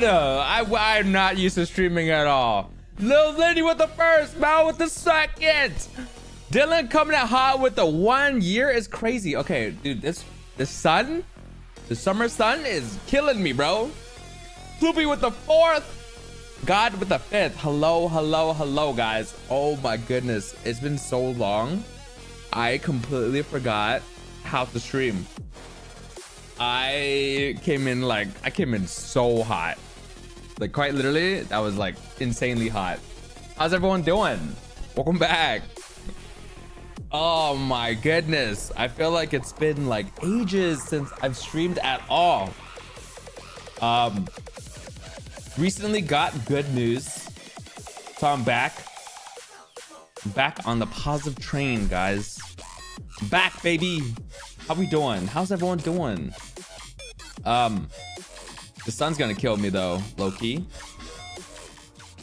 God, I'm not used to streaming at all. Lil Liddy with the first, Mal with the second. Dylan coming out hot with the 1 year is crazy. Okay, dude, the sun, the summer sun is killing me, bro. Floopy with the fourth, God with the fifth. Hello, hello, hello, guys. Oh my goodness, it's been so long. I completely forgot how to stream. I came in so hot. Like quite literally, that was like insanely hot. How's everyone doing? Welcome back. Oh my goodness. I feel like it's been like ages since I've streamed at all. Recently got good news. So I'm back. Back on the positive train, guys. Back, baby. How we doing? How's everyone doing? The sun's gonna kill me though, low-key.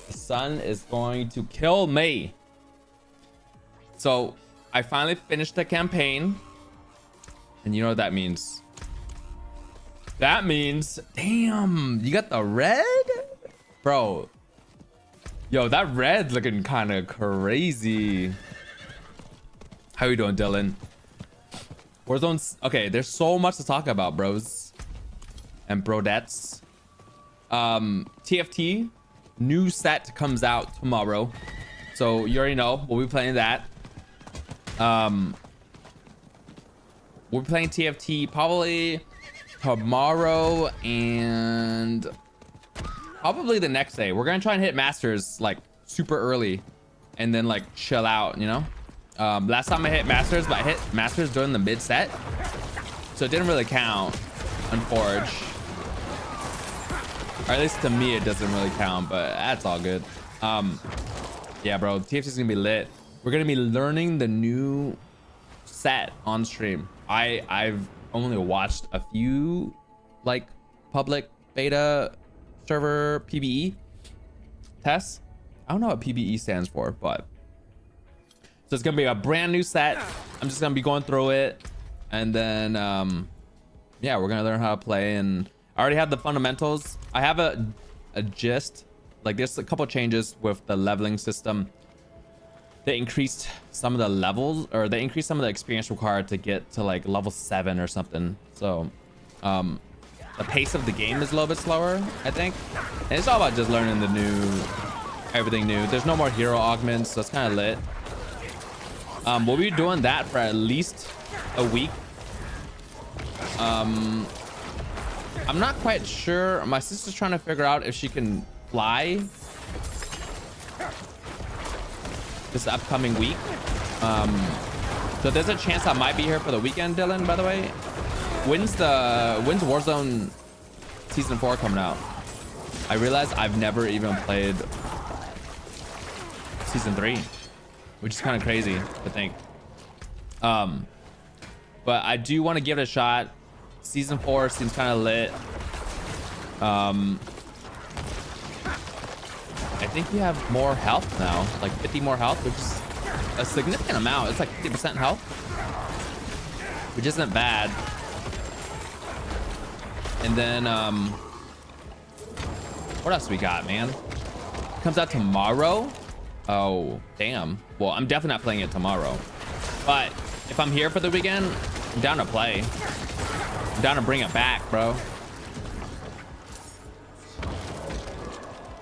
The sun is going to kill me. So I finally finished the campaign. And you know what that means? That means, damn, you got the red? Bro. Yo, that red looking kind of crazy. How you doing, Dylan? Warzone's okay. There's so much to talk about, bros and brodettes. TFT new set comes out tomorrow, so you already know we'll be playing that. We'll be playing TFT probably tomorrow and probably the next day. We're gonna try and hit masters like super early and then like chill out, you know. Last time I hit masters, but I hit masters during the mid set, so it didn't really count on Forge, or at least to me it doesn't really count, but that's all good. Yeah, bro, TFT is gonna be lit. We're gonna be learning the new set on stream. I've only watched a few like public beta server PBE tests. I don't know what PBE stands for, but so it's gonna be a brand new set. I'm just gonna be going through it, and then yeah, we're gonna learn how to play. And I already have the fundamentals. I have a gist. Like there's a couple changes with the leveling system. They increased some of the levels, or they increased some of the experience required to get to like level 7 or something. So the pace of the game is a little bit slower, I think. And it's all about just learning the new, everything new. There's no more hero augments, so it's kind of lit. We'll be doing that for at least a week. I'm not quite sure. My sister's trying to figure out if she can fly this upcoming week. So there's a chance I might be here for the weekend, Dylan, by the way. When's Warzone Season 4 coming out? I realize I've never even played Season 3. Which is kind of crazy to think. But I do want to give it a shot. Season 4 seems kind of lit. I think you have more health now, like 50 more health, which is a significant amount. It's like 50% health, which isn't bad. And then what else we got, man? Comes out tomorrow. Oh, damn. Well, I'm definitely not playing it tomorrow. But if I'm here for the weekend, I'm down to play. I'm down to bring it back, bro.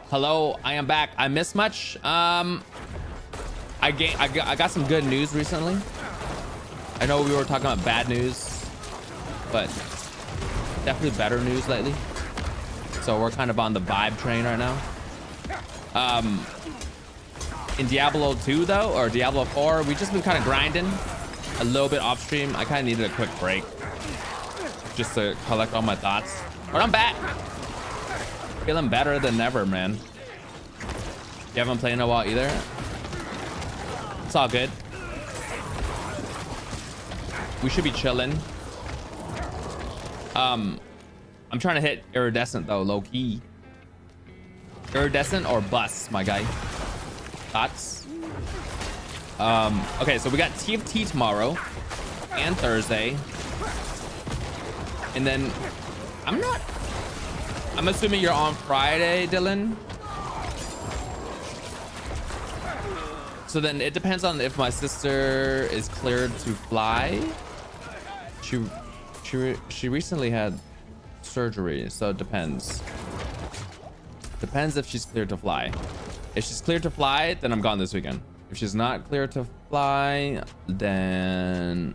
Hello, I am back. I missed much. I got some good news recently. I know we were talking about bad news, but definitely better news lately. So we're kind of on the vibe train right now. In Diablo 2 though, or Diablo 4, we've just been kind of grinding a little bit off stream. I kind of needed a quick break just to collect all my thoughts, but I'm back. Feeling better than ever, man. You haven't played in a while either. It's all good. We should be chilling. I'm trying to hit iridescent though, low key. Iridescent or bust, my guy. Thoughts? Okay, so we got TFT tomorrow and Thursday, and then I'm not I'm assuming you're on Friday, Dylan. So then it depends on if my sister is cleared to fly. She recently had surgery, so it depends. Depends if she's cleared to fly. If she's cleared to fly, then I'm gone this weekend. If she's not cleared to fly, then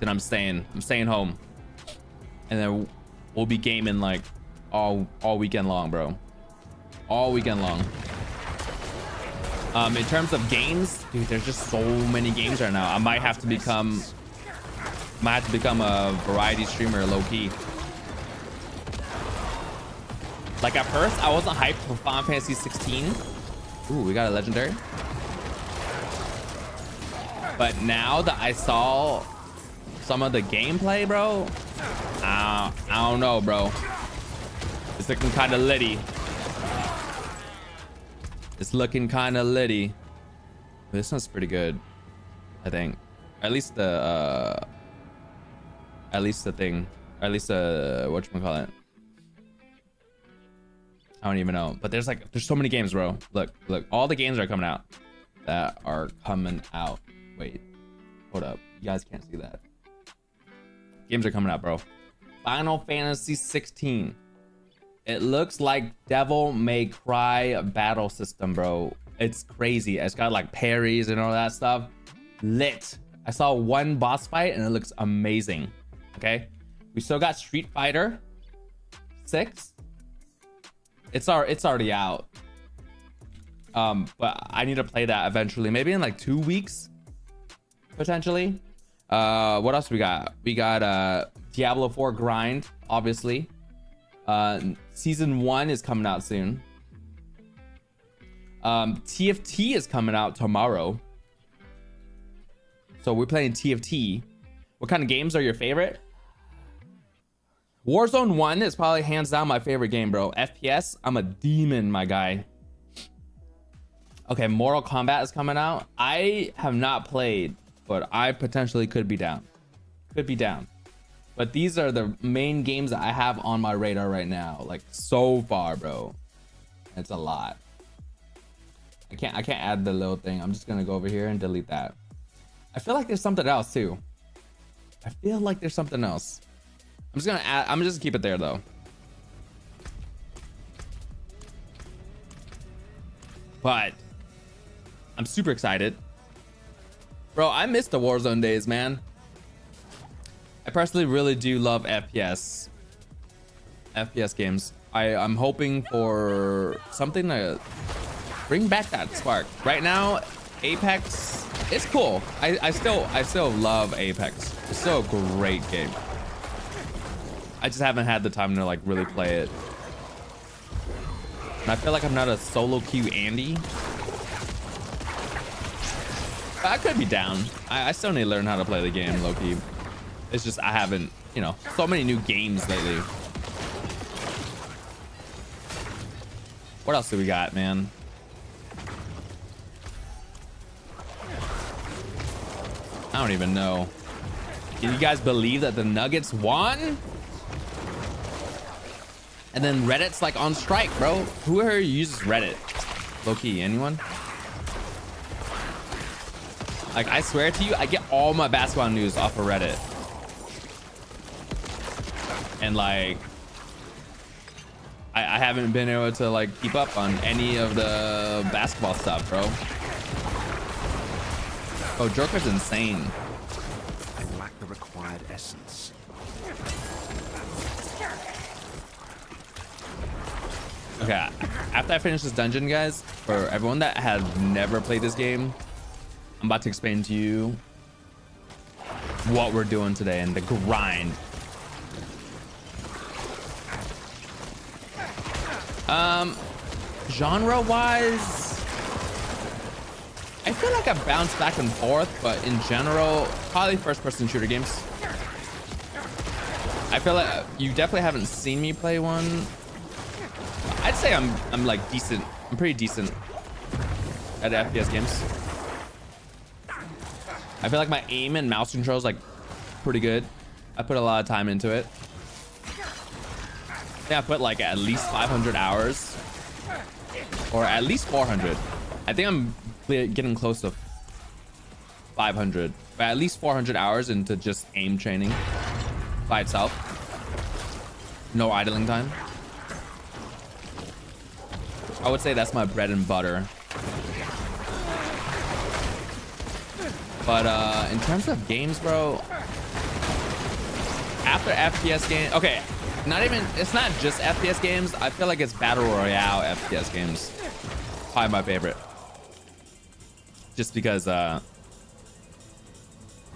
I'm staying home, and then we'll be gaming like all weekend long, bro. All weekend long. In terms of games, dude, there's just so many games right now. I might have to become a variety streamer, low key. Like at first, I wasn't hyped for Final Fantasy 16. Ooh, we got a legendary. But now that I saw some of the gameplay, bro, I don't know, bro. It's looking kind of litty. It's looking kind of litty. This one's pretty good, I think. At least the whatchamacallit. I don't even know. But there's so many games, bro. Look, all the games are coming out. Wait, hold up. You guys can't see that. Games are coming out, bro. Final Fantasy 16. It looks like Devil May Cry battle system, bro. It's crazy. It's got like parries and all that stuff. Lit. I saw one boss fight and it looks amazing. Okay. We still got Street Fighter 6. It's already out. But I need to play that eventually. Maybe in like 2 weeks, potentially. What else we got? We got Diablo 4 grind, obviously. Season 1 is coming out soon. TFT is coming out tomorrow. So we're playing TFT. What kind of games are your favorite? Warzone 1 is probably hands down my favorite game, bro. FPS, I'm a demon, my guy. Okay, Mortal Kombat is coming out. I have not played, but I potentially could be down. But these are the main games that I have on my radar right now. Like so far, bro. It's a lot. I can't add the little thing. I'm just gonna go over here and delete that. I feel like there's something else too. I'm just gonna add, I'm just gonna keep it there though. But I'm super excited. Bro, I miss the Warzone days, man. I personally really do love FPS games. I'm hoping for something to bring back that spark. Right now, Apex, it's cool. I still love Apex. It's still a great game. I just haven't had the time to like really play it. And I feel like I'm not a solo queue Andy. But I could be down. I still need to learn how to play the game, low key. It's just I haven't, you know, so many new games lately. What else do we got, man? I don't even know. Can you guys believe that the Nuggets won? And then Reddit's like on strike, bro. Who here uses Reddit? Low-key, anyone? Like, I swear to you, I get all my basketball news off of Reddit. And like, I haven't been able to like keep up on any of the basketball stuff, bro. Oh, Joker's insane. I lack the required essence. Okay, after I finish this dungeon, guys, for everyone that has never played this game, I'm about to explain to you what we're doing today and the grind. Genre wise, I feel like I bounce back and forth, but in general, probably first person shooter games. I feel like you definitely haven't seen me play one. I'd say I'm like decent. I'm pretty decent at FPS games. I feel like my aim and mouse control is like pretty good. I put a lot of time into it. I put like at least 500 hours or at least 400. I think I'm getting close to 500, but at least 400 hours into just aim training by itself. No idling time. I would say that's my bread and butter. But in terms of games, bro, after FPS game, okay, it's not just FPS games. I feel like it's battle royale FPS games. Probably my favorite. Just because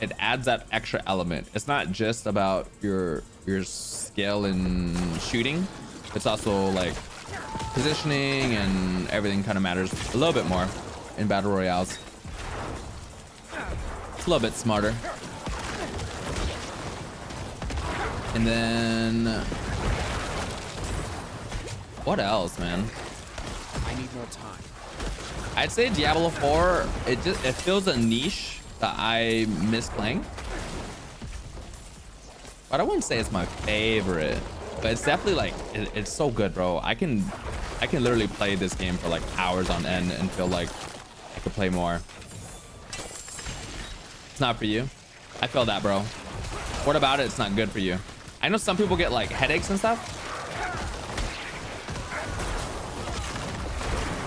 it adds that extra element. It's not just about your skill in shooting. It's also like positioning, and everything kind of matters a little bit more in battle royales. It's a little bit smarter. And then what else, man? I need more time. I'd say Diablo 4, it fills a niche that I miss playing. But I wouldn't say it's my favorite, but it's definitely like it's so good, bro. I can literally play this game for like hours on end and feel like I could play more. It's not for you. I feel that, bro. What about it? It's not good for you. I know some people get like headaches and stuff,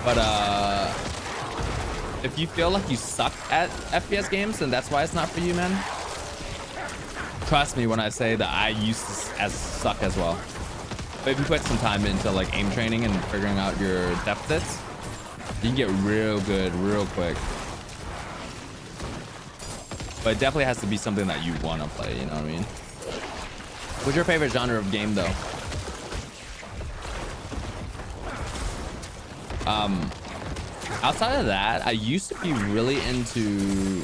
but if you feel like you suck at FPS games, then that's why it's not for you, man. Trust me when I say that I used to suck as well. But if you put some time into like aim training and figuring out your deficits, you can get real good real quick. But it definitely has to be something that you want to play, you know what I mean? What's your favorite genre of game though? Outside of that, I used to be really into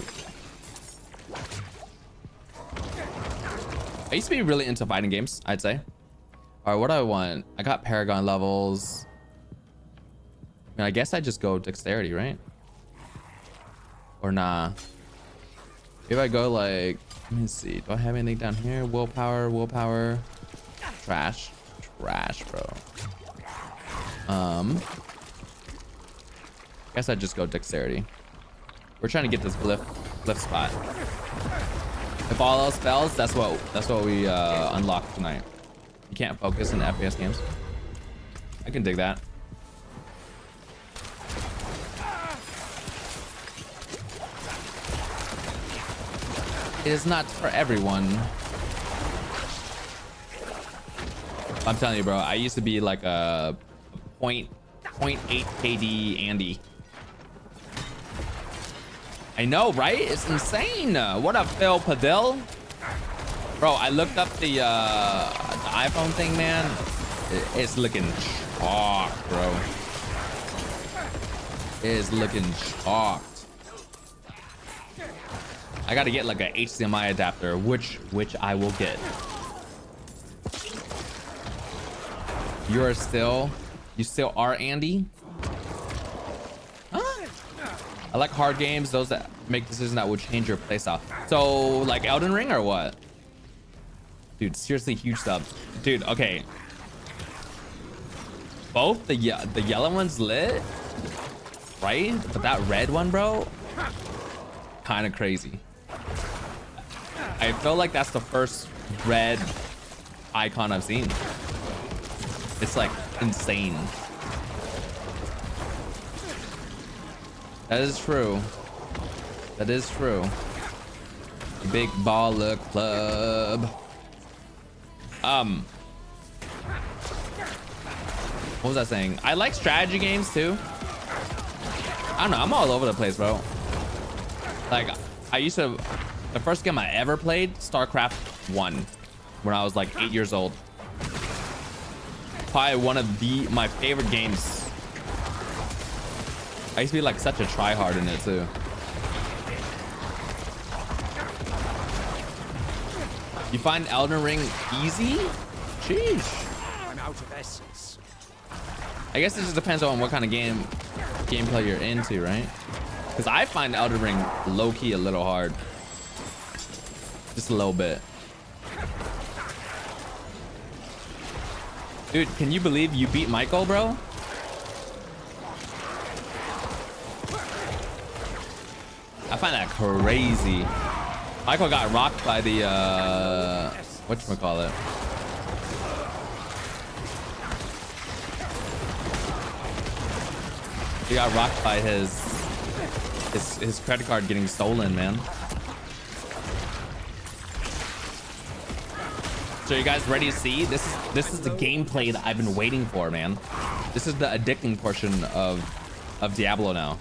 fighting games, I'd say. All right, what do I want? I got Paragon levels. I mean, I guess I just go dexterity, right? Or nah. If I go like, let me see. Do I have anything down here? Willpower. Trash, bro. Guess I just go dexterity. We're trying to get this glyph spot. If all else fails, that's what we unlock tonight. You can't focus in FPS games. I can dig that. It is not for everyone. I'm telling you, bro. I used to be like a 0.8 KD Andy. I know, right? It's insane. What up, Phil Padilla? Bro, I looked up the iPhone thing, man. It's looking chalk, bro. It is looking chalked. I gotta get like a HDMI adapter, which I will get. You still are Andy? Huh? I like hard games, those that make decisions that will change your playstyle. So like Elden Ring or what? Dude, seriously, huge subs. Dude, okay. Both the yellow one's lit, right? But that red one, bro, kind of crazy. I feel like that's the first red icon I've seen. It's like insane. That is true. That is true. Big Baller Club. What was I saying? I like strategy games too. I don't know. I'm all over the place, bro. Like, the first game I ever played, StarCraft 1, when I was like 8 years old. Probably one of my favorite games. I used to be like such a tryhard in it too. You find Elden Ring easy? Sheesh. I'm out of essence. I guess it just depends on what kind of gameplay you're into, right? Because I find Elden Ring low-key a little hard. Just a little bit. Dude, can you believe you beat Michael, bro? I find that crazy. Michael got rocked by the whatchamacallit. He got rocked by his credit card getting stolen, man. So you guys ready to see? This is the gameplay that I've been waiting for, man. This is the addicting portion of Diablo now.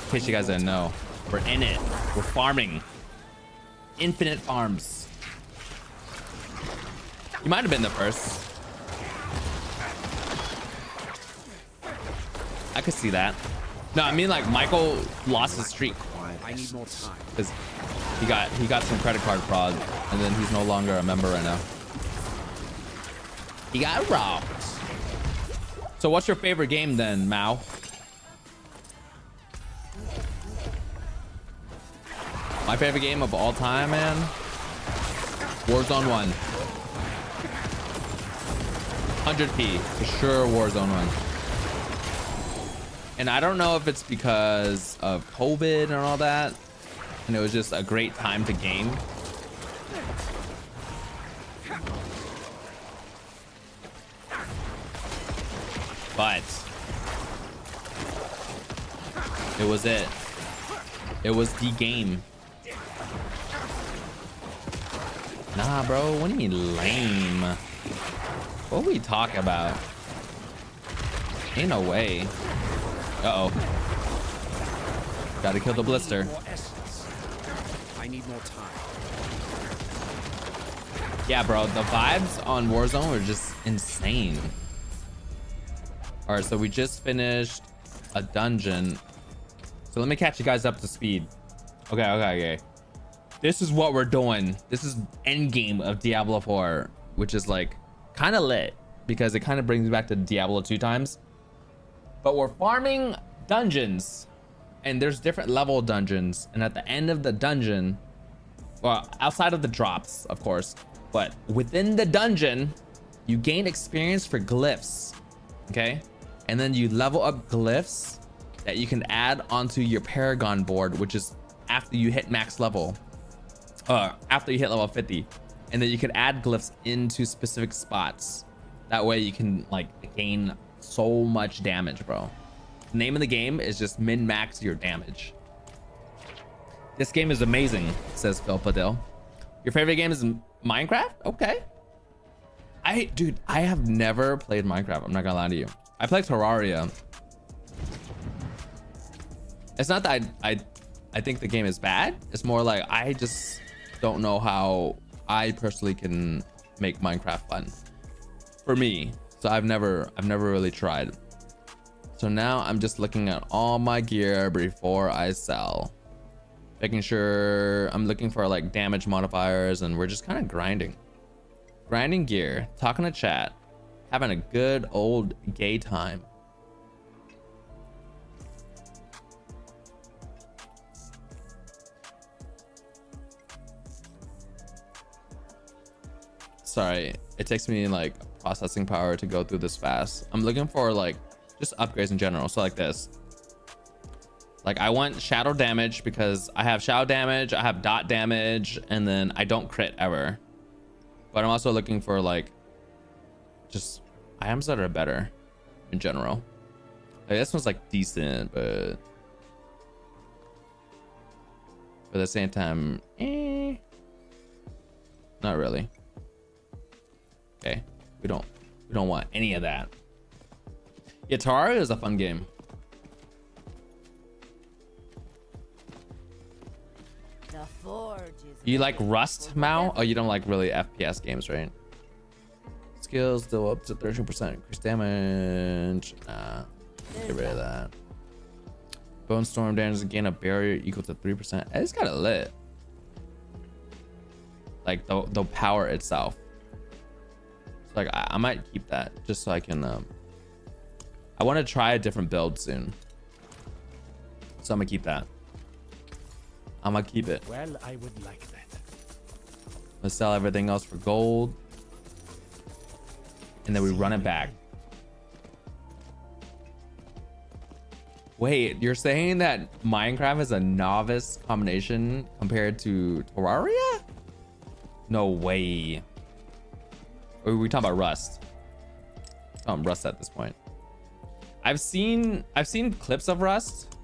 In case you guys didn't know. We're in it. We're farming. Infinite farms. You might have been the first. I could see that. No, I mean like Michael lost his streak. I need more time. Because he got some credit card fraud, and then he's no longer a member right now. He got robbed. So what's your favorite game then, Mao? My favorite game of all time, man. Warzone 1. 100p for sure. Warzone 1. And I don't know if it's because of COVID and all that, and it was just a great time to game. But it was it. It was the game. Nah, bro. What do you mean lame? What are we talking about? Ain't no way. Uh-oh. Gotta kill the blister. I need more time. Yeah, bro. The vibes on Warzone are just insane. All right, so we just finished a dungeon. So let me catch you guys up to speed. Okay. This is what we're doing. This is end game of Diablo 4, which is like kind of lit because it kind of brings me back to Diablo 2 times. But we're farming dungeons, and there's different level dungeons, and at the end of the dungeon, well, outside of the drops, of course, but within the dungeon, you gain experience for glyphs, okay? And then you level up glyphs that you can add onto your Paragon board, which is after you hit max level, after you hit level 50. And then you can add glyphs into specific spots. That way you can like gain so much damage, bro. The name of the game is just min-max your damage. This game is amazing, says Phil Padil. Your favorite game is Minecraft? Okay. Dude, I have never played Minecraft. I'm not gonna lie to you. I played Terraria. It's not that I think the game is bad. It's more like I just don't know how I personally can make Minecraft fun for me. So I've never really tried. So now I'm just looking at all my gear before I sell, making sure I'm looking for like damage modifiers, and we're just kind of grinding gear, talking to chat, having a good old gay time. Sorry, it takes me like processing power to go through this fast. I'm looking for like just upgrades in general. So like this, like I want shadow damage because I have shadow damage, I have dot damage, and then I don't crit ever. But I'm also looking for like just items that are better in general. Like, this one's like decent, but at the same time, not really. Okay, we don't want any of that. Yeah, Terraria is a fun game. The forge is You like Rust, Mao? Oh, you don't like really FPS games, right? Skills still up to 13% increased damage. Nah, get rid of that. Bone storm damage and gain a barrier equal to 3%. It's kind of lit. Like the power itself. Like I might keep that just so I can I want to try a different build soon, so I'm gonna keep that. I'm gonna keep it. Well, I would like that. Let's sell everything else for gold. and then we run it back. Wait, you're saying that Minecraft is a novice combination compared to Terraria? No way. Or are we talking about Rust? Rust at this point. I've seen clips of Rust.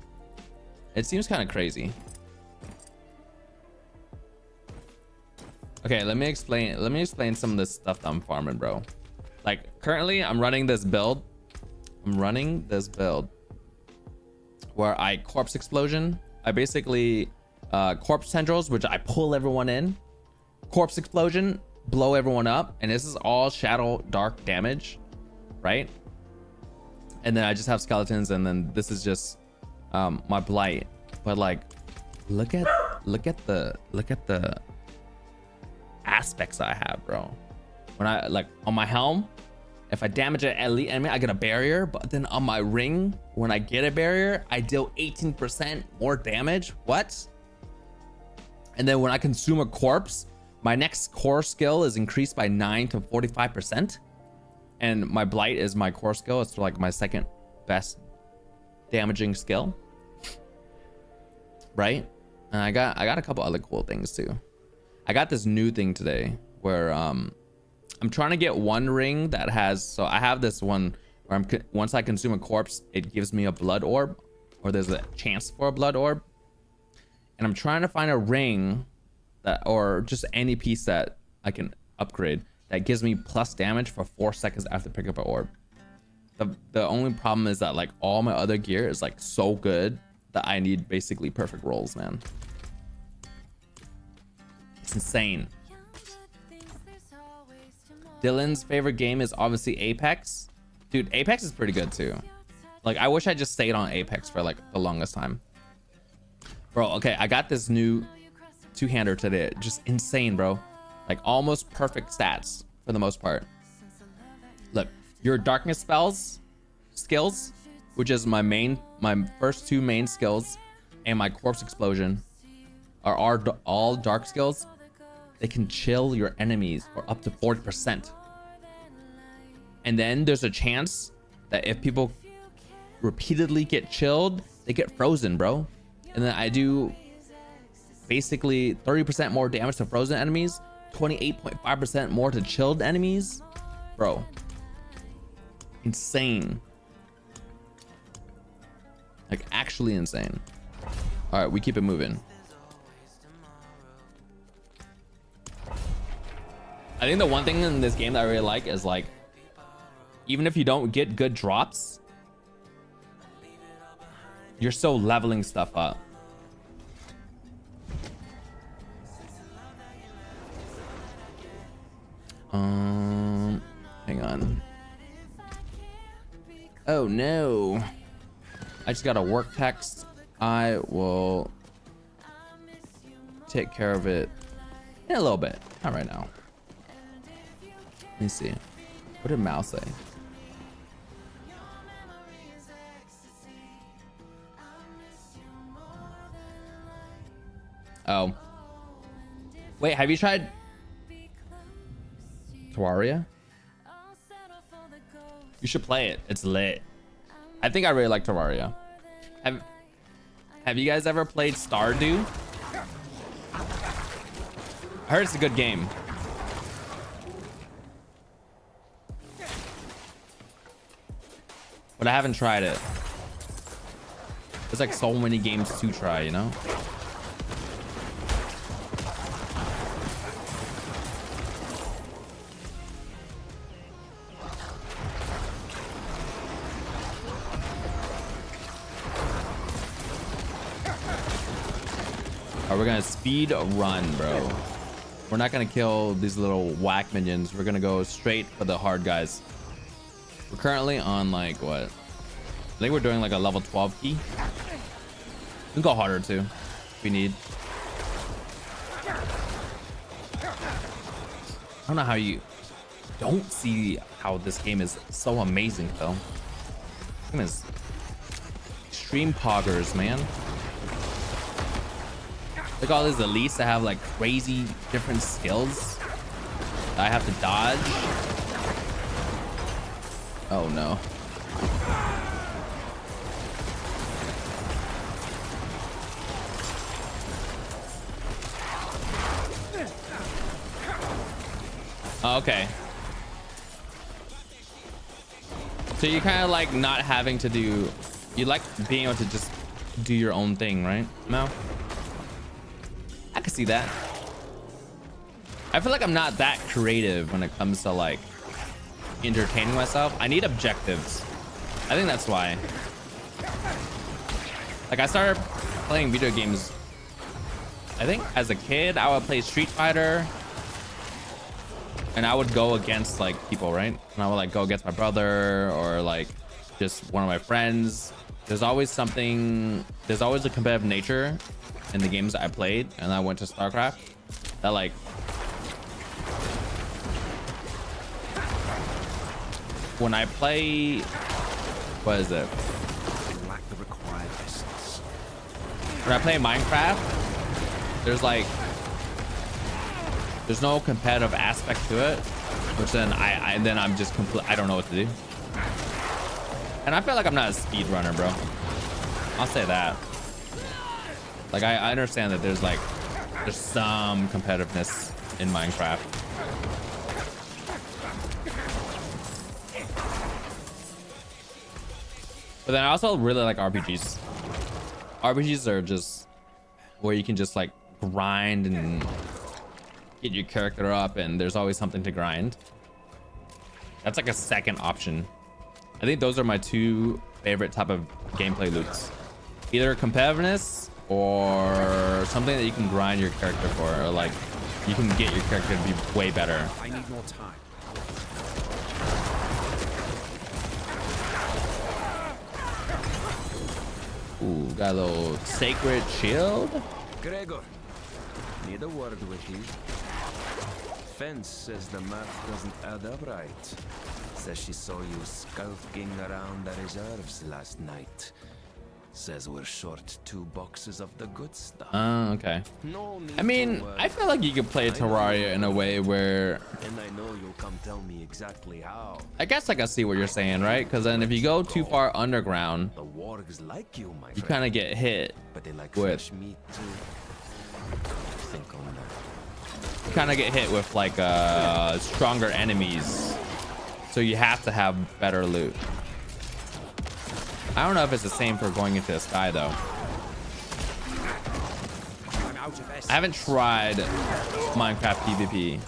It seems kind of crazy. Okay, let me explain some of this stuff that I'm farming, bro. Like currently I'm running this build. Where I corpse explosion. I basically corpse tendrils, which I pull everyone in. Corpse explosion, blow everyone up, and this is all shadow dark damage, right? And then I just have skeletons, and then this is just my blight. But like, look at the aspects I have, bro. When I like on my helm, if I damage an elite enemy, I get a barrier. But then on my ring, when I get a barrier, I deal 18% more damage. What? And then when I consume a corpse, my next core skill is increased by 9 to 45%. And my blight is my core skill. It's like my second best damaging skill. Right? And I got a couple other cool things too. I got this new thing today where I'm trying to get one ring that has, so I have this one where once I consume a corpse, it gives me a blood orb, or there's a chance for a blood orb. And I'm trying to find a ring that, or just any piece that I can upgrade that gives me plus damage for 4 seconds after picking up an orb. The only problem is that like all my other gear is like so good that I need basically perfect rolls, man. It's insane. Dylan's favorite game is obviously Apex. Dude, Apex is pretty good too. Like I wish I just stayed on Apex for like the longest time. Bro, okay, I got this new two-hander today. Just insane, bro. Like almost perfect stats for the most part. Look, your darkness skills, which is my first two main skills, and my corpse explosion are all dark skills. They can chill your enemies for up to 40%. And then there's a chance that if people repeatedly get chilled, they get frozen, bro. And then I do basically 30% more damage to frozen enemies, 28.5% more to chilled enemies. Bro, insane. Like actually insane. All right, we keep it moving. I think the one thing in this game that I really like is like, even if you don't get good drops, you're still leveling stuff up. Hang on. Oh no. I just got a work text. I will take care of it in a little bit. Not right now. Let me see. What did Mal say? Oh. Wait, have you tried Terraria? You should play it. It's lit. I think I really like Terraria. Have you guys ever played Stardew? I heard it's a good game. But I haven't tried it. There's like so many games to try, you know? Alright, we're gonna speed run, bro. We're not gonna kill these little whack minions. We're gonna go straight for the hard guys. We're currently on like what? I think we're doing like a level 12 key. We can go harder too if we need. I don't know how you don't see how this game is so amazing though. This game is extreme poggers, man. Look at all these elites that have like crazy different skills that I have to dodge. Oh no. Okay. So you kind of like not having to do, you like being able to just do your own thing, right? No? I can see that. I feel like I'm not that creative when it comes to like entertaining myself. I need objectives. I think that's why. Like I started playing video games, I think as a kid, I would play Street Fighter and I would go against like people, right? And I would like go against my brother or like just one of my friends. There's always something, there's always a competitive nature in the games that I played. And I went to StarCraft that like, when I play, what is it? Lack the required essence. When I play Minecraft, there's like, there's no competitive aspect to it, which then I'm just I don't know what to do. And I feel like I'm not a speed runner, bro. I'll say that. Like I understand that there's some competitiveness in Minecraft. But then I also really like RPGs. RPGs are just where you can just like grind and get your character up, and there's always something to grind. That's like a second option. I think those are my two favorite type of gameplay loops. Either competitiveness or something that you can grind your character for, or like you can get your character to be way better. I need more time. Ooh, got a little sacred shield. Gregor, need a word with you. Fence says the math doesn't add up right. Says she saw you skulking around the reserves last night. Says we're short 2 boxes of the good stuff. Okay. No need I mean, to worry. I feel like you could play Terraria in a way where, And I know you'll come tell me exactly how. I guess I can see what you're saying, right? Because then if you go too far underground, The wargs like you, my you friend. kind of get hit. But they like with- fresh meat too. Think on that. You kind of get hit with like stronger enemies, so you have to have better loot. I don't know if it's the same for going into the sky though. I'm out of essence. I haven't tried Minecraft PvP.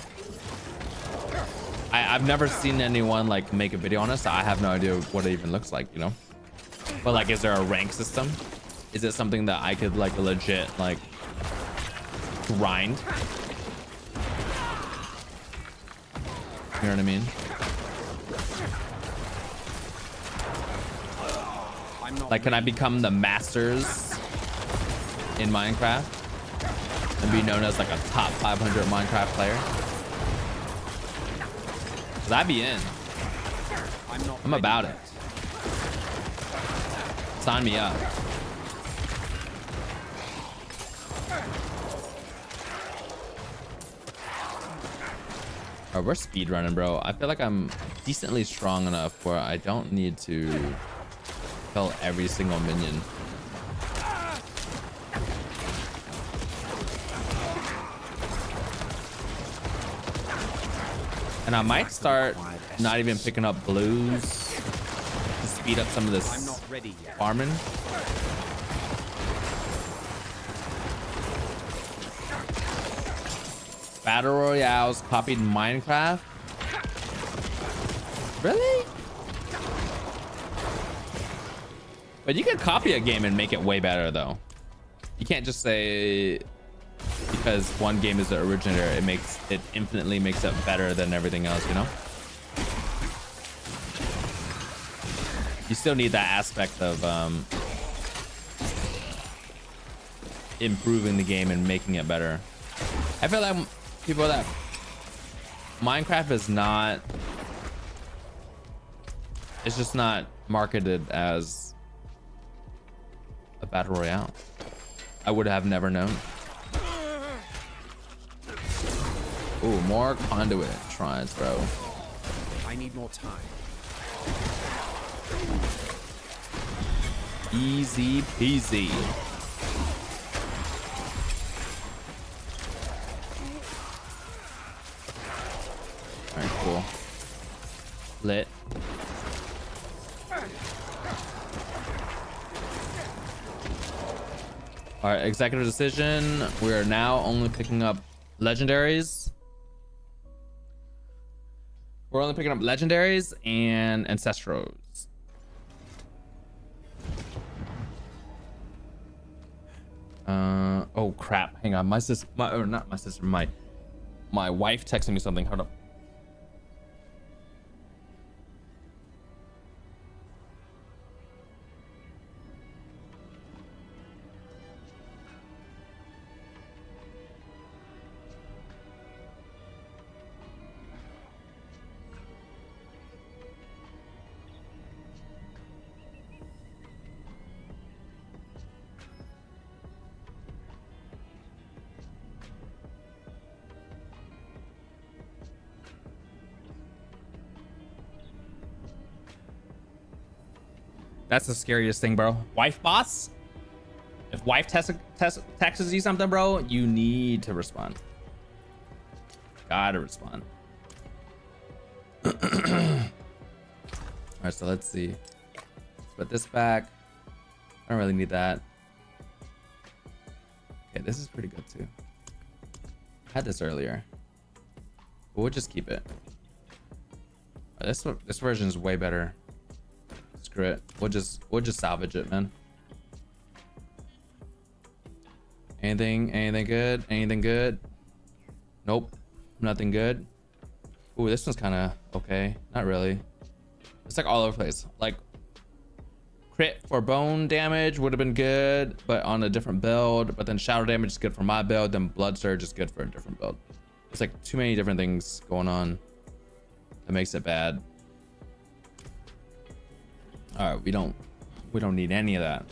I've never seen anyone like make a video on it, so I have no idea what it even looks like, you know? But like, is there a rank system? Is it something that I could like legit like grind? You know what I mean? I'm not Like, can I become the masters in Minecraft and be known as like a top 500 Minecraft player? Cause I'd be in. I'm ready about it. yet. Sign me up. Oh, we're speed running, bro. I feel like I'm decently strong enough where I don't need to kill every single minion. And I might start not even picking up blues to speed up some of I'm this not ready yet. farming. Battle Royales copied Minecraft. Really? But you can copy a game and make it way better though. You can't just say because one game is the originator, it infinitely makes it better than everything else, you know? You still need that aspect of improving the game and making it better. I feel like people that Minecraft is not, it's just not marketed as a battle royale. I would have never known. Ooh, more conduit shrines, bro. I need more time. Easy peasy. All right, cool. Lit. All right, executive decision. We are now only picking up legendaries. We're only picking up legendaries and ancestrals. Oh crap! Hang on, my sister, or not my sister, my wife texted me something. Hold up. That's the scariest thing, bro. Wife boss? If wife texts you something, bro, you need to respond. Gotta respond. All right, so let's see. Let's put this back. I don't really need that. Okay, this is pretty good too. I had this earlier, but we'll just keep it. This version is way better. Screw it. We'll just salvage it, man. Anything good? Anything good? Nope. Nothing good. Ooh, this one's kind of okay. Not really. It's like all over the place. Like crit for bone damage would have been good, but on a different build. But then shadow damage is good for my build. Then blood surge is good for a different build. It's like too many different things going on that makes it bad. All right, we don't need any of that.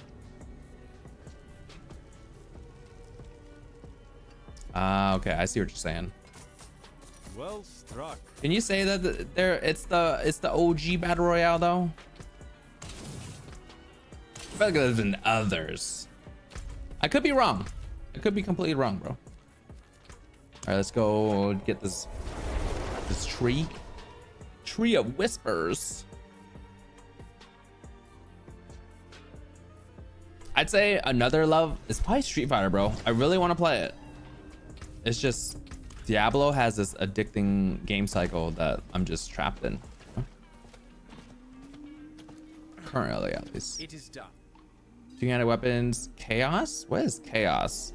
Okay, I see what you're saying. Well struck. Can you say that it's the OG battle royale though? I feel like there's been others. I could be wrong. I could be completely wrong, bro. All right, let's go get this tree of whispers. I'd say another love is probably Street Fighter, bro. I really want to play it. It's just Diablo has this addicting game cycle that I'm just trapped in. Currently, at least. It is done. Two-handed weapons, chaos. What is chaos?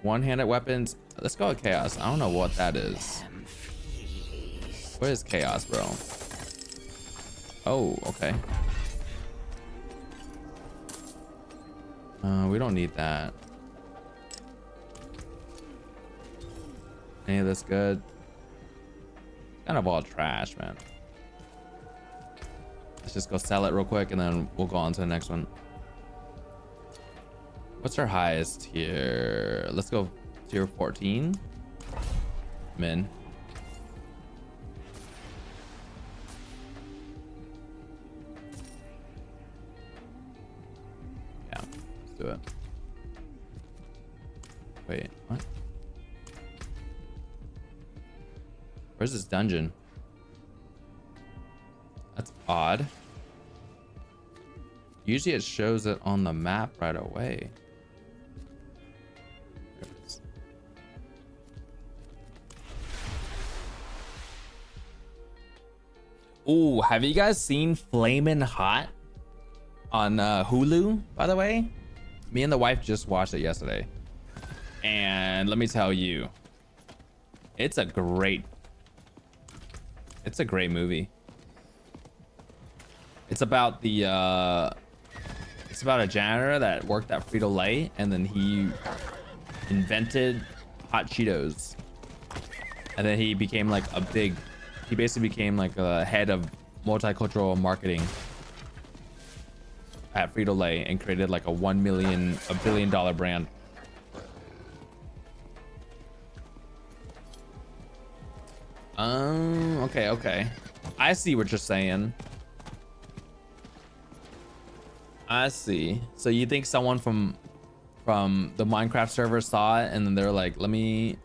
One-handed weapons. Let's go with chaos. I don't know what that is. What is chaos, bro? Oh, okay. We don't need that. Any of this good? Kind of all trash, man. Let's just go sell it real quick and then we'll go on to the next one. What's our highest here? Let's go tier 14. Min. Yeah, let's do it. Wait, what? Where's this dungeon? That's odd. Usually it shows it on the map right away. Ooh, have you guys seen Flamin' Hot on Hulu, by the way? Me and the wife just watched it yesterday. And let me tell you, it's a great movie. It's about it's about a janitor that worked at Frito-Lay, and then he invented hot Cheetos, and then he became like he basically became like a head of multicultural marketing at Frito-Lay and created like a $1 billion brand. Okay. I see what you're saying. I see. So you think someone from the Minecraft server saw it and then they're like, let me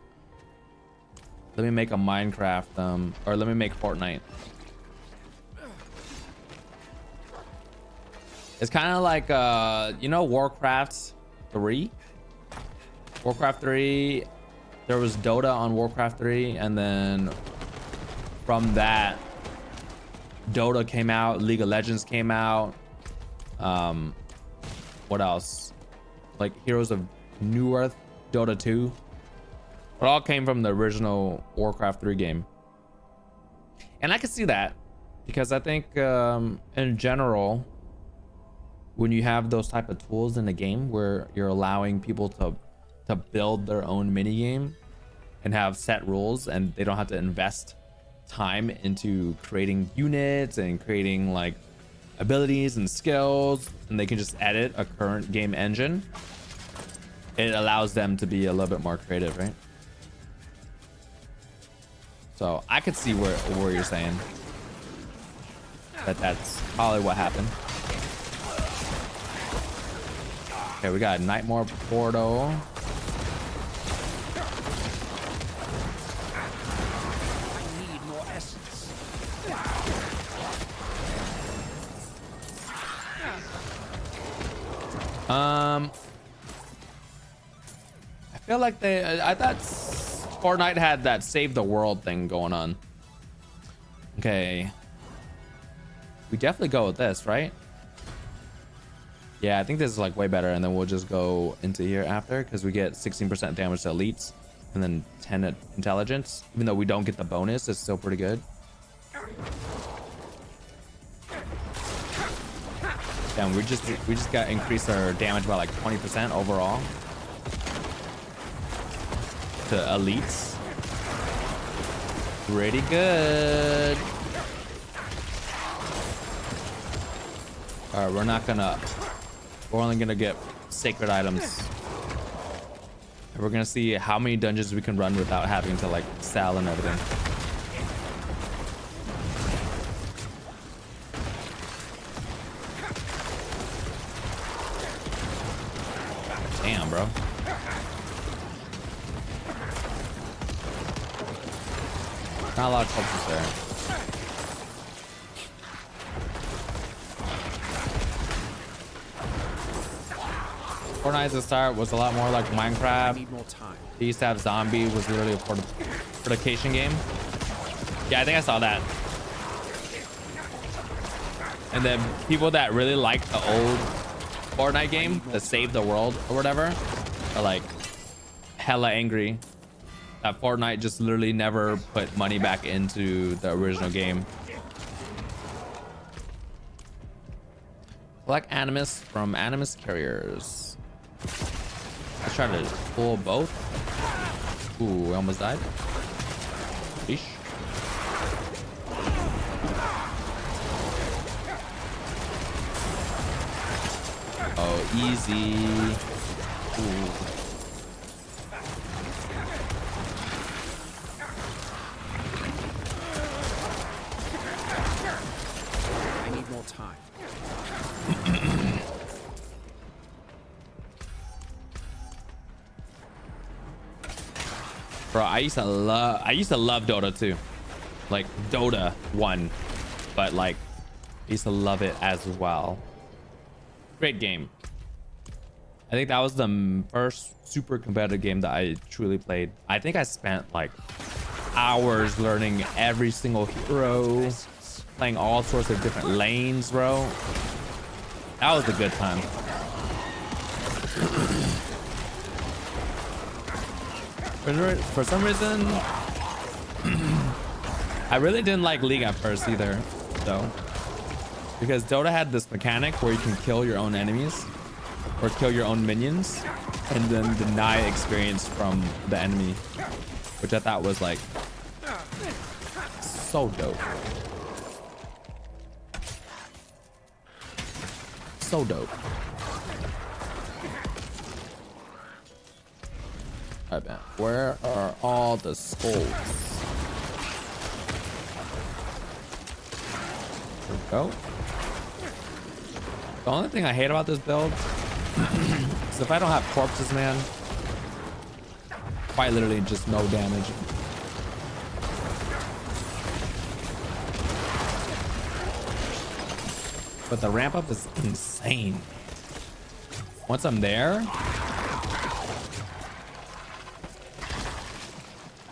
make a Minecraft or let me make Fortnite. It's kind of like you know, Warcraft 3. Warcraft 3, there was Dota on Warcraft 3, and then from that, Dota came out, League of Legends came out. What else? Like Heroes of New Earth, Dota 2. It all came from the original Warcraft 3 game. And I can see that because I think in general, when you have those type of tools in a game where you're allowing people to build their own mini game and have set rules, and they don't have to invest time into creating units and creating like abilities and skills, and they can just edit a current game engine, it allows them to be a little bit more creative, right? So I could see where you're saying that's probably what happened. Okay, we got Nightmare Portal. I feel like I thought Fortnite had that save the world thing going on. Okay. We definitely go with this, right? Yeah, I think this is like way better, and then we'll just go into here after because we get 16% damage to elites and then 10 at intelligence. Even though we don't get the bonus, it's still pretty good. Damn, we just got increased our damage by like 20% overall to elites. Pretty good. All right, we're only gonna get sacred items. And we're gonna see how many dungeons we can run without having to like sell and everything. Damn, bro. Not a lot of corpses there. Fortnite at the start was a lot more like Minecraft. Need more time. They used to have zombie, was literally a fortification game. Yeah, I think I saw that. And then people that really like the old Fortnite game, the Save the World or whatever, are like hella angry that Fortnite just literally never put money back into the original game. Collect Animus from Animus Carriers. Let's try to pull both. Ooh, we almost died. Sheesh. Oh, easy. Ooh. I need more time. Bro, I used to love Dota 2. Like Dota 1. But like I used to love it as well. Great game. I think that was the first super competitive game that I truly played. I think I spent like hours learning every single hero, playing all sorts of different lanes, bro. That was a good time. For some reason, I really didn't like League at first either, though. Because Dota had this mechanic where you can kill your own enemies or kill your own minions and then deny experience from the enemy, which I thought was like so dope. So dope. Alright, man. Where are all the skulls? Go. The only thing I hate about this build is if I don't have corpses, man, quite literally just no damage. But the ramp up is insane. Once I'm there,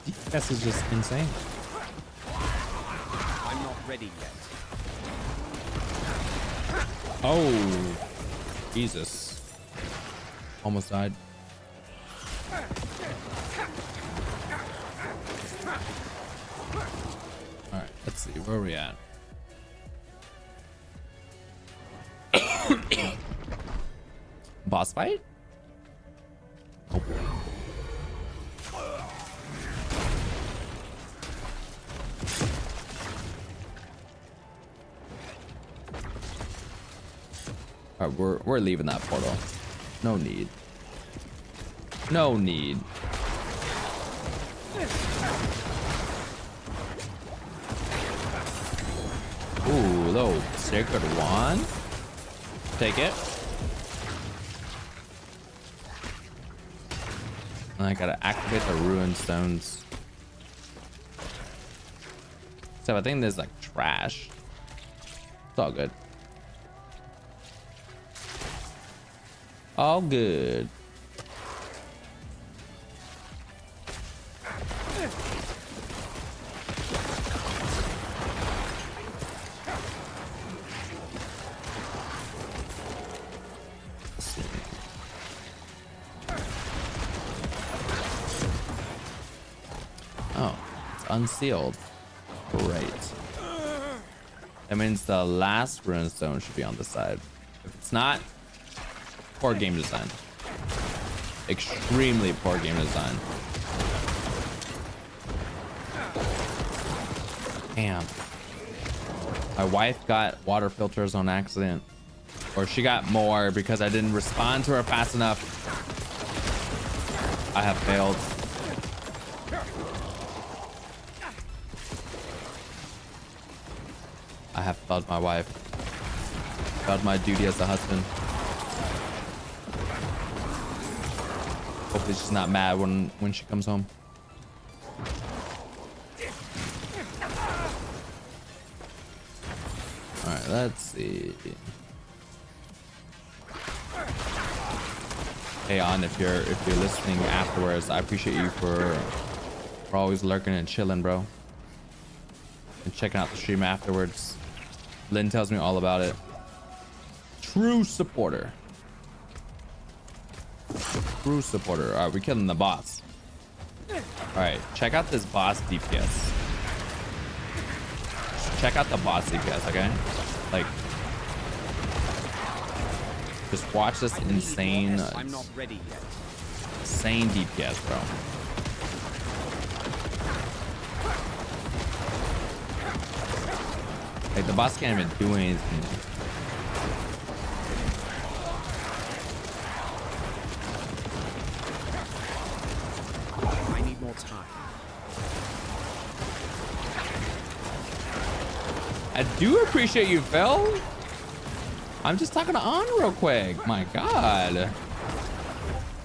DPS is just insane. I'm not ready yet. Oh, Jesus. Almost died. All right, let's see. Where are we at? Boss fight? Oh. All right, we're leaving that portal. No need. No need. Ooh, little sacred wand. Take it. And I gotta activate the ruined stones. So I think there's like trash. It's all good. All good. Oh, it's unsealed. Great. That means the last rune stone should be on the side. If it's not, poor game design. Extremely poor game design. Damn. My wife got water filters on accident. Or she got more because I didn't respond to her fast enough. I have failed. I have failed my wife. Failed my duty as a husband. Hopefully she's not mad when she comes home. All right, let's see. Hey, On, if you're listening afterwards, I appreciate you for always lurking and chilling, bro, and checking out the stream afterwards. Lynn tells me all about it. True supporter. True supporter. All right, we're killing the boss. All right, check out this boss DPS. Check out the boss DPS, okay? Like, just watch this insane, I'm not ready yet. insane DPS, bro. Like, the boss can't even do anything. I need more time. I do appreciate you, Phil. I'm just talking to On real quick. My God.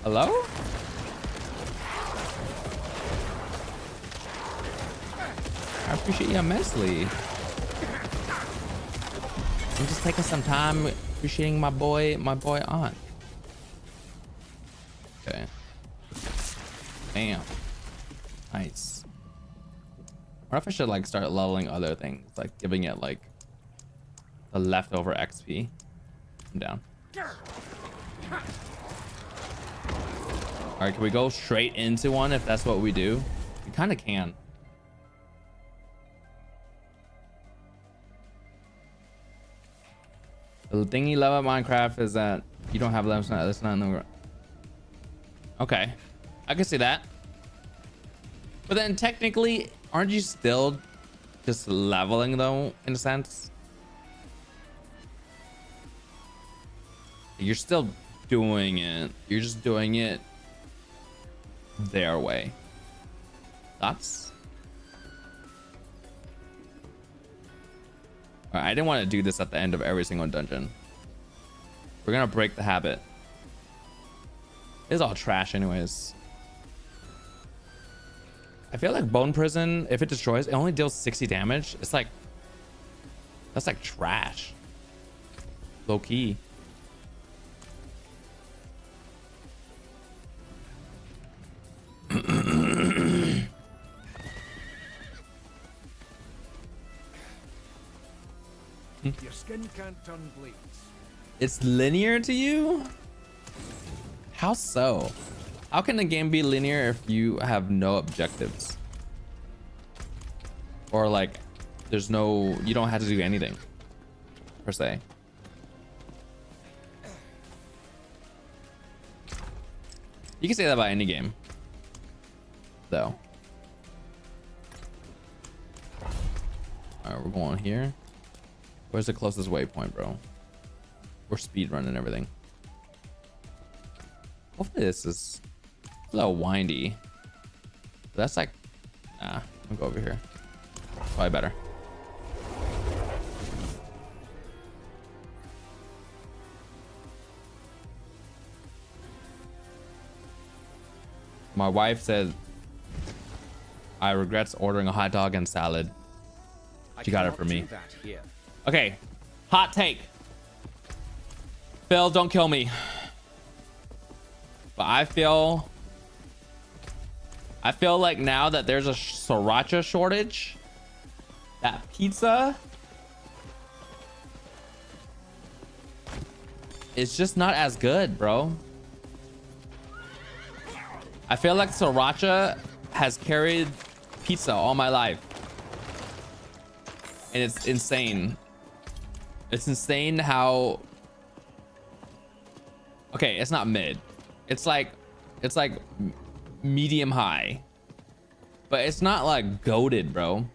Hello? I appreciate you immensely. I'm just taking some time appreciating my boy On. Okay. Bam. Nice. What if I should like start leveling other things, like giving it like the leftover XP? I'm down. All right, can we go straight into one if that's what we do? We kind of can. The thing you love about Minecraft is that you don't have limits. That's not in the. Okay, I can see that. But then technically, aren't you still just leveling though, in a sense? You're still doing it. You're just doing it their way. Thoughts? I didn't want to do this at the end of every single dungeon. We're gonna break the habit. It's all trash anyways. I feel like Bone Prison, if it destroys, it only deals 60 damage. It's like, that's like trash. Low key. Your skin can't turn blades. It's linear to you? How so? How can the game be linear if you have no objectives? Or like, there's no, you don't have to do anything, per se. You can say that about any game, though. All right, we're going here. Where's the closest waypoint, bro? We're speed running everything. Hopefully this is a little windy. But that's like, nah, I'll go over here. Probably better. My wife said I regrets ordering a hot dog and salad. She got it for me. Okay, hot take. Phil, don't kill me. But I feel like now that there's a sriracha shortage, that pizza is just not as good, bro. I feel like sriracha has carried pizza all my life. And it's insane. It's insane how... Okay, it's not mid. It's like medium high. But it's not like goated, bro.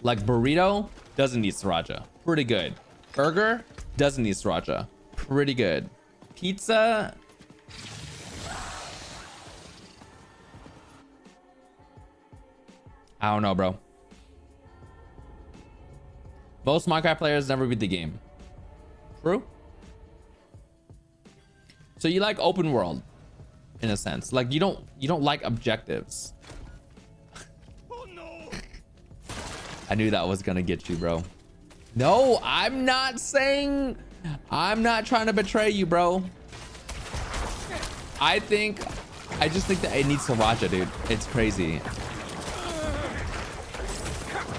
Like burrito doesn't need sriracha. Pretty good. Burger doesn't need sriracha. Pretty good. Pizza... I don't know, bro. Most Minecraft players never beat the game. True. So you like open world, in a sense. Like you don't like objectives. Oh no! I knew that was gonna get you, bro. No, I'm not saying. I'm not trying to betray you, bro. I just think that it needs sriracha, dude. It's crazy.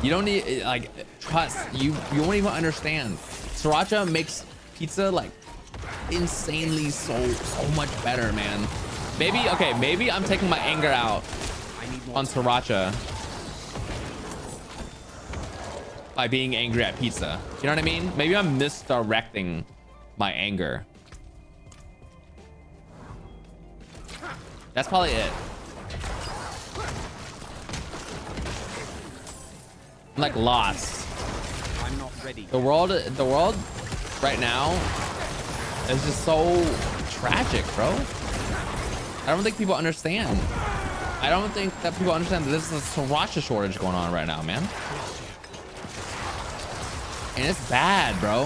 You don't need, like, trust. You won't even understand. Sriracha makes pizza like insanely so much better, man. Maybe, okay, maybe I'm taking my anger out on sriracha by being angry at pizza. You know what I mean? Maybe I'm misdirecting my anger. That's probably it. I'm like lost. I'm not ready. The world right now is just so tragic, bro. I don't think people understand. I don't think that people understand that there's a sriracha shortage going on right now, man. And it's bad, bro.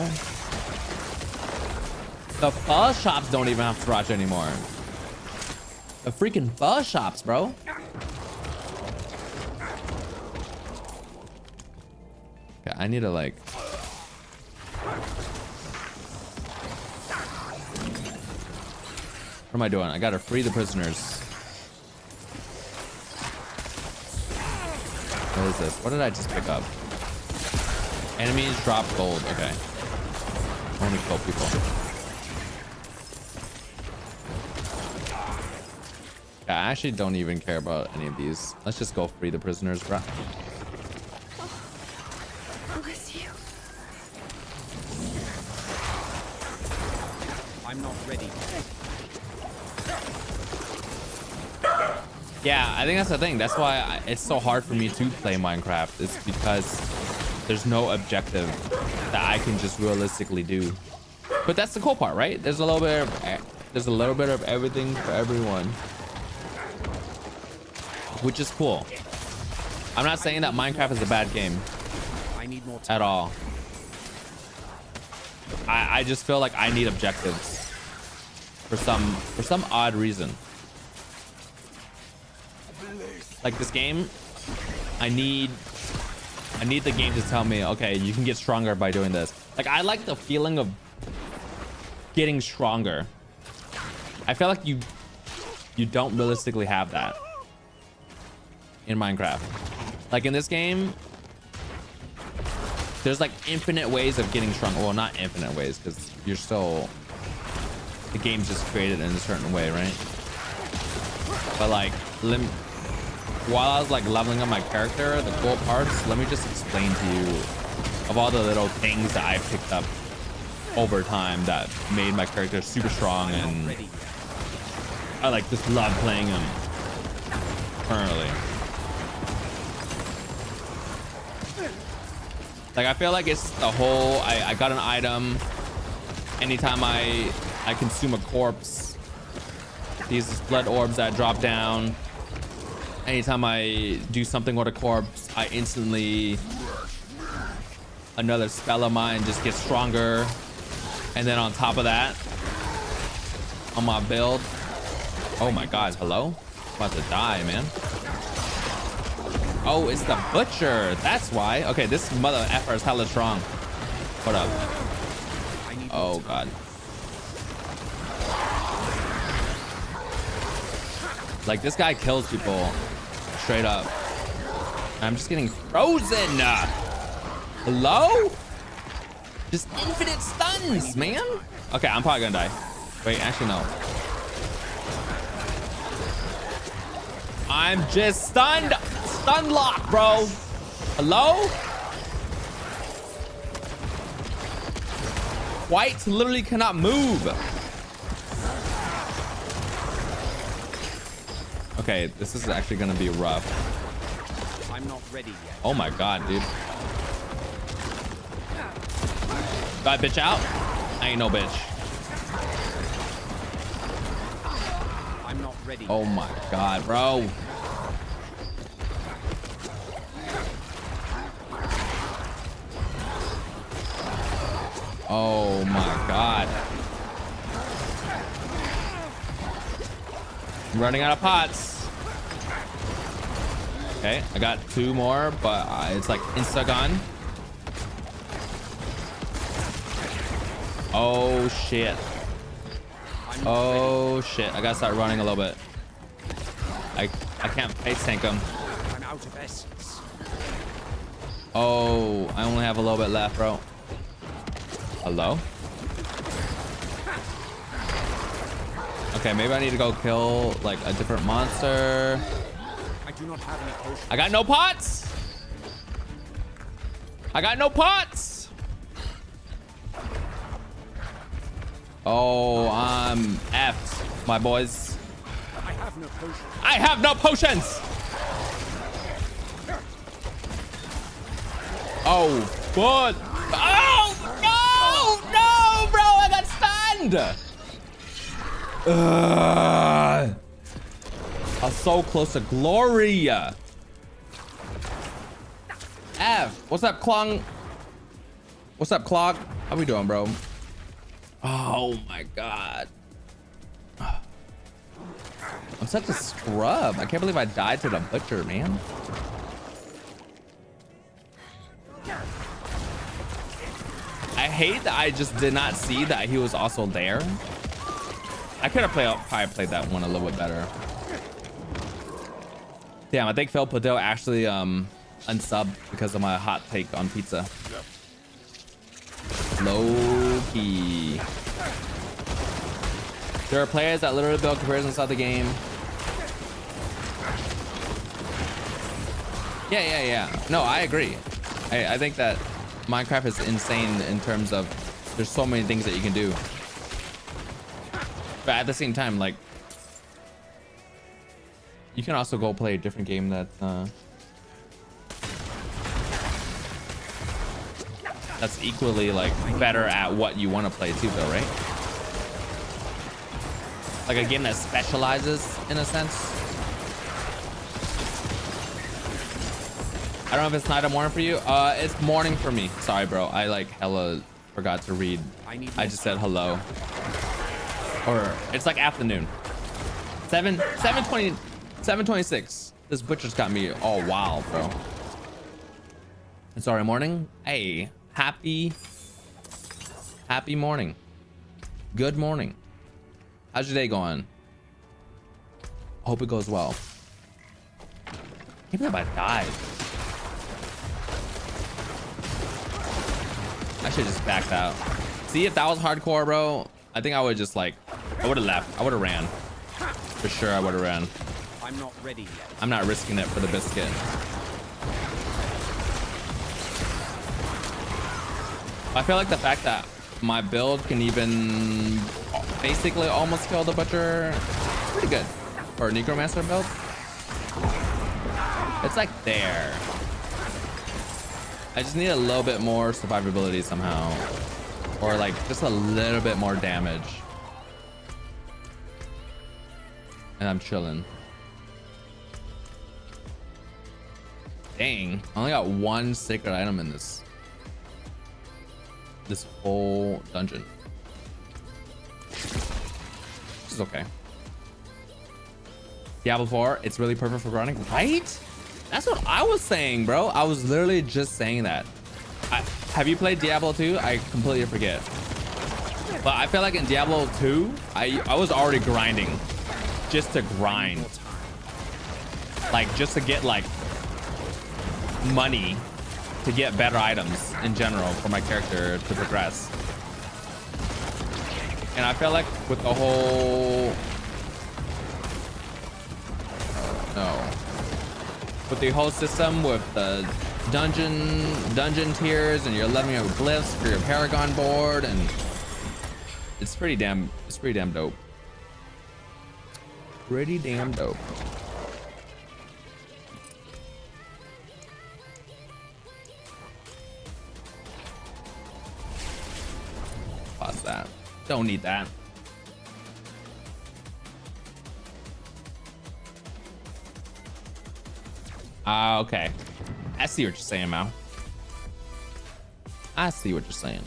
The pho shops don't even have sriracha anymore. The freaking pho shops, bro. Okay, I need to like... What am I doing? I gotta free the prisoners. What is this? What did I just pick up? Enemies drop gold. Okay. Only kill people. Yeah, I actually don't even care about any of these. Let's just go free the prisoners, bro. Bless you. I'm not ready. Yeah, I think that's the thing. That's why it's so hard for me to play Minecraft. It's because there's no objective that I can just realistically do. But that's the cool part, right? There's a little bit of everything for everyone, which is cool. I'm not saying that Minecraft is a bad game. need more time. at all. I just feel like I need objectives for some odd reason. Like this game, I need the game to tell me, okay, you can get stronger by doing this. Like I like the feeling of getting stronger. I feel like you don't realistically have that in Minecraft. Like in this game, there's like infinite ways of getting stronger. Well, not infinite ways, because you're still, the game's just created in a certain way, right? But like while I was like leveling up my character, the cool parts, let me just explain to you of all the little things that I picked up over time that made my character super strong, and I like just love playing him currently. Like I feel like it's the whole, I got an item anytime I consume a corpse, these blood orbs that drop down. Anytime I do something with a corpse, I instantly, another spell of mine just gets stronger. And then on top of that, on my build, oh my god, hello? I'm about to die, man. Oh, it's the butcher. That's why. Okay, this mother effer is hella strong. Hold up. Oh god. Like this guy kills people straight up. I'm just getting frozen. Hello? Just infinite stuns, man. Okay, I'm probably gonna die. Wait, actually no. I'm just stunned. Stun lock, bro. Hello? White literally cannot move. Okay, this is actually gonna be rough. I'm not ready yet. Oh my god, dude. Got bitch out? I ain't no bitch. I'm not ready. Oh my god, bro. Oh my god. I'm running out of pots. Okay, I got 2 more, but it's like insta-gun. Oh shit. Oh shit. I gotta start running a little bit. I can't face tank him. I'm out of essence. Oh, I only have a little bit left, bro. Hello? Okay, maybe I need to go kill like a different monster. I do not have any potions. I got no pots. I got no pots. Oh, I'm effed, my boys. I have no potions. I have no potions. Oh, but oh no, bro, I got stunned. I'm so close to glory. Av, what's up, Klong? What's up, Clog? How we doing, bro? Oh my god. I'm such a scrub. I can't believe I died to the butcher, man. I hate that I just did not see that he was also there. I could have probably played that one a little bit better. Damn, I think Phil Padilla actually unsubbed because of my hot take on pizza. Low key. There are players that literally build careers inside the game. Yeah. No, I agree. I think that Minecraft is insane in terms of there's so many things that you can do. But at the same time, like, you can also go play a different game that's equally like better at what you want to play too, though, right? Like a game that specializes in a sense. I don't know if it's night or morning for you. It's morning for me. Sorry, bro. I like hella forgot to read. I just said hello. Or it's like afternoon. 7:26. This butcher's got me all wild, bro. It's already morning. Hey, happy morning. Good morning. How's your day going? Hope it goes well. Maybe if I died. I should just backed out. See, if that was hardcore, bro, I think I would just like, I would have left. I would have ran. For sure, I would have ran. I'm not ready yet. I'm not risking it for the biscuit. I feel like the fact that my build can even basically almost kill the butcher, it's pretty good for a necromancer build. It's like there. I just need a little bit more survivability somehow, or like just a little bit more damage, and I'm chilling. Dang, I only got one sacred item in this whole dungeon. This is okay. Diablo 4, it's really perfect for grinding, right? That's what I was saying, bro. I was literally just saying that. Have you played Diablo 2? I completely forget. But I feel like in Diablo 2, I was already grinding. Just to grind. Like, just to get, like, money to get better items in general for my character to progress. And I feel like with the whole... with the whole system with the dungeon tiers, and you're leveling up glyphs for your Paragon board, and it's pretty damn dope. Pretty damn dope. Pause that. Don't need that. Okay. I see what you're saying, Mal. I see what you're saying.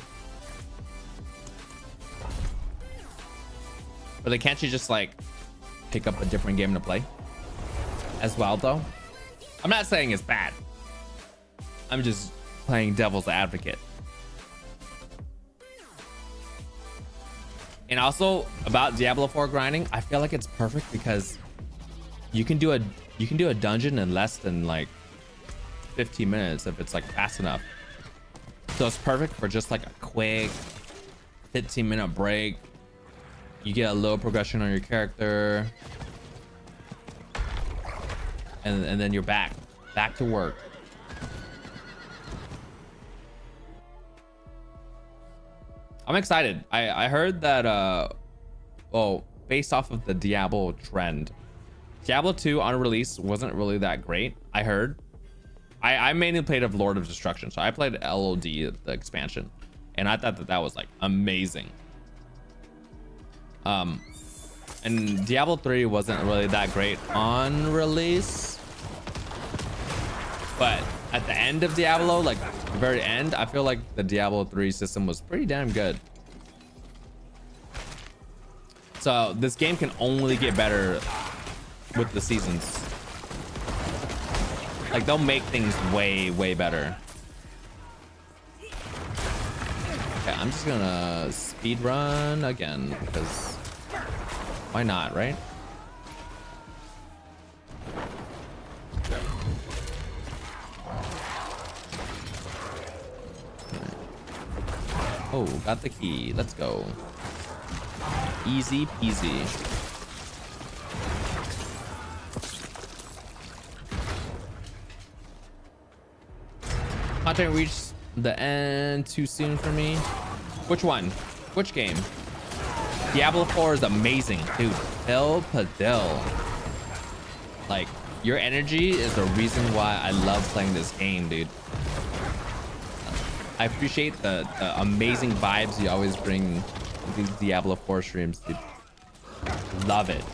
But then can't you just like pick up a different game to play as well, though? I'm not saying it's bad. I'm just playing devil's advocate. And also about Diablo 4 grinding, I feel like it's perfect because you can do a dungeon in less than like 15 minutes if it's like fast enough. So it's perfect for just like a quick 15-minute break. You get a little progression on your character, and then you're back to work. I'm excited. I heard that well, based off of the Diablo trend, Diablo 2 on release wasn't really that great. I heard. I mainly played of Lord of Destruction, so I played LOD, the expansion, and I thought that was like amazing. And Diablo 3 wasn't really that great on release, but at the end of Diablo, like the very end, I feel like the Diablo 3 system was pretty damn good. So this game can only get better with the seasons. Like they'll make things way better. Okay, I'm just gonna speed run again because why not, right? Oh, got the key. Let's go. Easy peasy. Content reached the end too soon for me. Which one? Which game? Diablo 4 is amazing, dude. Hill Padil. Like, your energy is the reason why I love playing this game, dude. I appreciate the amazing vibes you always bring to these Diablo 4 streams, dude. Love it.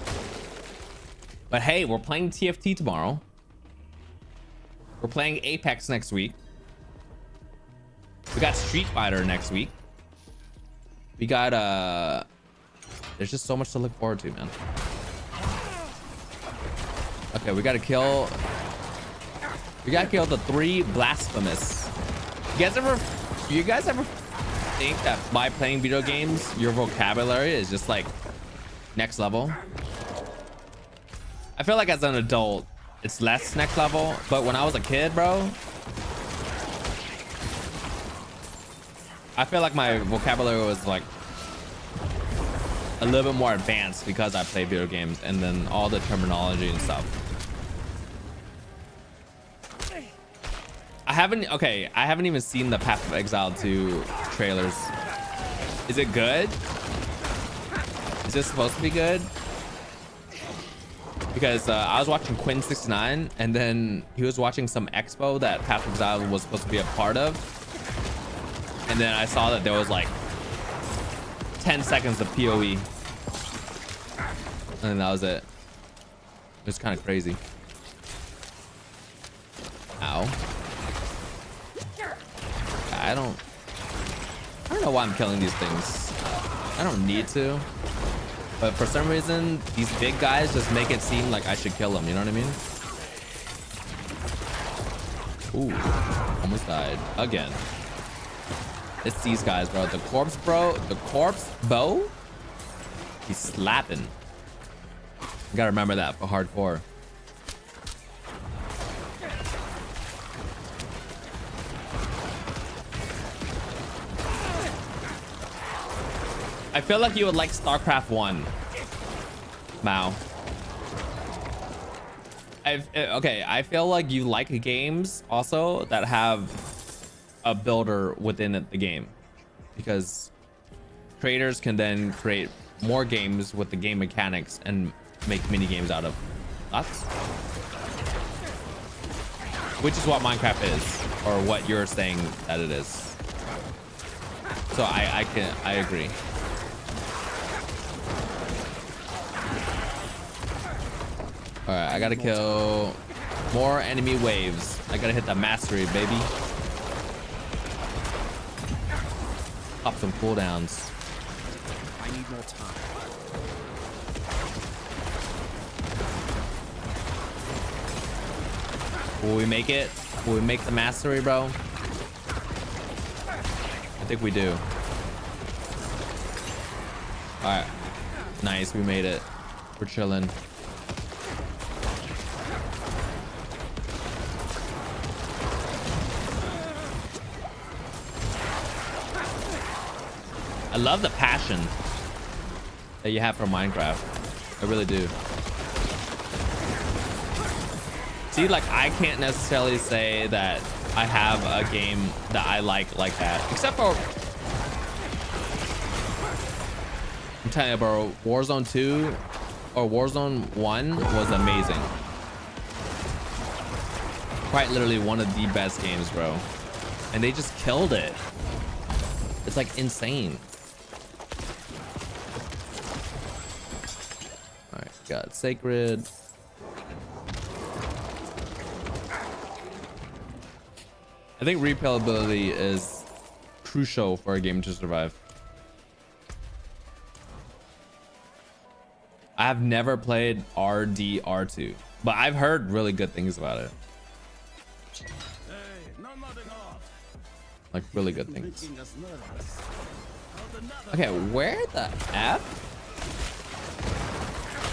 But hey, we're playing TFT tomorrow. We're playing Apex next week. We got Street Fighter next week. We got there's just so much to look forward to, man. Okay, we gotta kill the 3 blasphemous. You guys ever think that by playing video games your vocabulary is just like next level? I feel like as an adult it's less next level, but when I was a kid, bro, I feel like my vocabulary was like a little bit more advanced because I play video games, and then all the terminology and stuff. I haven't even seen the Path of Exile 2 trailers. Is it good? Is this supposed to be good? Because I was watching Quinn69, and then he was watching some expo that Path of Exile was supposed to be a part of. And then I saw that there was like 10 seconds of PoE. And then that was it. It was kind of crazy. Ow. I don't know why I'm killing these things. I don't need to. But for some reason, these big guys just make it seem like I should kill them. You know what I mean? Ooh, almost died again. It's these guys, bro. The corpse, bro. The corpse bow. He's slapping. You gotta remember that for hardcore. I feel like you would like StarCraft 1, Mao. Okay, I feel like you like games also that have a builder within the game, because creators can then create more games with the game mechanics and make mini games out of. Thoughts? Which is what Minecraft is, or what you're saying that it is. So I agree. All right, I gotta kill more enemy waves. I gotta hit the mastery, baby. Pop some cooldowns. I need more time. Will we make it? Will we make the mastery, bro? I think we do. All right, nice, we made it. We're chilling. I love the passion that you have for Minecraft. I really do. See, like, I can't necessarily say that I have a game that I like that, except for, I'm telling you, bro, Warzone 2 or Warzone 1 was amazing. Quite literally one of the best games, bro. And they just killed it. It's like insane. All right, got Sacred. I think replayability is crucial for a game to survive. I have never played RDR2, but I've heard really good things about it. Like really good things. Okay, where the F?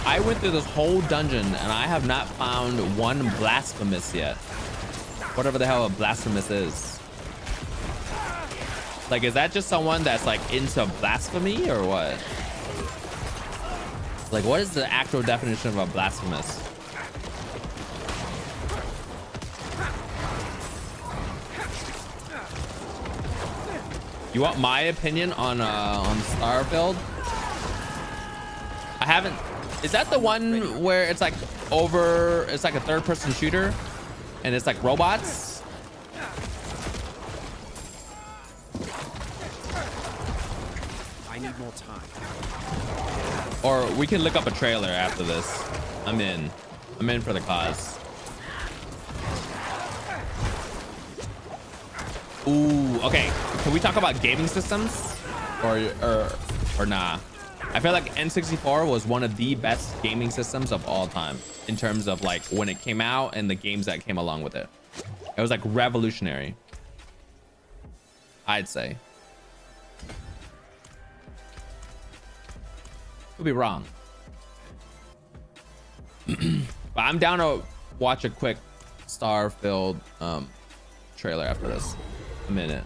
I went through this whole dungeon and I have not found one blasphemous yet. Whatever the hell a blasphemous is. Like, is that just someone that's like into blasphemy or what? Like, what is the actual definition of a blasphemous? You want my opinion on Starfield? I haven't. Is that the one where it's like it's like a third-person shooter, and it's like robots? I need more time. Or we can look up a trailer after this. I'm in for the cause. Ooh, okay. Can we talk about gaming systems? Or nah? I feel like N64 was one of the best gaming systems of all time in terms of like when it came out and the games that came along with it. It was like revolutionary, I'd say. Could be wrong. But I'm down to watch a quick star-filled trailer after this. A minute.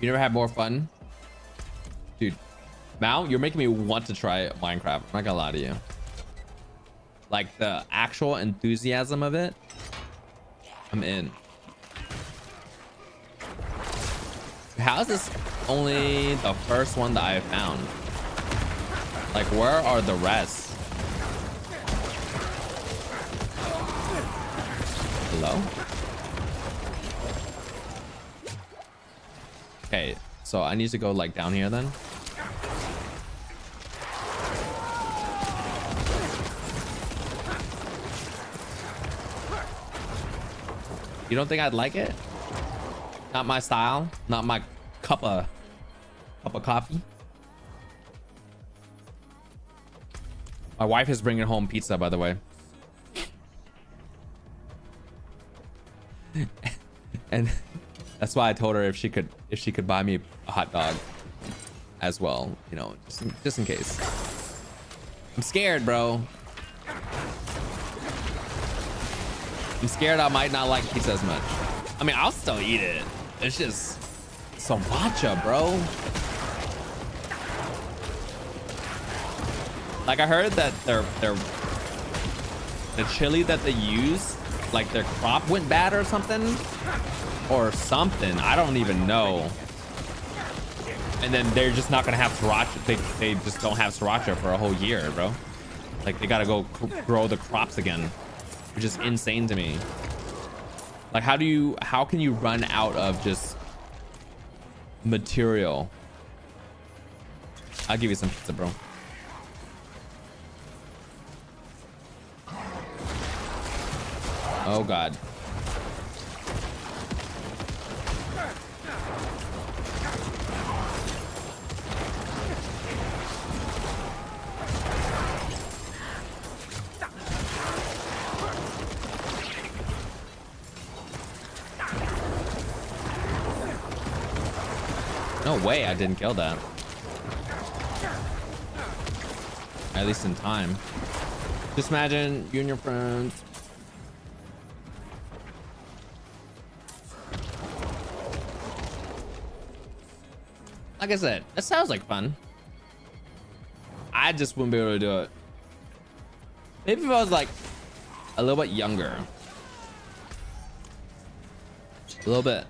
You never had more fun? Dude, Mal, you're making me want to try Minecraft. I'm not gonna lie to you. Like the actual enthusiasm of it, I'm in. How is this only the first one that I found? Like, where are the rest? Hello? Okay, so I need to go like down here then. You don't think I'd like it? Not my style, not my cup of coffee. My wife is bringing home pizza, by the way. And that's why I told her if she could buy me a hot dog as well, you know, just in case. I'm scared, bro. I'm scared I might not like pizza as much. I mean, I'll still eat it. It's just sriracha, bro. Like I heard that the chili that they use, like their crop went bad or something. I don't even know. And then they're just not gonna have sriracha. They just don't have sriracha for a whole year, bro. Like they gotta go grow the crops again, which is insane to me. Like how can you run out of just material? I'll give you some pizza, bro. Oh God. No way I didn't kill that. At least in time. Just imagine you and your friends. Like I said, that sounds like fun. I just wouldn't be able to do it. Maybe if I was like a little bit younger. A little bit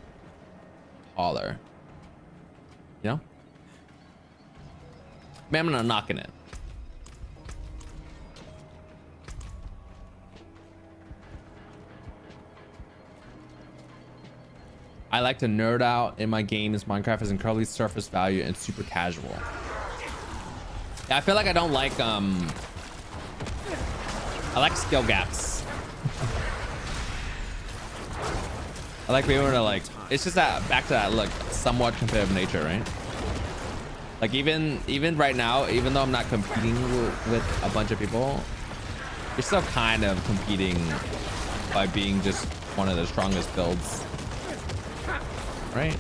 taller. You know? Man, I'm not knocking it. I like to nerd out in my games. Minecraft is incredibly surface value and super casual. Yeah, I feel like I don't like I like skill gaps. I like being able to like, it's just that back to that like somewhat competitive nature, right? Like even right now, even though I'm not competing with a bunch of people, you're still kind of competing by being just one of the strongest builds, right?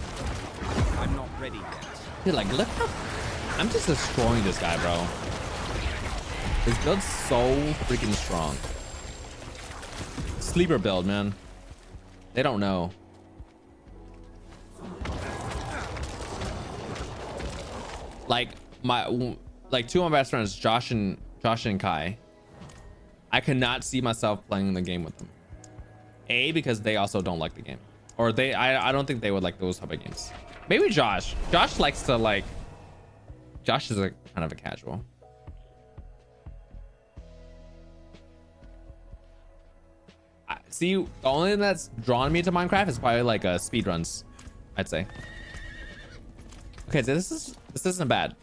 I'm not ready yet. Dude, like look how I'm just destroying this guy, bro. His build's so freaking strong. Sleeper build, man. They don't know. Like two of my best friends, Josh and Kai. I cannot see myself playing the game with them. A, because they also don't like the game, or I don't think they would like those type of games. Maybe Josh. Josh likes to like. Josh is a kind of a casual. See, the only thing that's drawn me to Minecraft is probably like speed runs, I'd say. Okay, so this isn't bad.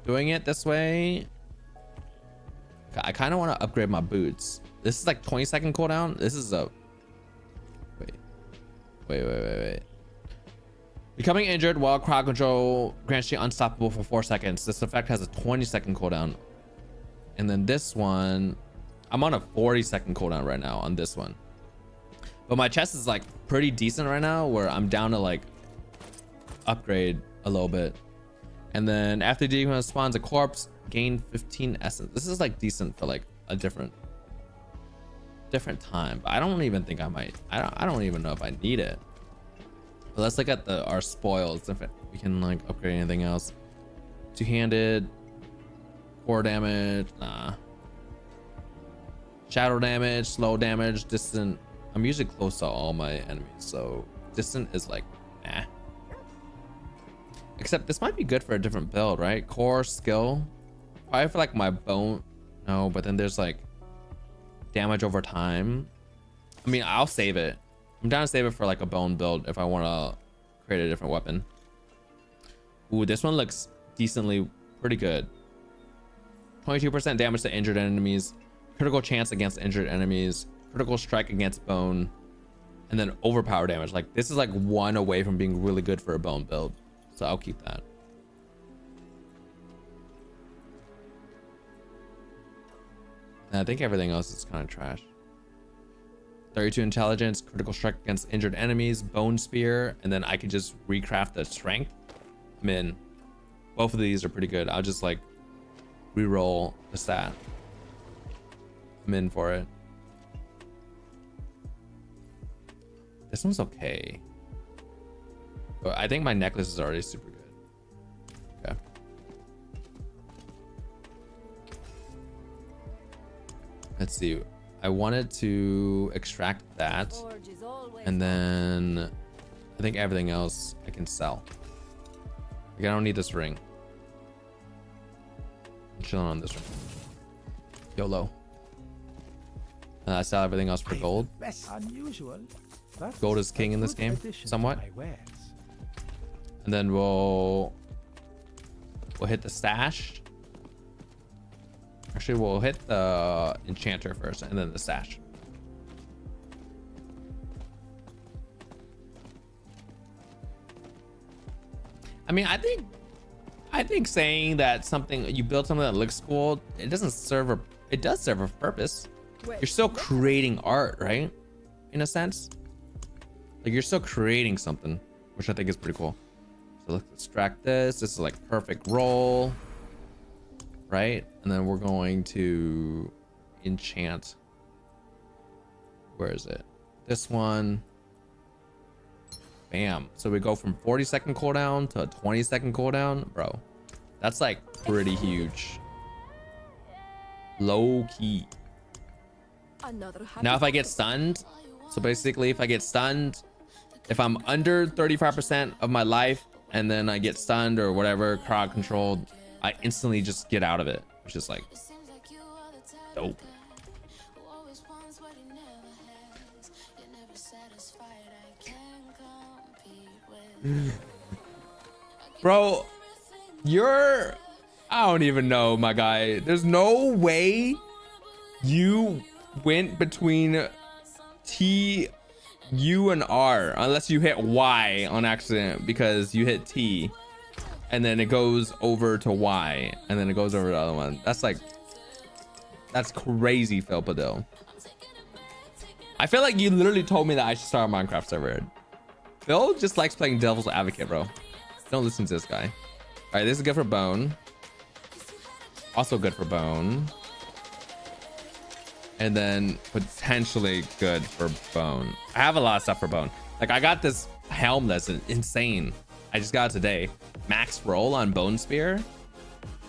Doing it this way. I kind of want to upgrade my boots. This is like 20-second cooldown. This is a wait. Becoming injured while crowd control grants you unstoppable for 4 seconds. This effect has a 20-second cooldown. And then this one, I'm on a 40-second cooldown right now on this one. But my chest is like pretty decent right now, where I'm down to like upgrade a little bit. And then after demon spawns a corpse, gain 15 essence. This is like decent for like a different time, but I don't even think I might. I don't even know if I need it. But let's look at our spoils if we can like upgrade anything else. Two-handed, core damage, nah. Shadow damage, slow damage, distant. I'm usually close to all my enemies, so distant is like nah. Except this might be good for a different build, right? Core, skill, probably for like my bone. No, but then there's like damage over time. I mean, I'll save it. I'm down to save it for like a bone build if I want to create a different weapon. Ooh, this one looks decently pretty good. 22% damage to injured enemies, critical chance against injured enemies, critical strike against bone, and then overpower damage. Like this is like one away from being really good for a bone build, so I'll keep that. And I think everything else is kind of trash. 32 intelligence, critical strike against injured enemies, bone spear, and then I can just recraft the strength. I'm in. Both of these are pretty good. I'll just like re-roll the stat. I'm in for it. This one's okay. But I think my necklace is already super good. Okay. Let's see. I wanted to extract that, and then I think everything else I can sell. Like, I don't need this ring. I'm chilling on this ring. YOLO. And I sell everything else for gold. Gold is king in this game, somewhat. And then we'll hit the stash. Actually, we'll hit the enchanter first and then the stash. I mean, I think saying that you build something that looks cool, it does serve a purpose. You're still creating art, right? In a sense, like you're still creating something, which I think is pretty cool. So let's extract this. This is like perfect roll. Right, and then we're going to enchant. Where is it? This one. Bam. So we go from 40-second cooldown to a 20-second cooldown, bro. That's like pretty huge. Low key. Now if I get stunned, so basically if I get stunned, if I'm under 35% of my life and then I get stunned or whatever, crowd controlled, I instantly just get out of it, which is like dope. Bro, I don't even know, my guy. There's no way you went between T, U, and R unless you hit Y on accident because you hit T. And then it goes over to Y, and then it goes over to the other one. That's crazy, Phil Padil. I feel like you literally told me that I should start a Minecraft server. Phil just likes playing devil's advocate, bro. Don't listen to this guy. All right, this is good for bone. Also good for bone. And then potentially good for bone. I have a lot of stuff for bone. Like I got this helm that's insane. I just got it today. Max roll on bone spear,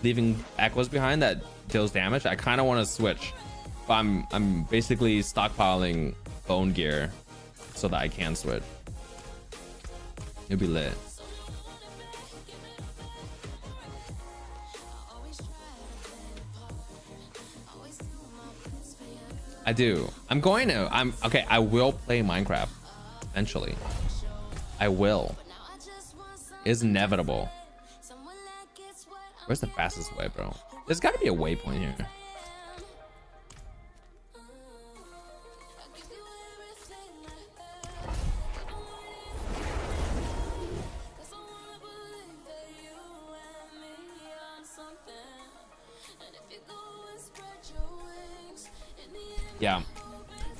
leaving echoes behind that deals damage. I kind of want to switch, but I'm basically stockpiling bone gear so that I can switch. It'll be lit. I do. I'm okay. I will play Minecraft eventually. I will. Is inevitable. Where's the fastest way, bro? There's got to be a waypoint here. Yeah.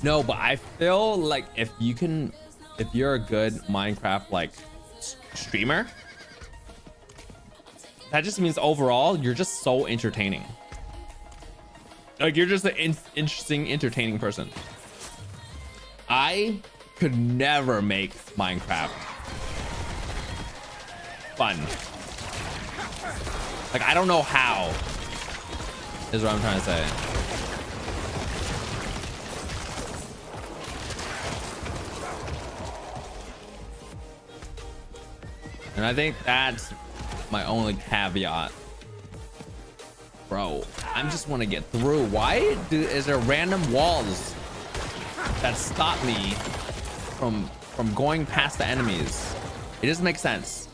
No, but I feel like if you're a good Minecraft like streamer, that just means overall you're just so entertaining. Like you're just an interesting, entertaining person. I could never make Minecraft fun. Like I don't know how, is what I'm trying to say. And I think that's my only caveat. Bro, I just want to get through. Why is there random walls that stop me from going past the enemies? It doesn't make sense.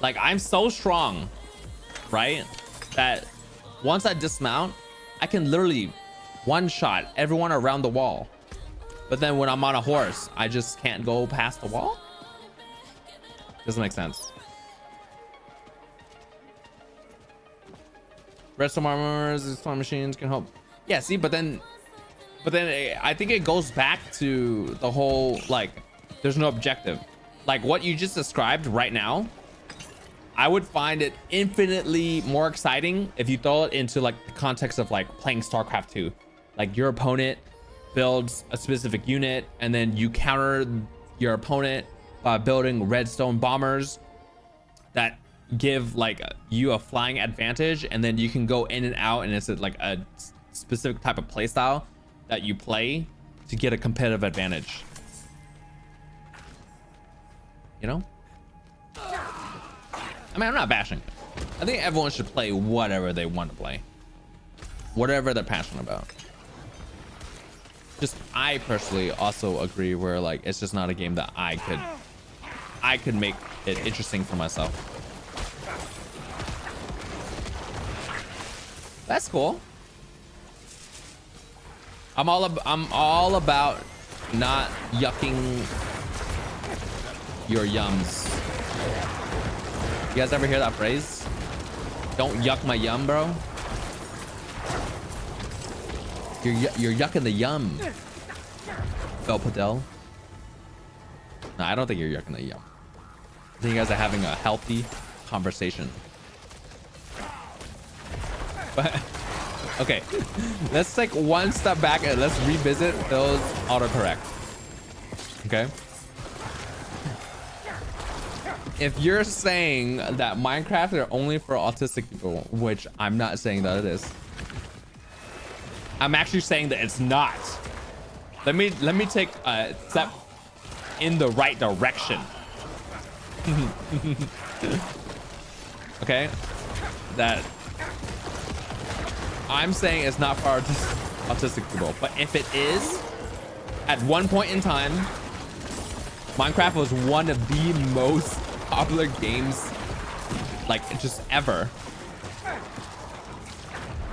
Like I'm so strong, right? That once I dismount, I can literally one-shot everyone around the wall. But then when I'm on a horse, I just can't go past the wall? Doesn't make sense. Redstone armors, these slot machines can help. Yeah, see, but then I think it goes back to the whole like there's no objective. Like what you just described right now, I would find it infinitely more exciting if you throw it into like the context of like playing StarCraft 2. Like your opponent builds a specific unit and then you counter your opponent by building redstone bombers that give like you a flying advantage, and then you can go in and out, and it's like a specific type of play style that you play to get a competitive advantage, you know? I mean, I'm not bashing it. I think everyone should play whatever they want to play, whatever they're passionate about. Just I personally also agree where like it's just not a game that I could make it interesting for myself. That's cool. I'm all about not yucking your yums. You guys ever hear that phrase? Don't yuck my yum, bro. You're yucking the yum, Bel Padel. No, I don't think you're yucking the yum. I think you guys are having a healthy conversation. But okay, let's take one step back and let's revisit those autocorrect. Okay. If you're saying that Minecraft are only for autistic people, which I'm not saying that it is, I'm actually saying that it's not. Let me take a step in the right direction. Okay, that I'm saying it's not for autistic people, but if it is, at one point in time, Minecraft was one of the most popular games, like just ever.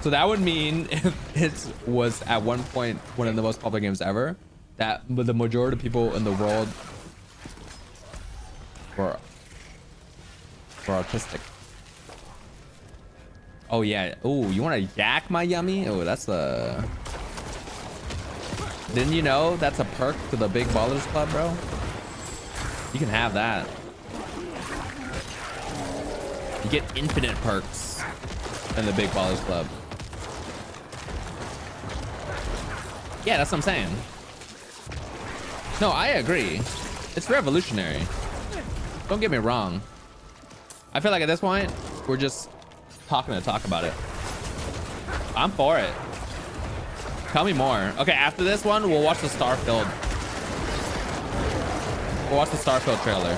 So that would mean if it was at one point one of the most popular games ever, that the majority of people in the world were autistic. Oh yeah. Oh, you want to yak my yummy? Oh, that's a... Didn't you know that's a perk to the Big Ballers Club, bro? You can have that. You get infinite perks in the Big Ballers Club. Yeah, that's what I'm saying. No, I agree. It's revolutionary. Don't get me wrong. I feel like at this point, we're just talking to talk about it. I'm for it. Tell me more. Okay, after this one, we'll watch the Starfield. We'll watch the Starfield trailer.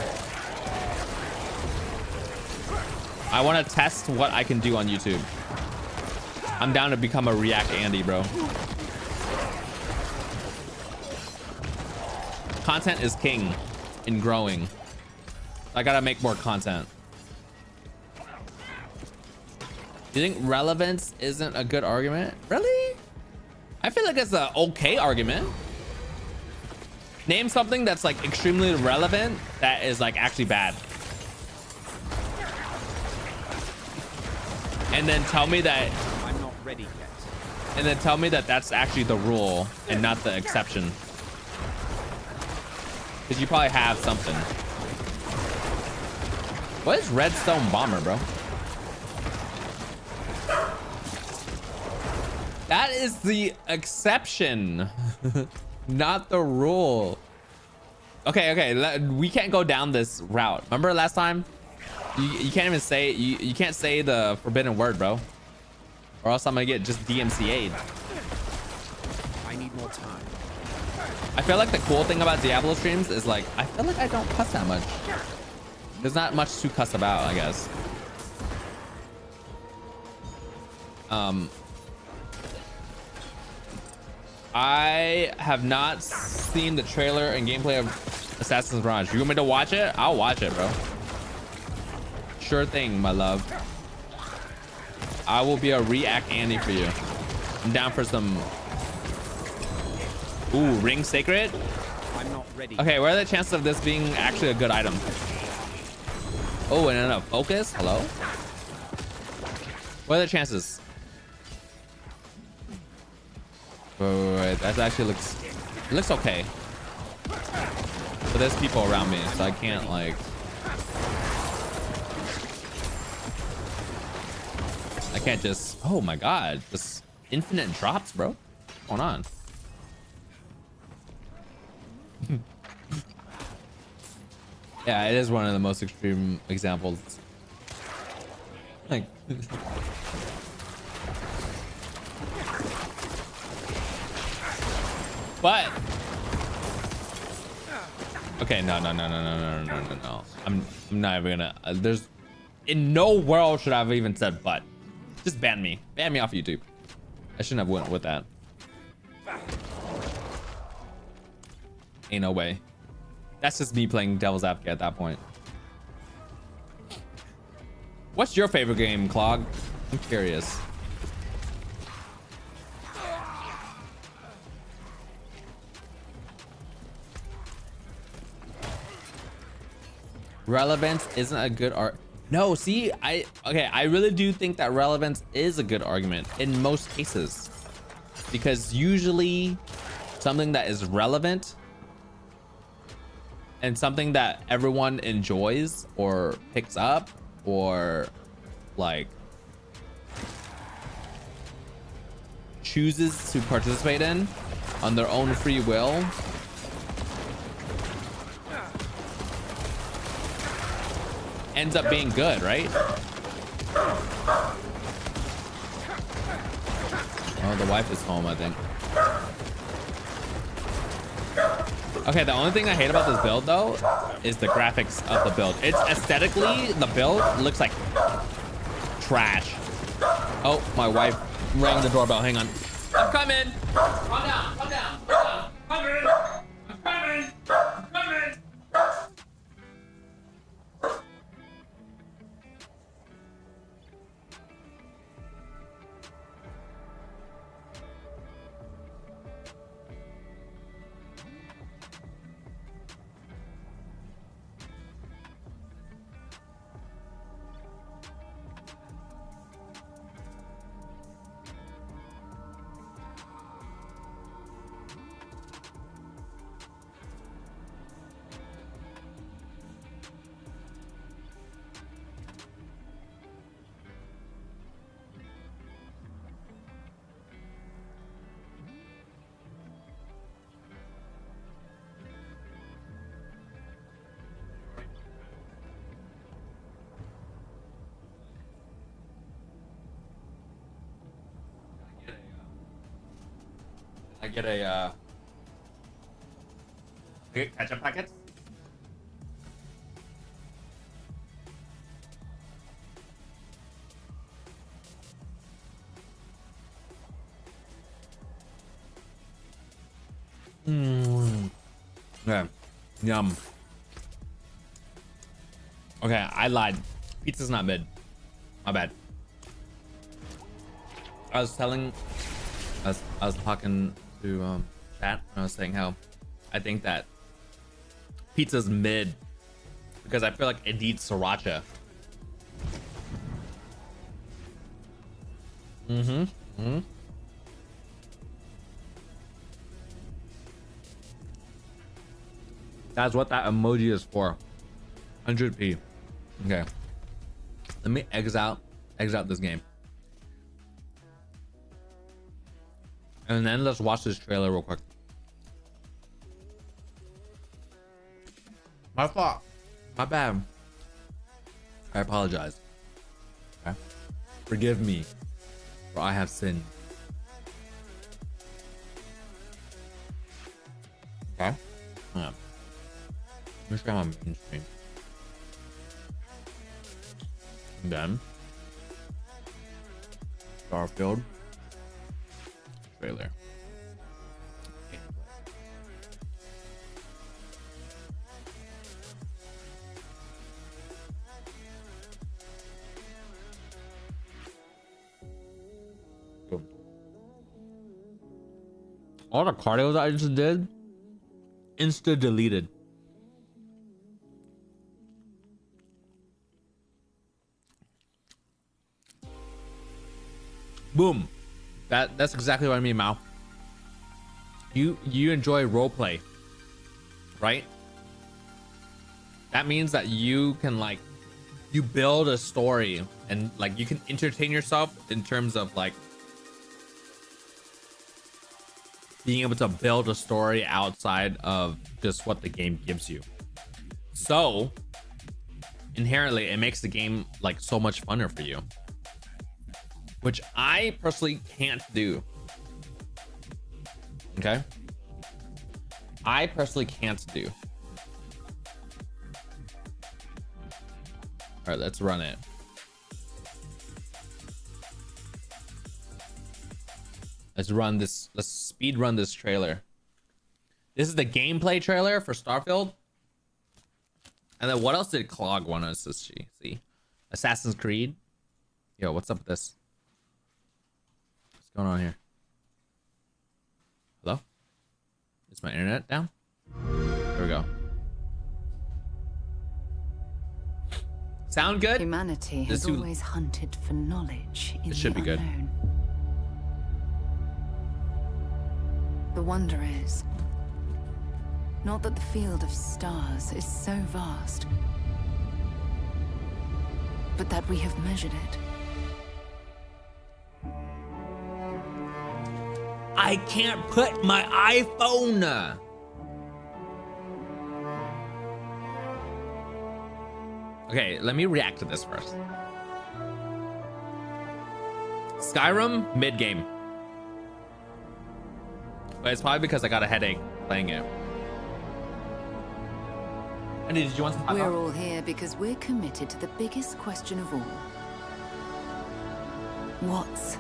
I want to test what I can do on YouTube. I'm down to become a React Andy, bro. Content is king in growing. I gotta make more content. You think relevance isn't a good argument? Really? I feel like it's an okay argument. Name something that's like extremely relevant that is like actually bad. And then tell me that I'm not ready yet. and then tell me that that's actually the rule and not the exception. Because you probably have something. What is Redstone Bomber, bro? That is the exception, not the rule. Okay, we can't go down this route. Remember last time? You can't even say, you can't say the forbidden word, bro. Or else I'm gonna get just DMCA'd. I need more time. I feel like the cool thing about Diablo streams is like, I feel like I don't cuss that much. There's not much to cuss about, I guess. I have not seen the trailer and gameplay of Assassin's Mirage. You want me to watch it? I'll watch it, bro. Sure thing, my love. I will be a react Andy for you. I'm down for some. Ooh, ring sacred. I'm not ready. Okay, what are the chances of this being actually a good item? Oh, and then a focus. Hello. What are the chances? Wait, that actually looks okay. But there's people around me, so I can't like. I can't just. Oh my god, just infinite drops, bro. What's going on? Yeah, it is one of the most extreme examples. Like. But okay, no. I'm not even gonna. There's in no world should I have even said but. Just ban me off YouTube. I shouldn't have went with that. Ain't no way. That's just me playing devil's advocate at that point. What's your favorite game, Clog? I'm curious. Relevance isn't a good art. No, see, I really do think that relevance is a good argument in most cases, because usually something that is relevant and something that everyone enjoys or picks up or like chooses to participate in on their own free will ends up being good, right? Oh, the wife is home, I think. Okay, the only thing I hate about this build though is the graphics of the build. It's aesthetically, the build looks like trash. Oh, my wife rang the doorbell. Hang on. I'm coming. Calm down. Calm down. Calm down. I'm coming. I'm coming. I get a ketchup packets. Yeah, yum. Okay, I lied. Pizza's not mid. My bad. I was talking to chat and I was saying how I think that pizza's mid because I feel like it needs sriracha. That's what that emoji is for. 100p. Okay. Let me exit out this game. And then let's watch this trailer real quick. My fault. My bad. I apologize. Okay. Forgive me, for I have sinned. Okay. Let me try my main screen. And then Starfield trailer. Boom. All the cardio that I just did, insta deleted. Boom. That's exactly what I mean, Mao. You enjoy roleplay, right? That means that you can like you build a story and like you can entertain yourself in terms of like being able to build a story outside of just what the game gives you. So inherently it makes the game like so much funner for you, which I personally can't do. Okay, I personally can't do. All right, let's run it. Let's run this. Let's speed run this trailer. This is the gameplay trailer for Starfield. And then what else did Clog want us to see? Assassin's Creed. Yo, what's up with this? What's going on here? Hello? Is my internet down? There we go. Sound good? Humanity has always hunted for knowledge in the unknown. The wonder is not that the field of stars is so vast, but that we have measured it. I can't put my iPhone. Okay, let me react to this first. Skyrim mid-game. But it's probably because I got a headache playing it. Andy, did you want some? We're all here because we're committed to the biggest question of all. What's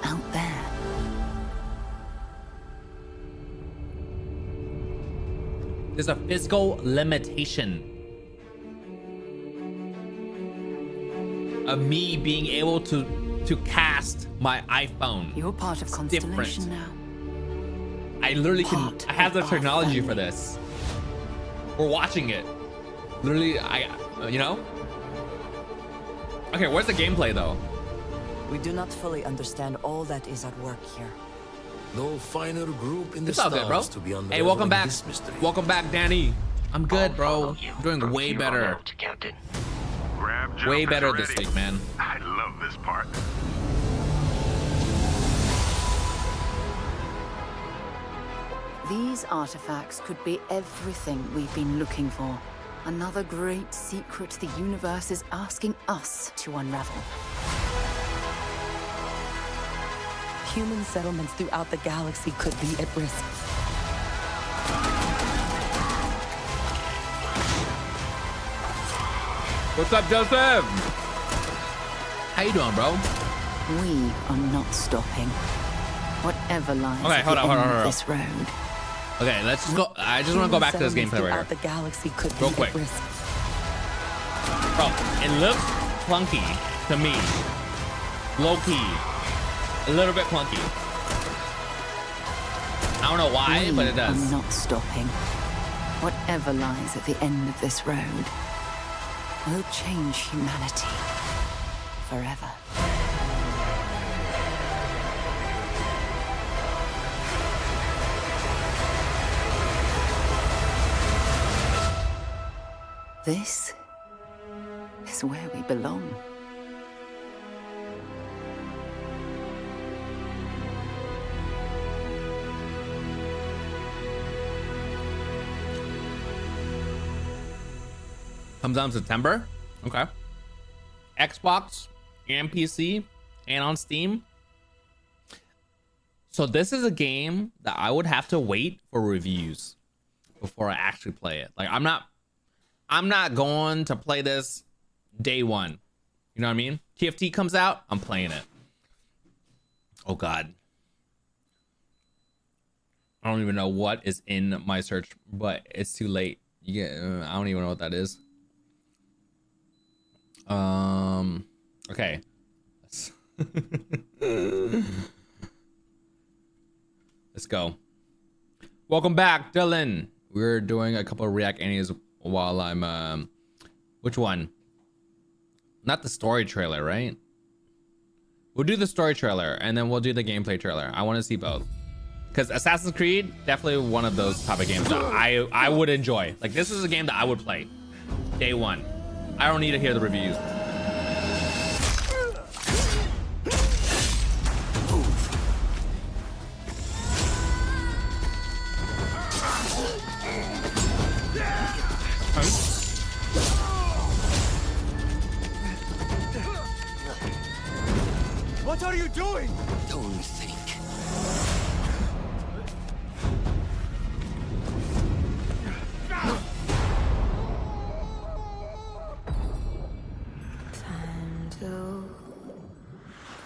out there? There's a physical limitation of me being able to cast my iPhone. You're part of Constellation now. I literally can. I have the technology for this. We're watching it. Literally, you know. Okay, where's the gameplay though? We do not fully understand all that is at work here. No finer group in the It's all good, bro. stars to be Hey, welcome back. this mystery. Welcome back, Danny. I'm good, bro. I'm doing way better. Way better this week, man. I love this part. These artifacts could be everything we've been looking for. Another great secret the universe is asking us to unravel. Human settlements throughout the galaxy could be at risk. What's up, Joseph? How you doing, bro? We are not stopping. Whatever lies Okay, at hold the on, end hold on. of this road. Okay, let's just go. I just want to go back to this gameplay right here. The galaxy could Real be quick. at risk. Bro, it looks clunky to me. Low key. A little bit clunky. I don't know why, but it does. We are not stopping. Whatever lies at the end of this road will change humanity forever. This is where we belong. Comes out in September. Okay. Xbox and PC and on Steam. So this is a game that I would have to wait for reviews before I actually play it. Like I'm not going to play this day one. You know what I mean? TFT comes out, I'm playing it. Oh God. I don't even know what is in my search, but it's too late. You get I don't even know what that is. Okay. Let's go. Welcome back, Dylan. We're doing a couple of react animes while I'm which one? Not the story trailer, right? We'll do the story trailer and then we'll do the gameplay trailer. I want to see both. Because Assassin's Creed, definitely one of those type of games that I would enjoy. Like this is a game that I would play day one. I don't need to hear the reviews. What are you doing? Don't think. Time to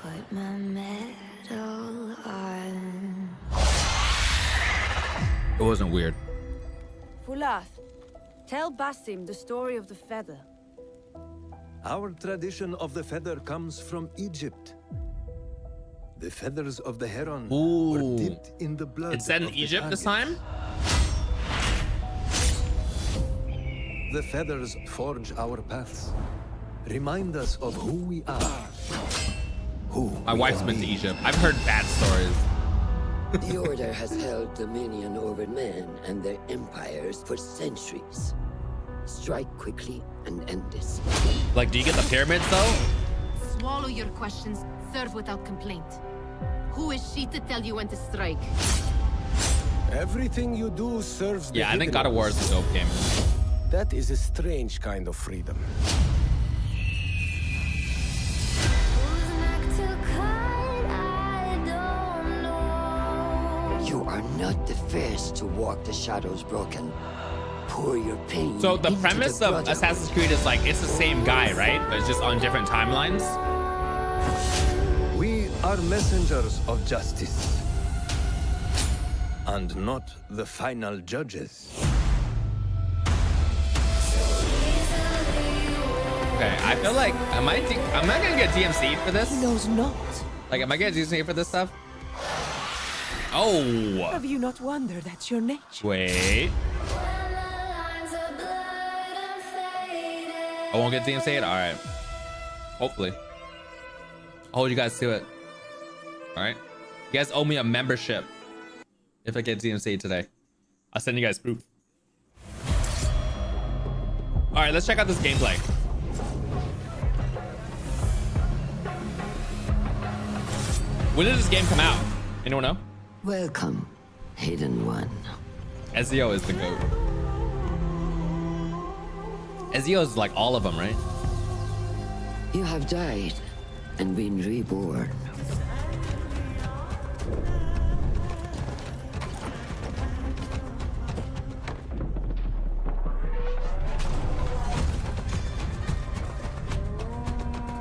put my medal on. It wasn't weird. Fulath, tell Basim the story of the feather. Our tradition of the feather comes from Egypt. The feathers of the heron were dipped in the blood. It's set in of the Egypt this target. time? The feathers forge our paths, remind us of who we are. My wife's been to Egypt. I've heard bad stories. The Order has held dominion over men and their empires for centuries. Strike quickly and end this. Like, do you get the pyramids though? Swallow your questions. Serve without complaint. Who is she to tell you when to strike? Everything you do serves the Yeah, I think hidden God of War is a dope game. That is a strange kind of freedom. You are not the first to walk the shadows broken. Pour your pain. So the into premise the of brotherhood. Assassin's Creed is like, it's the same guy, right? But it's just on different timelines. We are messengers of justice, and not the final judges. Okay, I feel like, am I gonna get DMC'd for this? He knows not. Like, am I getting DMC'd for this stuff? Oh, Have you not wondered that's your nature? wait. I won't get DMC'd? All right. Hopefully. I'll hold you guys to it. All right. You guys owe me a membership if I get DMC'd today. I'll send you guys proof. All right, let's check out this gameplay. When did this game come out? Anyone know? Welcome, Hidden One. Ezio is the GOAT. Ezio is like all of them, right? You have died and been reborn.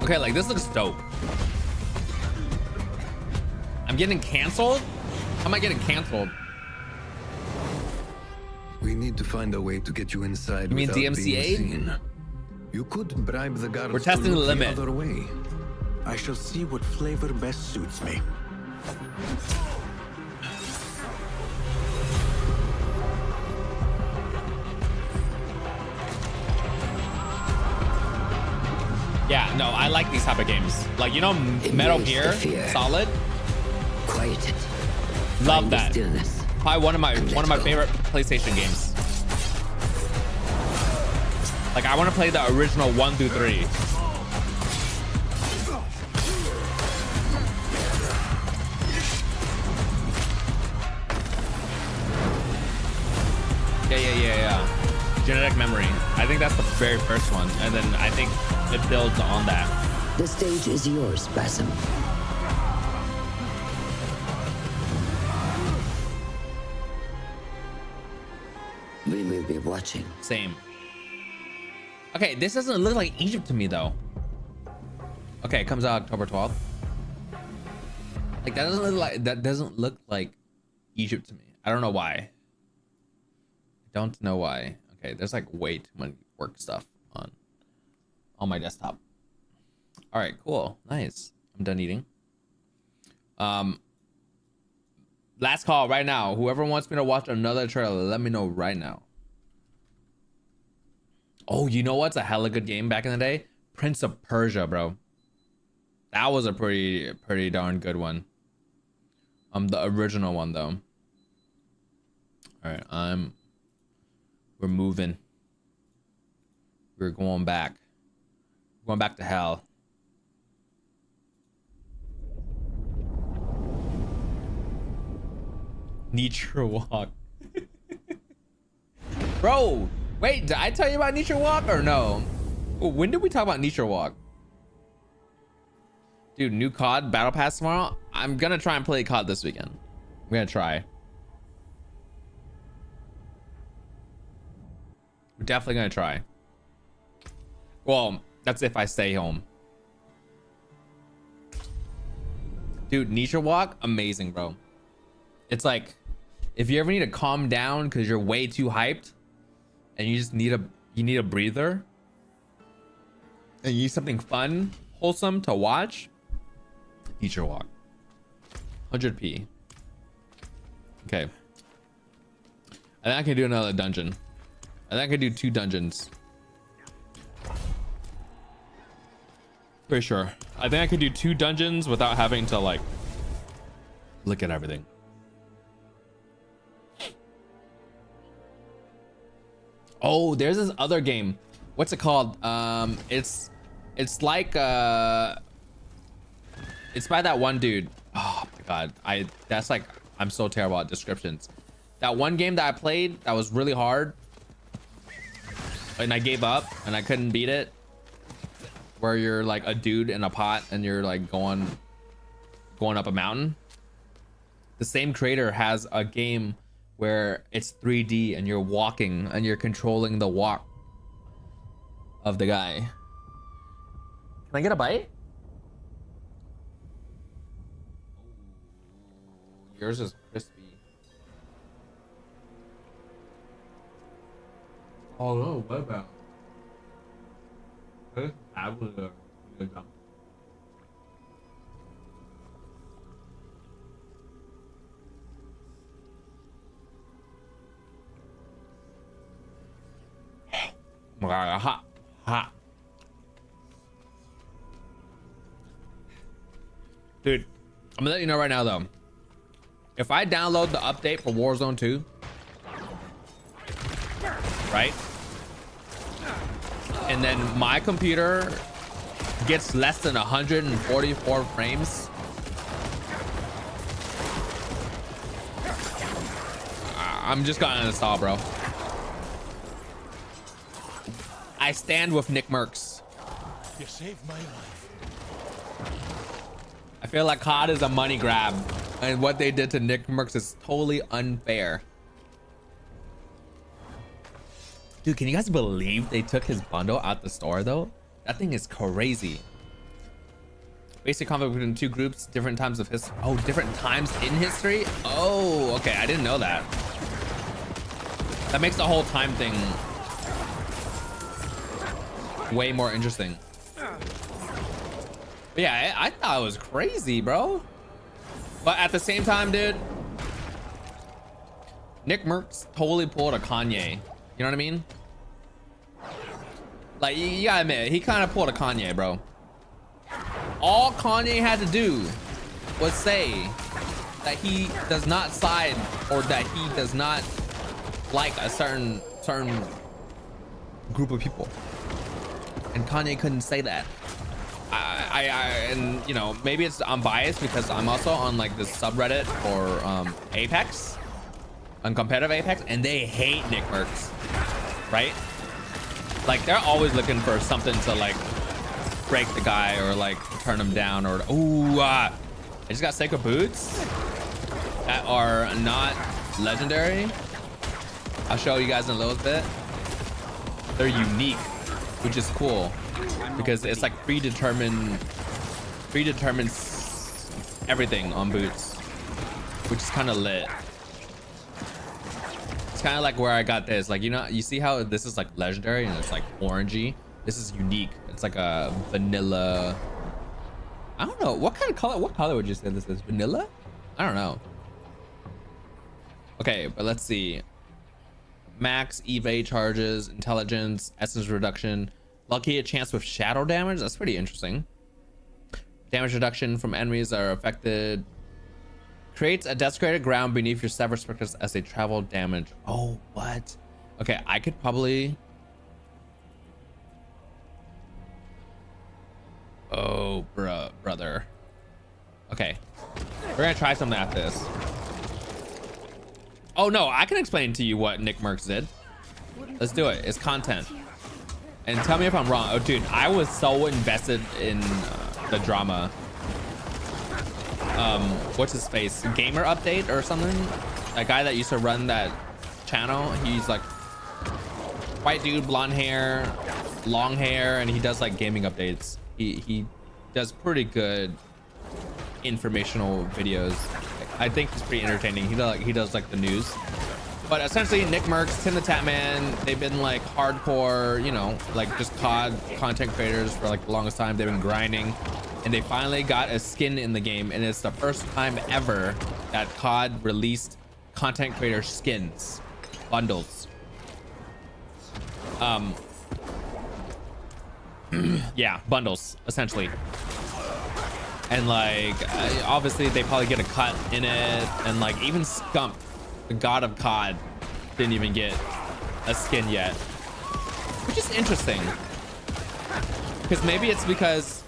Okay, like this looks dope. I'm getting canceled? How am I getting canceled? We need to find a way to get you inside. You mean without being DMCA? seen. You could bribe the guards. We're testing to the look limit. other way. I shall see what flavor best suits me. Yeah, no, I like these type of games. Like, you know, Metal Embrace Gear, the fear. Solid. Quiet it. Love Find the that. stillness. Probably one of my And let go. favorite PlayStation games. Like I want to play the original 1 through 3. Yeah. Genetic memory. I think that's the very first one, and then I think it builds on that. The stage is yours, Basim. We will be watching. Same. Okay, this doesn't look like Egypt to me though. Okay, it comes out October 12th. Like that doesn't look like Egypt to me. I don't know why. Don't know why. Okay, there's like way too much work stuff on my desktop. All right, cool, nice. I'm done eating. Last call right now. Whoever wants me to watch another trailer, let me know right now. Oh, you know what's a hella good game back in the day? Prince of Persia, bro. That was a pretty darn good one. The original one though. All right, we're moving. We're going back. Going back to hell. Nature walk. Bro, wait, did I tell you about nature walk or no? When did we talk about nature walk? Dude, new COD battle pass tomorrow. I'm gonna try and play COD this weekend. I'm gonna try. We're definitely gonna try. Well, that's if I stay home. Dude, nature walk, amazing, bro. It's like if you ever need to calm down because you're way too hyped and you just need a breather and you need something fun, wholesome to watch, nature walk. 100p. Okay. I think I can do another dungeon. I think I can do 2 dungeons. Pretty sure. I think I could do 2 dungeons without having to like look at everything. Oh, there's this other game. What's it called? It's like it's by that one dude. Oh my god. I'm so terrible at descriptions. That one game that I played that was really hard and I gave up and I couldn't beat it, where you're like a dude in a pot and you're like going up a mountain. The same creator has a game where it's 3D and you're walking and you're controlling the walk of the guy. Can I get a bite? Yours is crispy. Oh no, what about? Hot. Dude, I'm gonna let you know right now though. If I download the update for Warzone 2, right? And then my computer gets less than 144 frames, I'm just gonna uninstall, bro. I stand with Nick Mercs. You saved my life. I feel like COD is a money grab, and what they did to Nick Mercs is totally unfair. Dude, can you guys believe they took his bundle out the store though? That thing is crazy. Basic conflict between 2 groups, different times of history. Oh, different times in history? Oh, okay, I didn't know that. That makes the whole time thing way more interesting. But yeah, I thought it was crazy, bro. But at the same time, dude, Nick Mercs totally pulled a Kanye. You know what I mean? Like, you gotta admit, he kind of pulled a Kanye, bro. All Kanye had to do was say that he does not side or that he does not like a certain group of people, and Kanye couldn't say that. And you know, maybe I'm biased because I'm also on like this subreddit for Apex, on competitive Apex, and they hate NECROMANCER, right? Like they're always looking for something to like break the guy or like turn him down, or I just got Sacred boots that are not legendary. I'll show you guys in a little bit. They're unique, which is cool because it's like predetermined everything on boots, which is kind of lit. It's kind of like where I got this, like, you know, you see how this is like legendary and it's like orangey. This is unique. It's like a vanilla. I don't know what kind of color. What color would you say this is? Vanilla? I don't know. Okay, but let's see. Max evade charges, intelligence, essence reduction, lucky a chance with shadow damage. That's pretty interesting. Damage reduction from enemies that are affected. Creates a desecrated ground beneath your severed specters as they travel damage. Oh, what? Okay, I could probably. Oh, brother. Okay, we're gonna try something after this. Oh no, I can explain to you what NECROMANCER did. Let's do it. It's content. And tell me if I'm wrong. Oh, dude, I was so invested in the drama. What's his face? Gamer Update or something? That guy that used to run that channel. He's like white dude, blonde hair, long hair, and he does like gaming updates. He does pretty good informational videos. I think he's pretty entertaining. He does like the news. But essentially, NECROMANCER, Tim the Tatman, they've been like hardcore, you know, like just COD content creators for like the longest time. They've been grinding, and they finally got a skin in the game, and it's the first time ever that COD released content creator skins, bundles. Yeah, bundles essentially. And like obviously they probably get a cut in it, and like even Scump, the god of COD, didn't even get a skin yet, which is interesting because maybe it's because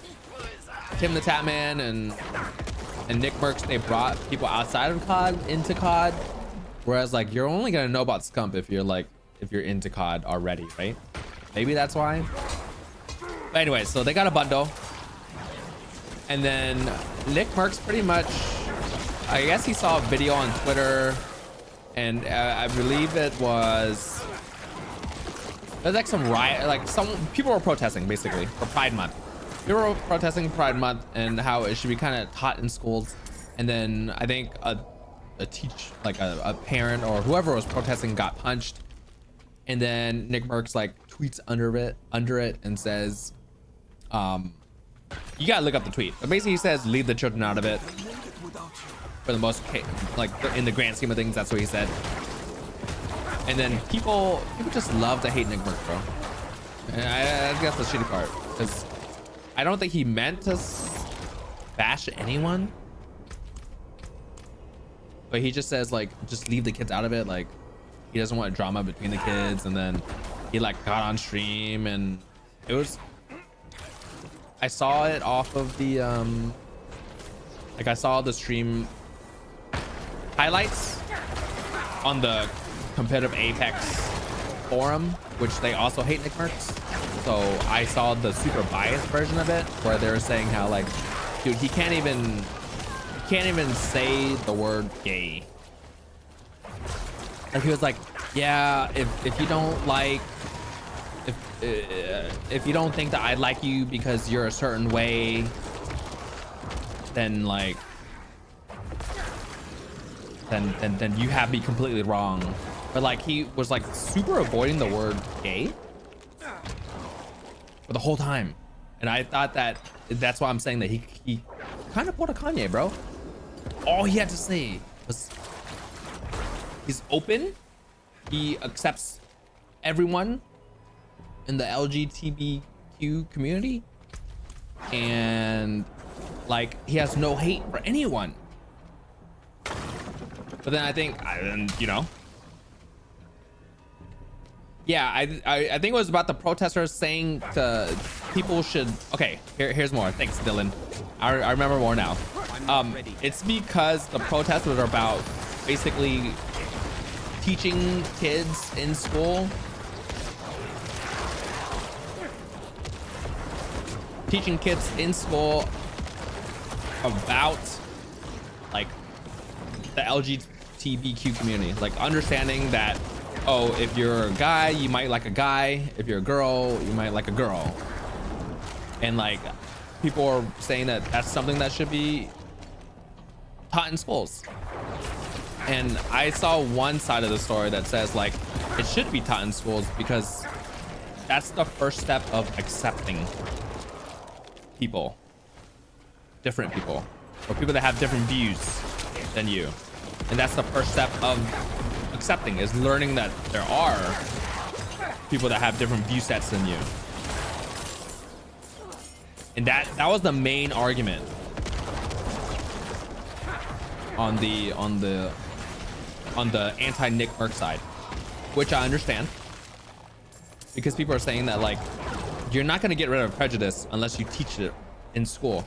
Tim the Tatman and NECROMANCER, they brought people outside of COD into COD, whereas like you're only gonna know about Scump if you're into COD already, right? Maybe that's why. But anyway, so they got a bundle. And then NECROMANCER pretty much, I guess he saw a video on Twitter, and I believe there's like some riot, like some people were protesting basically for Pride Month. People were protesting Pride Month and how it should be kind of taught in schools. And then I think a parent or whoever was protesting got punched. And then NECROMANCER like tweets under it and says, you gotta look up the tweet, but basically he says leave the children out of it. For the most, like in the grand scheme of things, that's what he said. And then people just love to hate NECROMANCER, bro. And I guess the shitty part, because I don't think he meant to bash anyone, but he just says like just leave the kids out of it. Like he doesn't want drama between the kids. And then he like got on stream, and it was, I saw it off of the like I saw the stream highlights on the competitive Apex forum, which they also hate NECROMANCER. So I saw the super biased version of it where they were saying how like, dude, he can't even say the word gay. Like he was like, yeah, if you don't like, if you don't think that I like you because you're a certain way, then like then you have me completely wrong. But like he was like super avoiding the word gay for the whole time, and I thought that's why I'm saying that he kind of pulled a Kanye, bro. All he had to say was he's open, he accepts everyone in the LGBTQ community, and like he has no hate for anyone. But then I think, you know, Yeah, I think it was about the protesters saying to people should. Okay, here's more. Thanks, Dylan. I remember more now. It's because the protesters are about basically teaching kids in school, about like the LGBTQ community, like understanding that, oh, if you're a guy, you might like a guy. If you're a girl, you might like a girl. And like people are saying that that's something that should be taught in schools. And I saw one side of the story that says like it should be taught in schools because that's the first step of accepting people, different people, or people that have different views than you. And that's the first step of accepting, is learning that there are people that have different view sets than you. And that was the main argument on the anti-NECROMANCER side, which I understand, because people are saying that like you're not going to get rid of prejudice unless you teach it in school.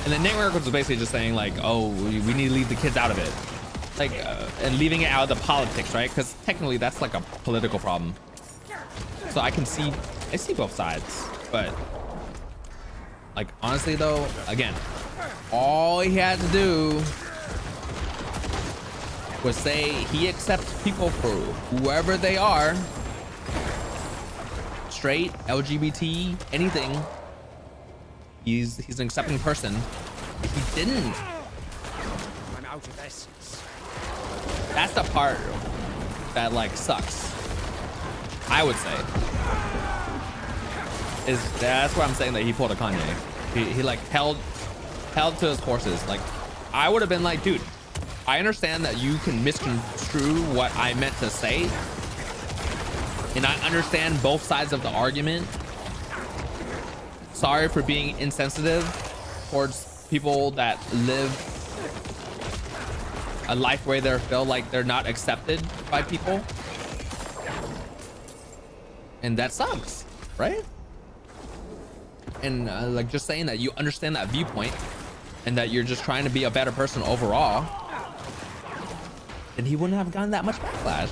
And then NECROMANCER was basically just saying like, oh, we need to leave the kids out of it, like and leaving it out of the politics, right? Because technically that's like a political problem. So I see both sides, but like honestly though, again, all he had to do was say he accepts people for whoever they are, straight, LGBT, anything. He's an accepting person. He didn't. I'm out of essence. That's the part that like sucks, I would say. That's why I'm saying that he pulled a Kanye. He like held to his horses. Like I would have been like, dude, I understand that you can misconstrue what I meant to say, and I understand both sides of the argument. Sorry for being insensitive towards people that live a life where they feel like they're not accepted by people, and that sucks, right? And like just saying that you understand that viewpoint and that you're just trying to be a better person overall, then he wouldn't have gotten that much backlash.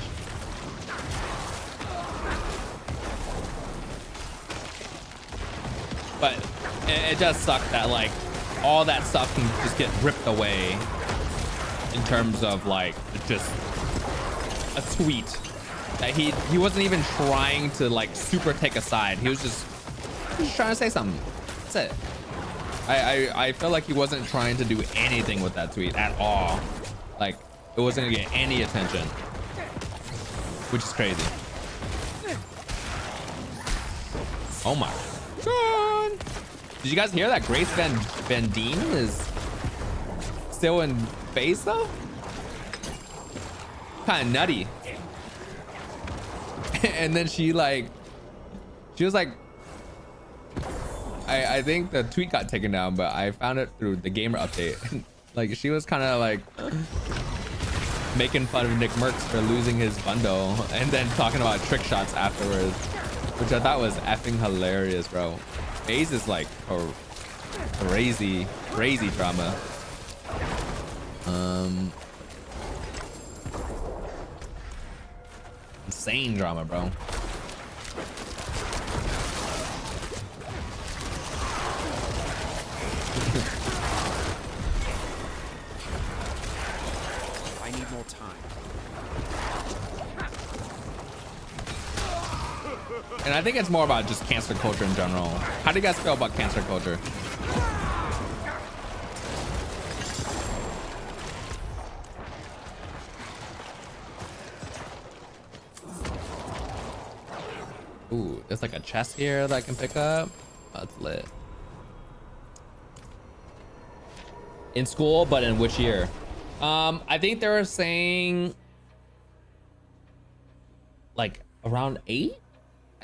But it does suck that like all that stuff can just get ripped away in terms of like just a tweet that he wasn't even trying to like super take a side. He was just trying to say something. That's it. I feel like he wasn't trying to do anything with that tweet at all. Like it wasn't gonna get any attention, which is crazy. Oh my god. Did you guys hear that Grace Van Dien is still in phase though? Kind of nutty. And then she was like, I think the tweet got taken down, but I found it through the gamer update. Like she was kind of like making fun of NECROMANCER for losing his bundle and then talking about trick shots afterwards, which I thought was effing hilarious, bro. FaZe is like crazy drama. Insane drama, bro. I need more time. And I think it's more about just cancer culture in general. How do you guys feel about cancer culture? Ooh, there's like a chest here that I can pick up. Oh, that's lit. In school, but in which year? I think they were saying like around 8.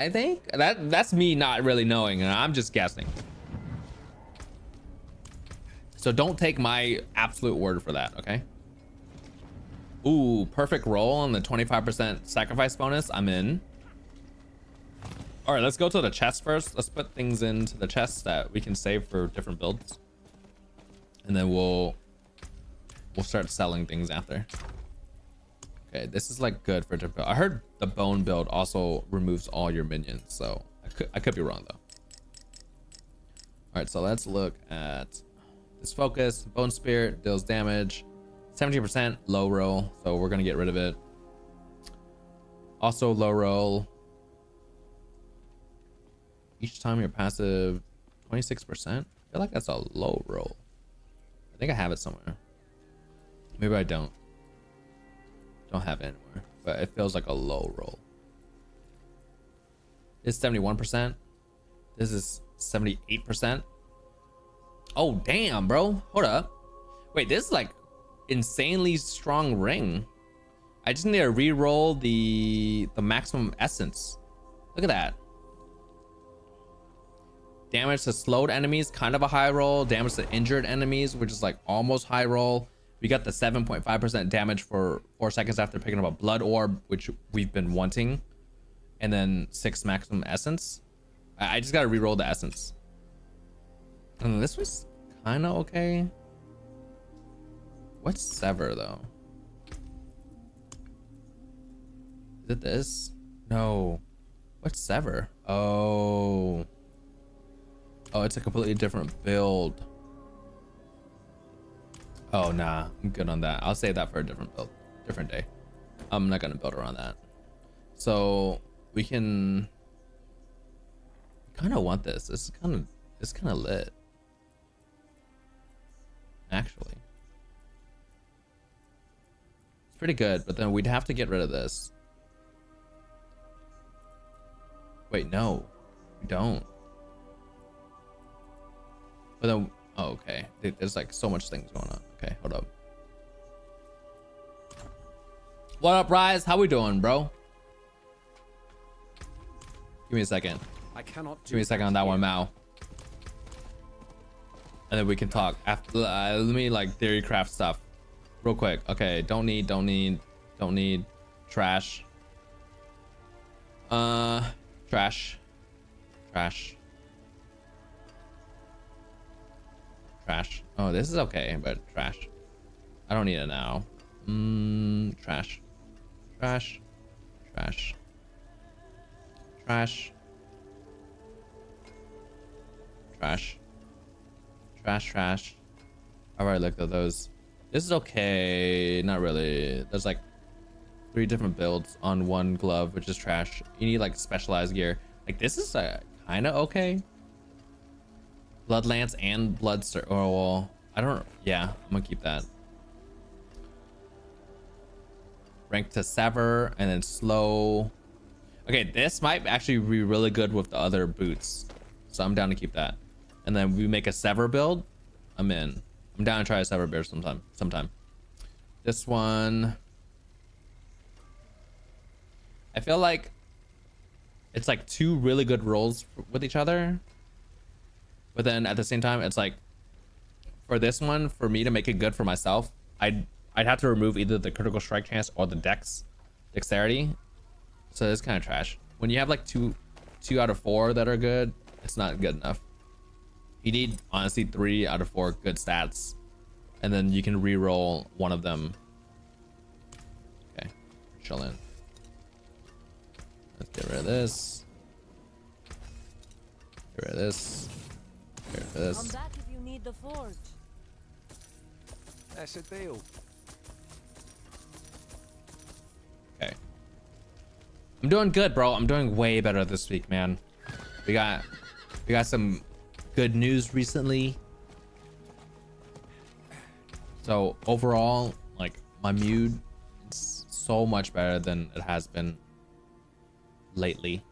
I think that's me not really knowing, and I'm just guessing. So don't take my absolute word for that, okay? Ooh, perfect roll on the 25% sacrifice bonus. I'm in. All right, let's go to the chest first. Let's put things into the chest that we can save for different builds, and then we'll start selling things after. Okay, this is like good for different build. I heard the bone build also removes all your minions, so I could be wrong though. All right, so let's look at this focus. Bone Spirit deals damage, 17% low roll, so we're gonna get rid of it. Also low roll. Each time you're passive, 26%. I feel like that's a low roll. I think I have it somewhere. Maybe I don't. Don't have it anywhere, but it feels like a low roll. It's 71%. This is 78%. Oh damn, bro. Hold up. Wait, this is like insanely strong ring. I just need to re-roll the maximum essence. Look at that. Damage to slowed enemies, kind of a high roll. Damage to injured enemies, which is like almost high roll. We got the 7.5% damage for 4 seconds after picking up a blood orb, which we've been wanting. And then 6 maximum essence. I just gotta re-roll the essence. And this was kind of okay. What's sever though? Is it this? No. What's sever? Oh, it's a completely different build. Oh nah, I'm good on that. I'll save that for a different build, different day. I'm not gonna build around that. So we can kind of want this. It's kind of lit, actually. It's pretty good, but then we'd have to get rid of this. Wait, no, we don't. But then, oh, okay. There's like so much things going on. Okay, hold up. What up, Rise? How we doing, bro? Give me a second. I cannot Give me a second on that one, Mao. And then we can talk after. Let me like theory craft stuff real quick. Okay, don't need trash. Trash. Oh, this is okay, but trash. I don't need it now. Trash. Trash. Trash. Trash. Trash. Trash. Trash. I've already looked at those. This is okay. Not really. There's like 3 different builds on one glove, which is trash. You need like specialized gear. Like this is kind of okay. Blood Lance and Blood oh, well, I don't. Yeah, I'm gonna keep that. Rank to sever and then slow. Okay, this might actually be really good with the other boots, so I'm down to keep that. And then we make a sever build. I'm in. I'm down to try a sever build sometime. This one, I feel like it's like 2 really good rolls with each other. But then at the same time, it's like for this one, for me to make it good for myself, I'd have to remove either the critical strike chance or the dexterity. So it's kind of trash. When you have like two out of 4 that are good, it's not good enough. You need honestly 3 out of 4 good stats, and then you can re-roll one of them. Okay, chill in. Let's get rid of this. Get rid of this. Get rid of this. Come back if you need the forge. That's a deal. Okay. I'm doing good, bro. I'm doing way better this week, man. We got some good news recently. So overall, like my mood is so much better than it has been lately.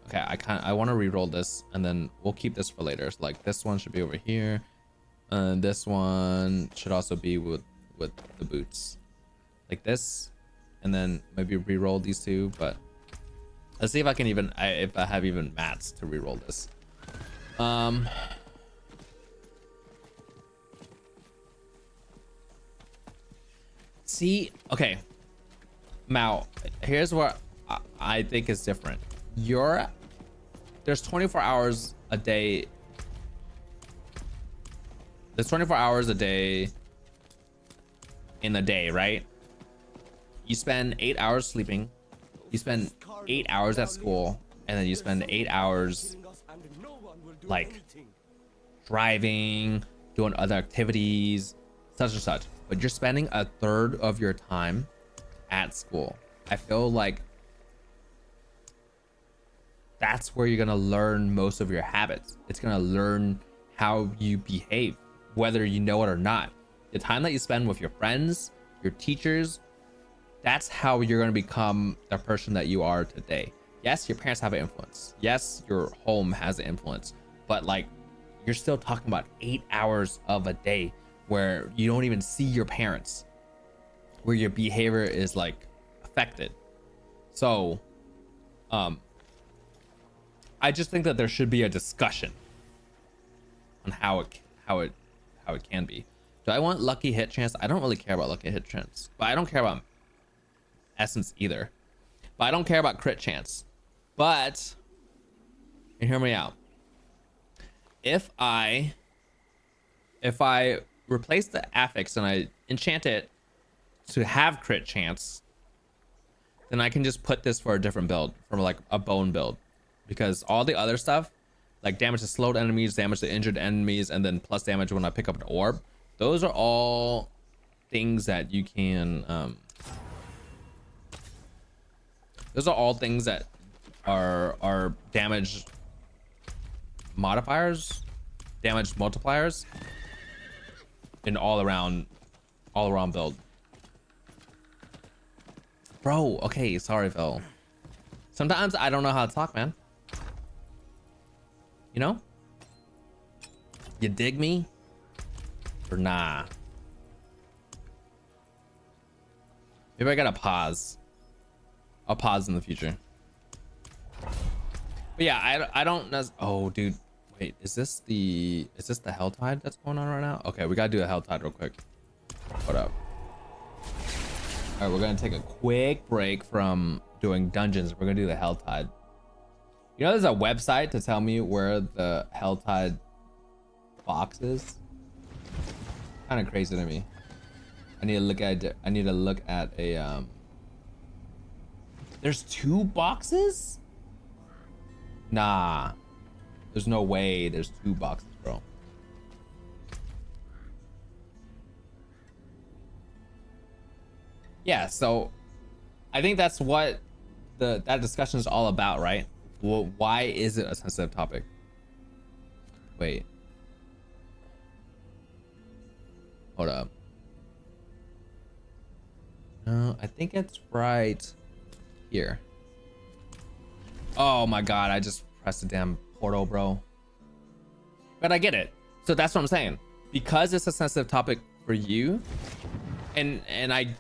Okay, I want to re-roll this, and then we'll keep this for later. So like this one should be over here, and this one should also be with the boots, like this, and then maybe re-roll these 2. But let's see if I can even if I have even mats to re-roll this. See, okay, Mao, here's what I think is different. there's 24 hours a day. There's 24 hours a day in a day, right? You spend 8 hours sleeping, you spend 8 hours at school, and then you spend 8 hours like driving, doing other activities, such and such. But you're spending a third of your time at school. I feel like that's where you're gonna learn most of your habits. It's gonna learn how you behave, whether you know it or not. The time that you spend with your friends, your teachers, that's how you're gonna become the person that you are today. Yes, your parents have an influence. Yes, your home has an influence, but like you're still talking about 8 hours of a day where you don't even see your parents, where your behavior is like affected. So, I just think that there should be a discussion on how it can be. Do I want lucky hit chance? I don't really care about lucky hit chance, but I don't care about essence either. But I don't care about crit chance. But, and hear me out. If I replace the affix and I enchant it to have crit chance, then I can just put this for a different build, from like a bone build, because all the other stuff, like damage to slowed enemies, damage to injured enemies, and then plus damage when I pick up an orb, those are all things that you can those are all things that are damage modifiers, damage multipliers in all around build. Bro, okay, sorry Phil. Sometimes I don't know how to talk, man. You know? You dig me? Or nah? Maybe I gotta pause. I'll pause in the future. But yeah, I don't know. Oh, dude. Wait, is this the Helltide that's going on right now? Okay, we gotta do a Helltide real quick. What up? All right, we're gonna take a quick break from doing dungeons. We're gonna do the Helltide. You know, there's a website to tell me where the Helltide box is. Kind of crazy to me. I need to look at a There's 2 boxes? Nah. There's no way there's 2 boxes, bro. Yeah, so I think that's what that discussion is all about, right? Well, why is it a sensitive topic? Wait. Hold up. No, I think it's right here. Oh my god, I just pressed the damn portal, bro. But I get it. So that's what I'm saying. Because it's a sensitive topic for you, and I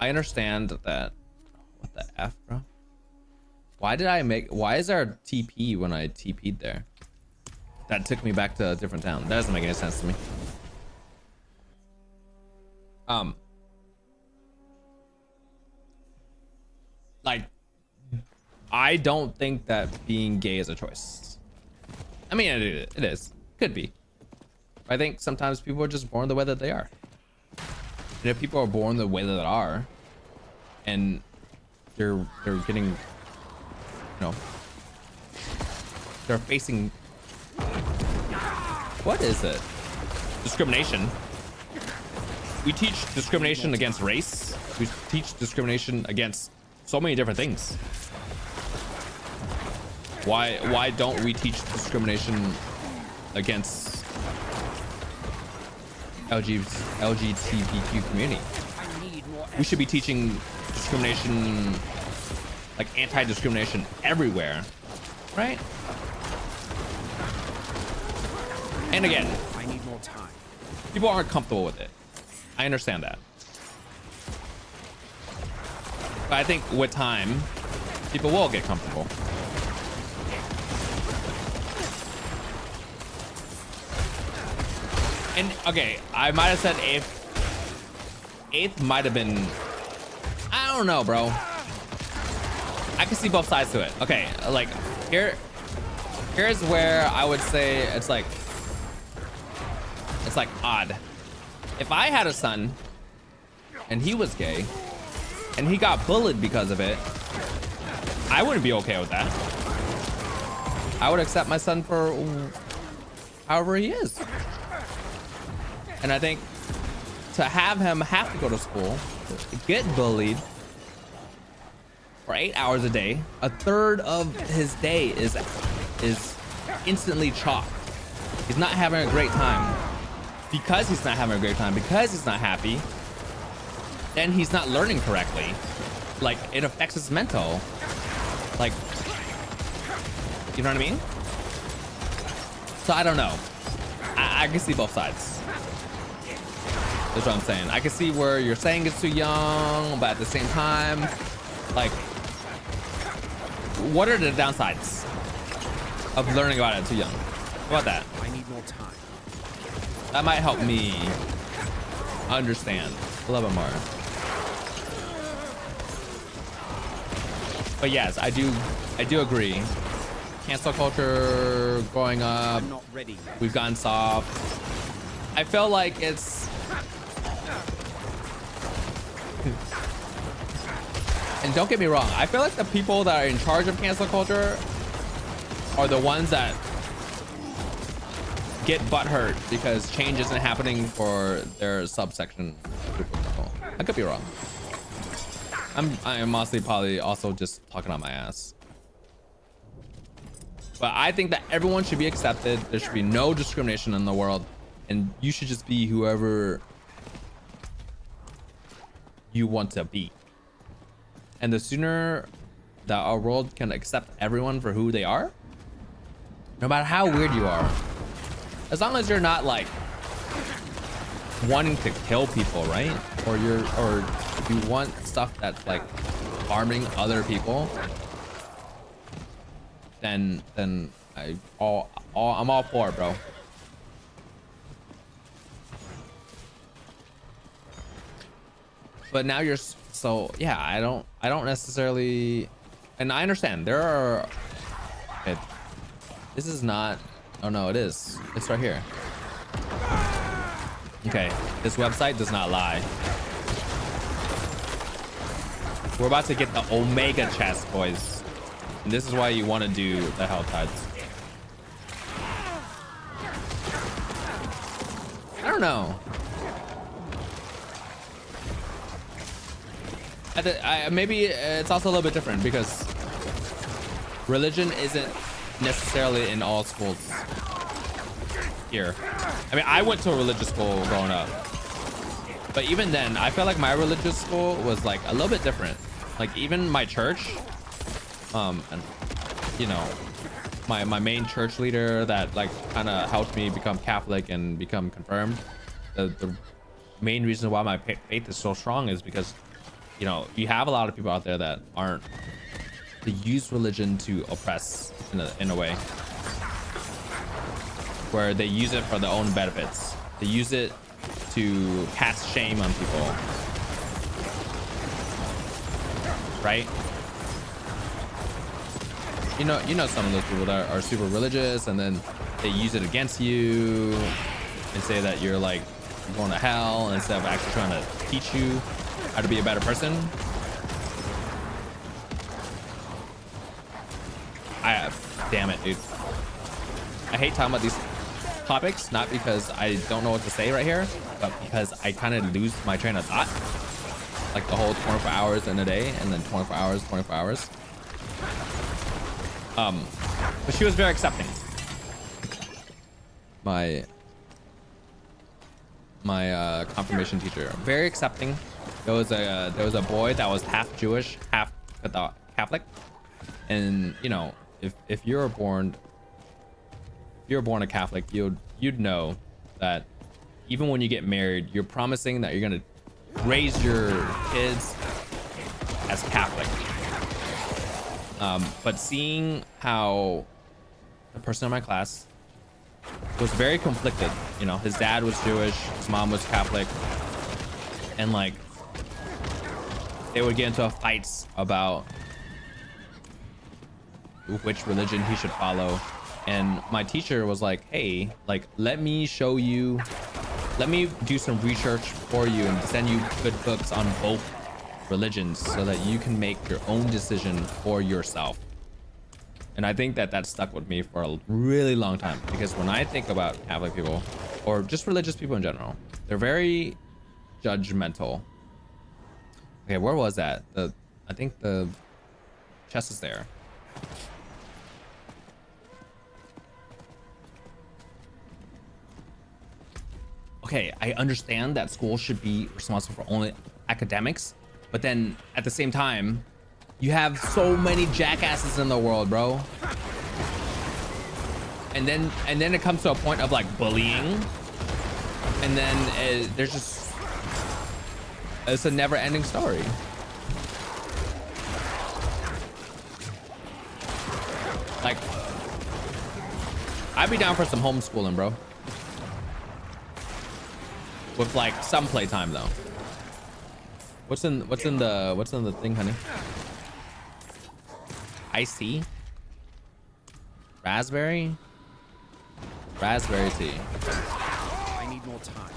understand that. What the F, bro? Why is there a TP when I TP'd there? That took me back to a different town. That doesn't make any sense to me. Like, I don't think that being gay is a choice. I mean, it is. Could be. I think sometimes people are just born the way that they are. And if people are born the way that they are, and they're getting, you know, they're facing, what is it? Discrimination. We teach discrimination against race. We teach discrimination against so many different things. Why don't we teach discrimination against LGBTQ community? We should be teaching discrimination, like anti-discrimination everywhere, right? And again, I need more time. People aren't comfortable with it. I understand that. But I think with time, people will get comfortable. And okay, I might have said eighth. Eighth might have been, I don't know, bro. I can see both sides to it. Okay, like here's where I would say it's like odd. If I had a son and he was gay and he got bullied because of it, I wouldn't be okay with that. I would accept my son for however he is. And I think to have him have to go to school, get bullied for 8 hours a day, a third of his day is instantly chalked. He's not having a great time. Because he's not having a great time, because he's not happy, then he's not learning correctly. Like, it affects his mental. Like, you know what I mean? So I don't know. I can see both sides. That's what I'm saying. I can see where you're saying it's too young, but at the same time, like, what are the downsides of learning about it too young? How about that? I need more time. That might help me understand a little bit more. But yes, I do agree. Cancel culture growing up. I'm not ready. We've gotten soft. I feel like it's and don't get me wrong, I feel like the people that are in charge of cancel culture are the ones that get butthurt because change isn't happening for their subsection group of people. I could be wrong. I am honestly probably also just talking on my ass. But I think that everyone should be accepted. There should be no discrimination in the world. And you should just be whoever you want to be. And the sooner that our world can accept everyone for who they are, no matter how weird you are, as long as you're not like wanting to kill people, right? Or you want stuff that's like harming other people, then I'm all for it, bro. But now you're so yeah. I don't necessarily, and I understand there are. Okay, this is not. Oh no, it is. It's right here. Okay, this website does not lie. We're about to get the Omega chest, boys. And this is why you want to do the Hell Tides. I don't know. Maybe it's also a little bit different because religion isn't necessarily in all schools here. I mean, I went to a religious school growing up, but even then, I felt like my religious school was like a little bit different. Like even my church, and you know, my main church leader that like kind of helped me become Catholic and become confirmed. The main reason why my faith is so strong is because, you know, you have a lot of people out there that aren't. They use religion to oppress in a way where they use it for their own benefits. They use it to cast shame on people, right? You know some of those people that are super religious and then they use it against you and say that you're like going to hell instead of actually trying to teach you how to be a better person. Damn it, dude. I hate talking about these topics, not because I don't know what to say right here, but because I kind of lose my train of thought. Like the whole 24 hours in a day and then 24 hours. But she was very accepting. My confirmation teacher, very accepting. There was a boy that was half Jewish, half Catholic, and you know, if you're born a Catholic, you'd know that even when you get married, you're promising that you're gonna raise your kids as Catholic. But seeing how the person in my class was very conflicted, you know, his dad was Jewish, his mom was Catholic, and like they would get into fights about which religion he should follow. And my teacher was like, hey, like, let me show you, let me do some research for you and send you good books on both religions so that you can make your own decision for yourself. And I think that stuck with me for a really long time, because when I think about Catholic people or just religious people in general, they're very judgmental. Okay, where was that? I think the chest is there. Okay, I understand that school should be responsible for only academics, but then at the same time, you have so many jackasses in the world, bro. And then it comes to a point of like bullying, and then there's just, it's a never-ending story. Like, I'd be down for some homeschooling, bro. With like some playtime though. What's in the thing, honey? Iced tea? Raspberry tea. I need more time.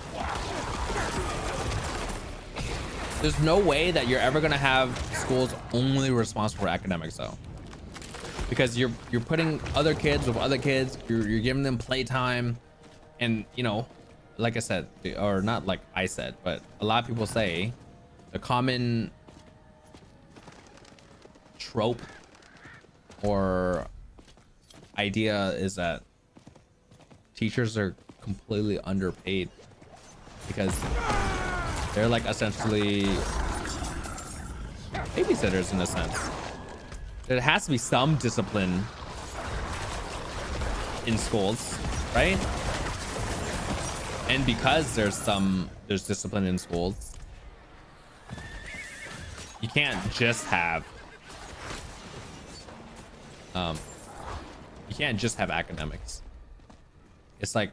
There's no way that you're ever gonna have schools only responsible for academics though, because you're putting other kids with other kids. You're giving them playtime, and you know, like I said, or not like I said, but a lot of people say the common trope or idea is that teachers are completely underpaid because they're like essentially babysitters in a sense. There has to be some discipline in schools, right? And because there's discipline in schools, you can't just have academics. It's like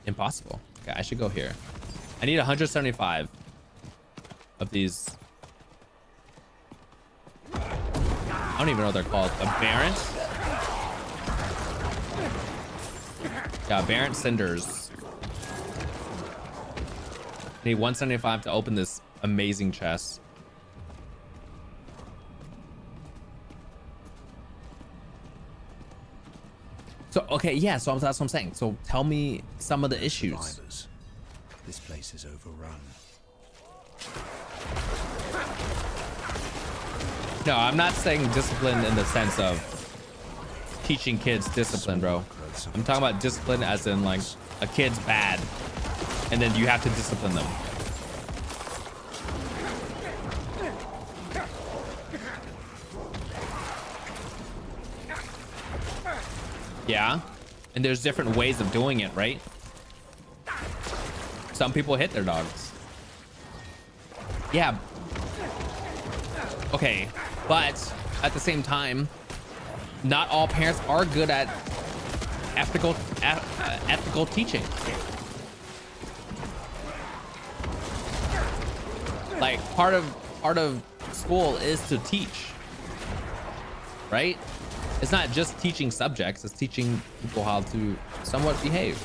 impossible. Okay, I should go here. I need 175 of these. I don't even know what they're called. Aberrant? Yeah, aberrant cinders. I need 175 to open this amazing chest. So, okay, yeah, so that's what I'm saying. So tell me some of the issues. This place is overrun. No, I'm not saying discipline in the sense of teaching kids discipline, bro. I'm talking about discipline as in like a kid's bad and then you have to discipline them. Yeah, and there's different ways of doing it, right? Some people hit their dogs. Yeah. Okay, but at the same time, not all parents are good at ethical teaching. Like part of school is to teach, right? It's not just teaching subjects, it's teaching people how to somewhat behave.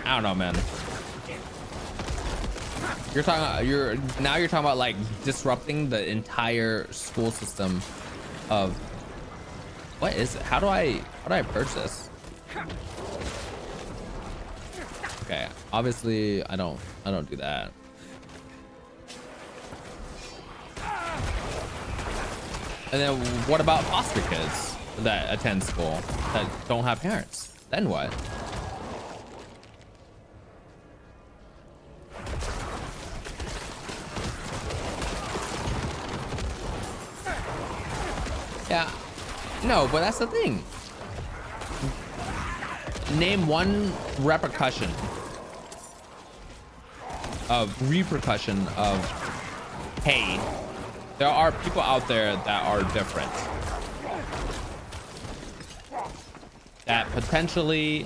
I don't know, man. You're talking about like disrupting the entire school system of what is it? How do I purge this? Okay, obviously I don't do that. And then what about foster kids that attend school that don't have parents? Then what? Yeah, no, but that's the thing. Name one repercussion of hey, there are people out there that are different, that potentially,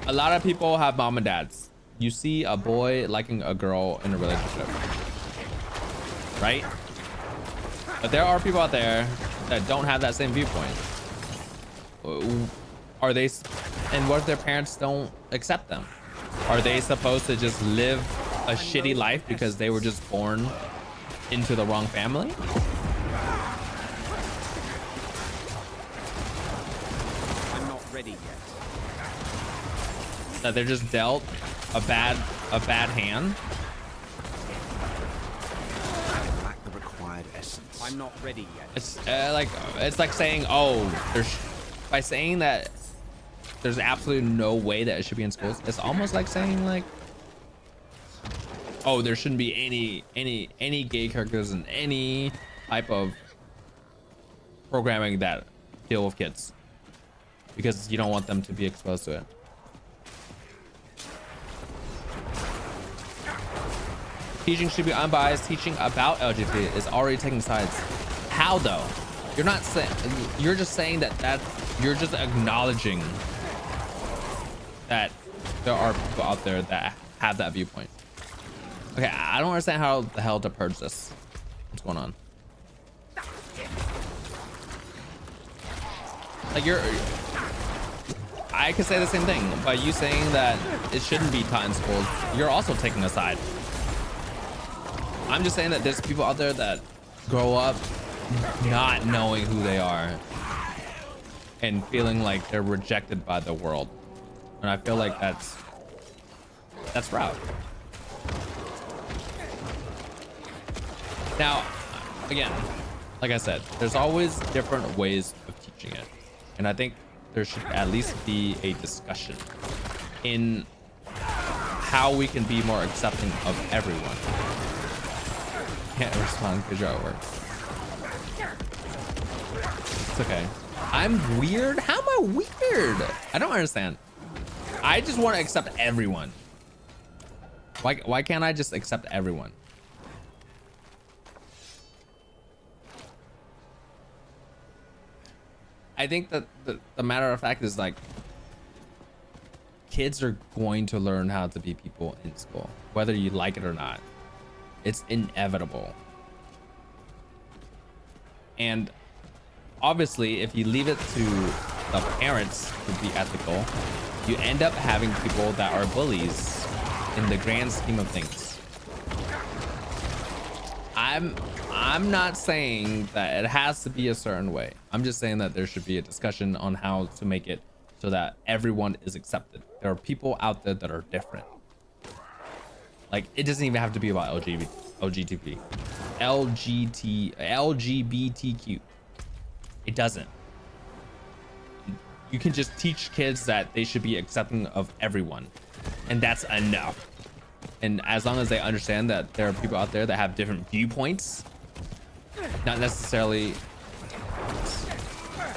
a lot of people have mom and dads. You see a boy liking a girl in a relationship, right? But there are people out there that don't have that same viewpoint. Are they, and what if their parents don't accept them? Are they supposed to just live a shitty life because they were just born into the wrong family? I'm not ready yet. That they're just dealt a bad hand? I lack the required essence. I'm not ready yet. It's like saying, oh, by saying that there's absolutely no way that it should be in schools. It's almost like saying like, oh, there shouldn't be any gay characters in any type of programming that deal with kids because you don't want them to be exposed to it. Teaching should be unbiased. Teaching about LGBT is already taking sides. How though? You're not saying, you're just saying that you're just acknowledging that there are people out there that have that viewpoint. Okay, I don't understand how the hell to purge this. What's going on? Like I could say the same thing, but you saying that it shouldn't be taught in schools, you're also taking a side. I'm just saying that there's people out there that grow up not knowing who they are and feeling like they're rejected by the world. And I feel like that's rough. Now, again, like I said, there's always different ways of teaching it. And I think there should at least be a discussion in how we can be more accepting of everyone. Can't respond because you're at work. It's okay. I'm weird? How am I weird? I don't understand. I just want to accept everyone. Why can't I just accept everyone? I think that the matter of fact is like kids are going to learn how to be people in school, whether you like it or not. It's inevitable. And obviously, if you leave it to the parents to be ethical, you end up having people that are bullies in the grand scheme of things. I'm not saying that it has to be a certain way. I'm just saying that there should be a discussion on how to make it so that everyone is accepted. There are people out there that are different. Like, it doesn't even have to be about LGBTQ. It doesn't. You can just teach kids that they should be accepting of everyone, and that's enough. And as long as they understand that there are people out there that have different viewpoints, not necessarily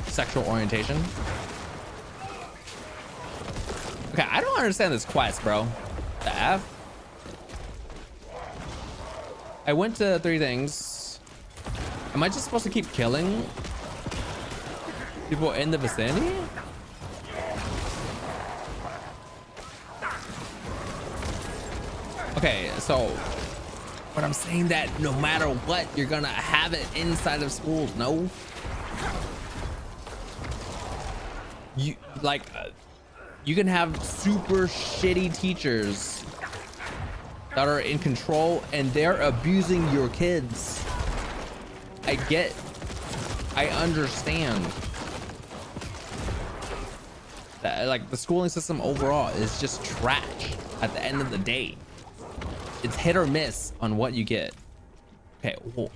sexual orientation. Okay, I don't understand this quest, bro. The F? I went to 3 things. Am I just supposed to keep killing people in the vicinity? Okay, so but I'm saying that no matter what, you're gonna have it inside of schools. No, you like you can have super shitty teachers that are in control and they're abusing your kids. I understand that, like, the schooling system overall is just trash at the end of the day. It's hit or miss on what you get. Okay, well,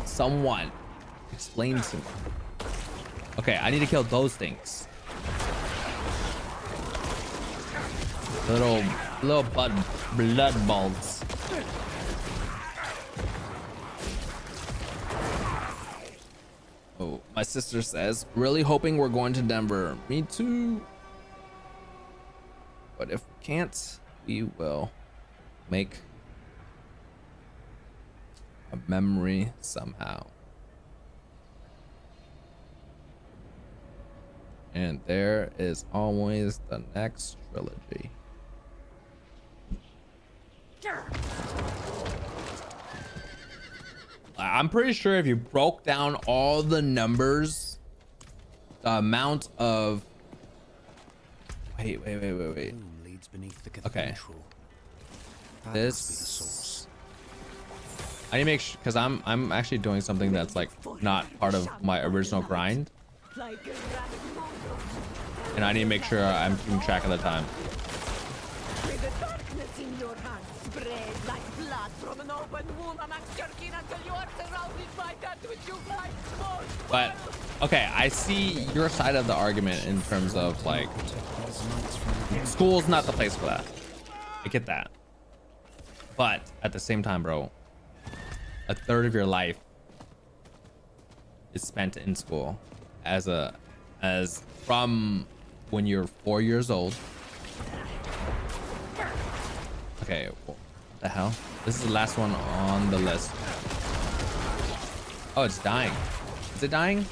someone explain to me. Okay, I need to kill those things. Little blood balls. Oh, my sister says, really hoping we're going to Denver. Me too. But if we can't, we will make a memory somehow. And there is always the next trilogy. I'm pretty sure if you broke down all the numbers, the amount of wait. Leads beneath the Okay. cathedral. That must be the This source. I need to make sure because I'm actually doing something that's like not part of my original grind, and I need to make sure I'm keeping track of the time. With the darkness in your hands, spread like blood from an open wound amongst your kin until you are surrounded by that which you find most. But okay, I see your side of the argument in terms of like school's not the place for that. I get that, but at the same time, bro, a third of your life is spent in school as from when you're 4 years old. Okay, what the hell? This is the last one on the list. Oh, it's dying. Is it dying?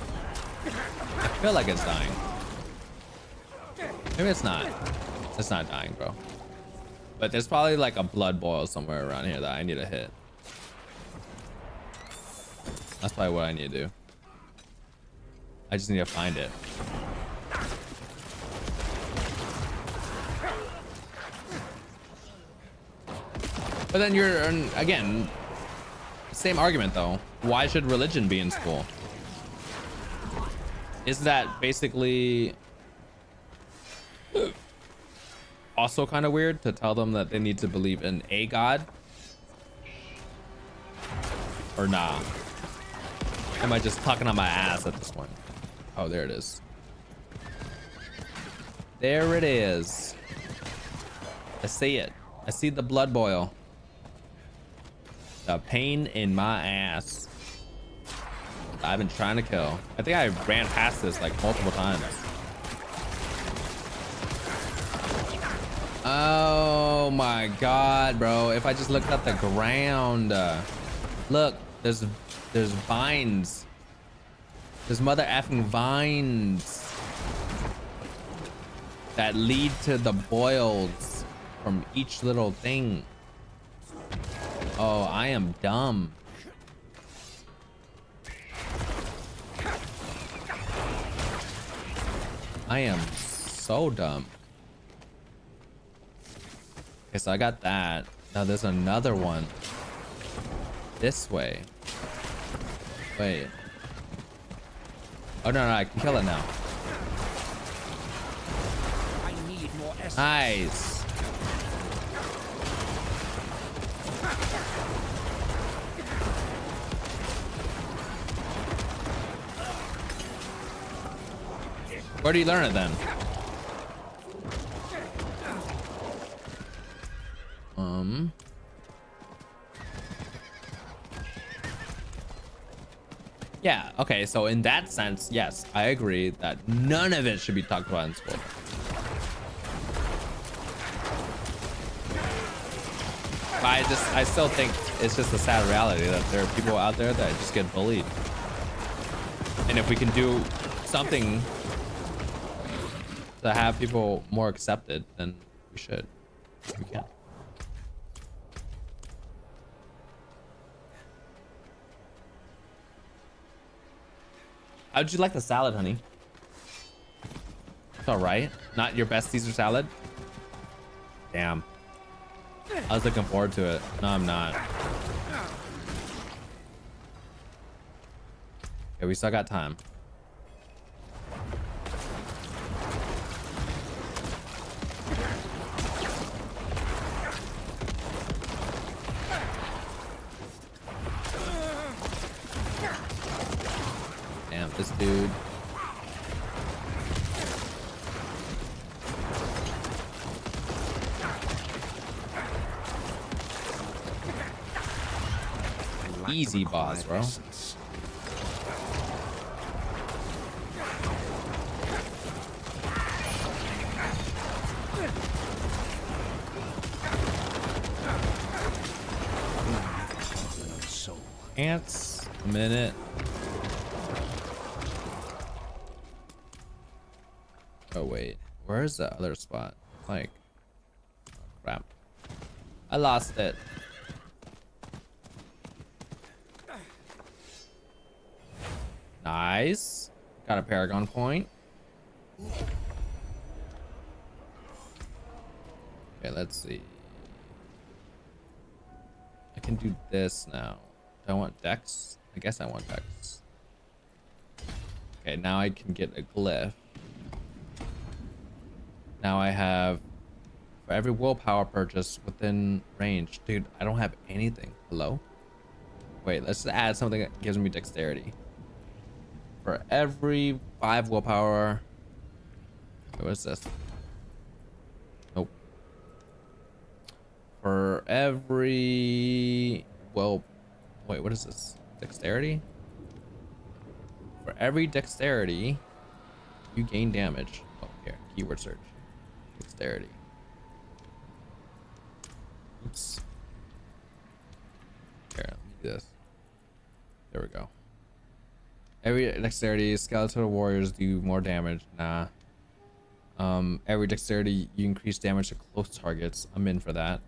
I feel like it's dying. Maybe it's not. It's not dying, bro. But there's probably like a blood boil somewhere around here that I need to hit. That's probably what I need to do. I just need to find it. But then you're, again, same argument though. Why should religion be in school? Is that basically also kind of weird to tell them that they need to believe in a god? Or nah? Am I just talking on my ass at this point? Oh, there it is. There it is. I see it. I see the blood boil. The pain in my ass. I've been trying to kill. I think I ran past this like multiple times. Oh my god, bro. If I just looked at the ground. Look, there's vines. There's mother effing vines that lead to the boils from each little thing. Oh, I am dumb. I am so dumb. Okay, so I got that. Now there's another one. This way. Wait. Oh, no, I can kill it now. I need more essence. Nice. Where do you learn it then? Yeah, okay, so in that sense, yes, I agree that none of it should be talked about in school. But I still think it's just a sad reality that there are people out there that just get bullied. And if we can do something to have people more accepted, then we should. We can. How'd you like the salad, honey? It's all right. Not your best Caesar salad? Damn. I was looking forward to it. No, I'm not. Okay, we still got time. Damn, this dude. Easy boss, bro. Ants, a minute. Oh wait, where's the other spot? Like, oh, crap, I lost it. Nice. Got a Paragon point. Okay, let's see. I can do this now. Do I want Dex? I guess I want Dex. Okay, now I can get a glyph. Now I have, for every willpower purchase within range. Dude, I don't have anything. Hello? Wait, let's add something that gives me dexterity. For every 5 willpower. Wait, what is this? Nope. For every, well, wait, what is this? Dexterity? For every dexterity, you gain damage. Oh, here, keyword search. Dexterity. Oops. Here, let me do this. There we go. Every dexterity, skeletal warriors do more damage. Nah. Every dexterity, you increase damage to close targets. I'm in for that.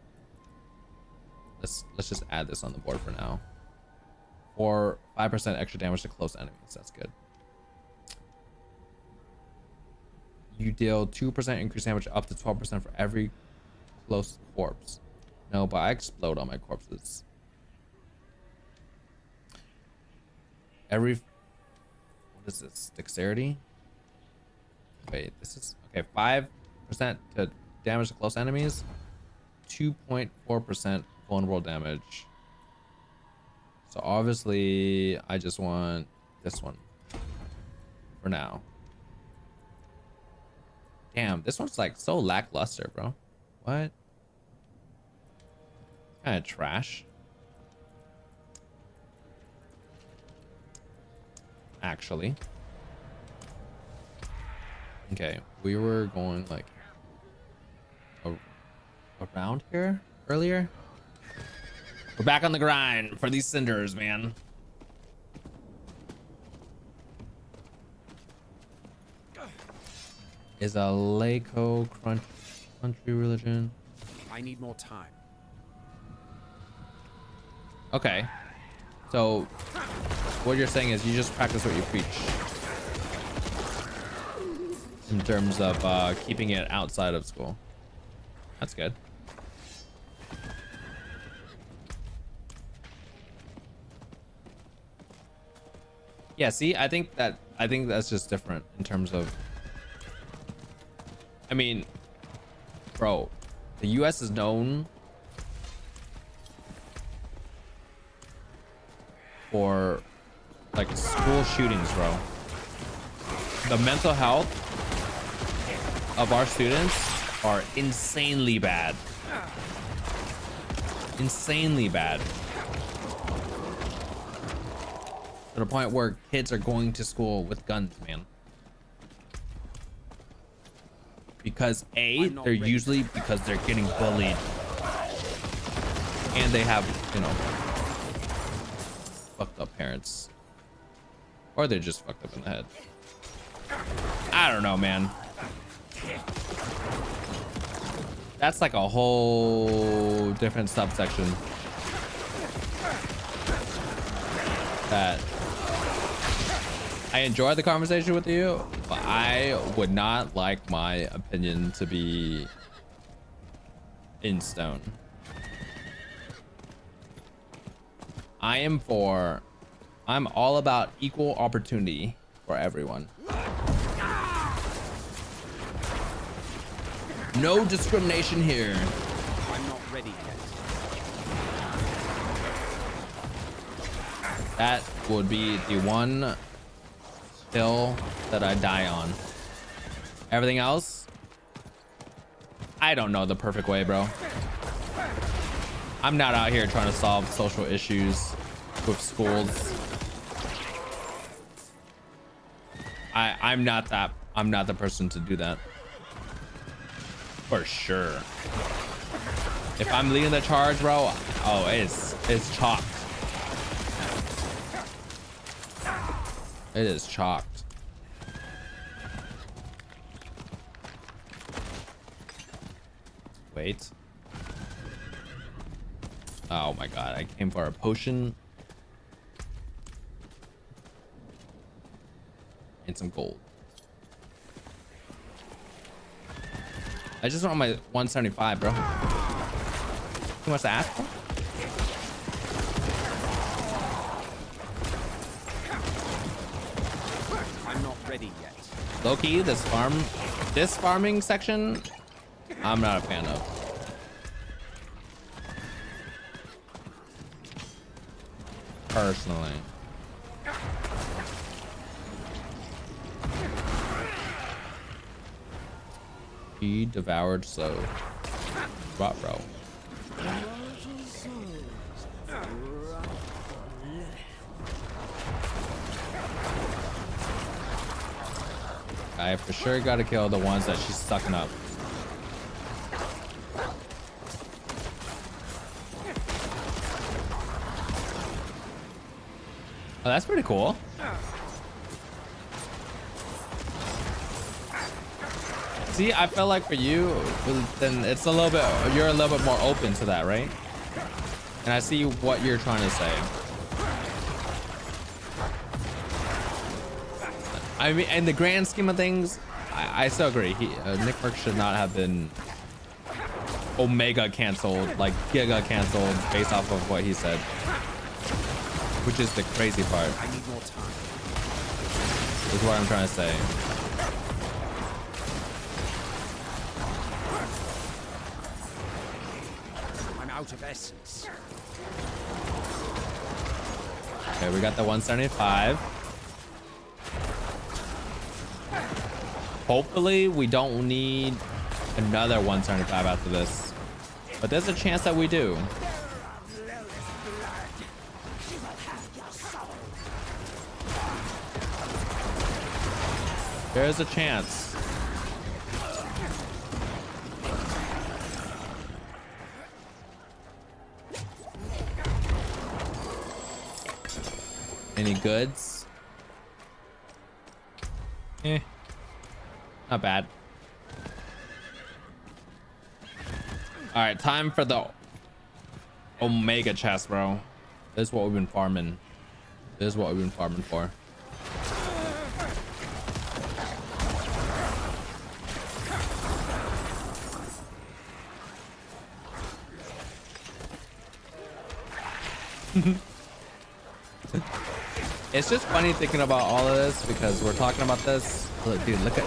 Let's just add this on the board for now. Or 5% extra damage to close enemies. That's good. You deal 2% increased damage up to 12% for every close corpse. No, but I explode on my corpses. Every, what is this? Dexterity? Wait, this is okay. 5% to damage to close enemies. 2.4% vulnerable damage. So obviously, I just want this one for now. Damn, this one's like so lackluster, bro. What? Kind of trash. Actually. Okay, we were going like around here earlier. We're back on the grind for these cinders, man. Is a Laco country religion? I need more time. Okay. So what you're saying is you just practice what you preach. In terms of keeping it outside of school. That's good. Yeah, see, I think that's just different in terms of, I mean, bro, the US is known for like school shootings, bro. The mental health of our students are insanely bad. Insanely bad. To the point where kids are going to school with guns, man. Because A, they're usually because they're getting bullied. And they have, you know, fucked up parents. Or they're just fucked up in the head. I don't know, man. That's like a whole different subsection that I enjoy the conversation with you, but I would not like my opinion to be in stone. I'm all about equal opportunity for everyone. No discrimination here. I'm not ready yet. That would be the one hill that I die on. Everything else, I don't know the perfect way, bro. I'm not out here trying to solve social issues with schools. I'm not the person to do that. For sure. If I'm leading the charge, bro, oh, it's chalked. It is chalked. Wait. Oh my god, I came for a potion. get some gold. I just want my 175, bro. Too much to ask for? I'm not ready yet. Low-key, this farming section, I'm not a fan of. Personally. He devoured so. What, bro? I for sure gotta kill the ones that she's sucking up. Oh, that's pretty cool. See, I felt like for you, then it's a little bit, you're a little bit more open to that, right? And I see what you're trying to say. I mean, in the grand scheme of things, I still agree. NECROMANCER should not have been Omega canceled, like Giga canceled based off of what he said. Which is the crazy part. I need more time. Is what I'm trying to say. I'm out of essence. Okay, we got the 175. Hopefully we don't need another 175 after this, but there's a chance that we do. There's a chance. Any goods? Not bad. All right, time for the Omega chest, bro. This is what we've been farming. This is what we've been farming for. It's just funny thinking about all of this because we're talking about this. Look, dude, look at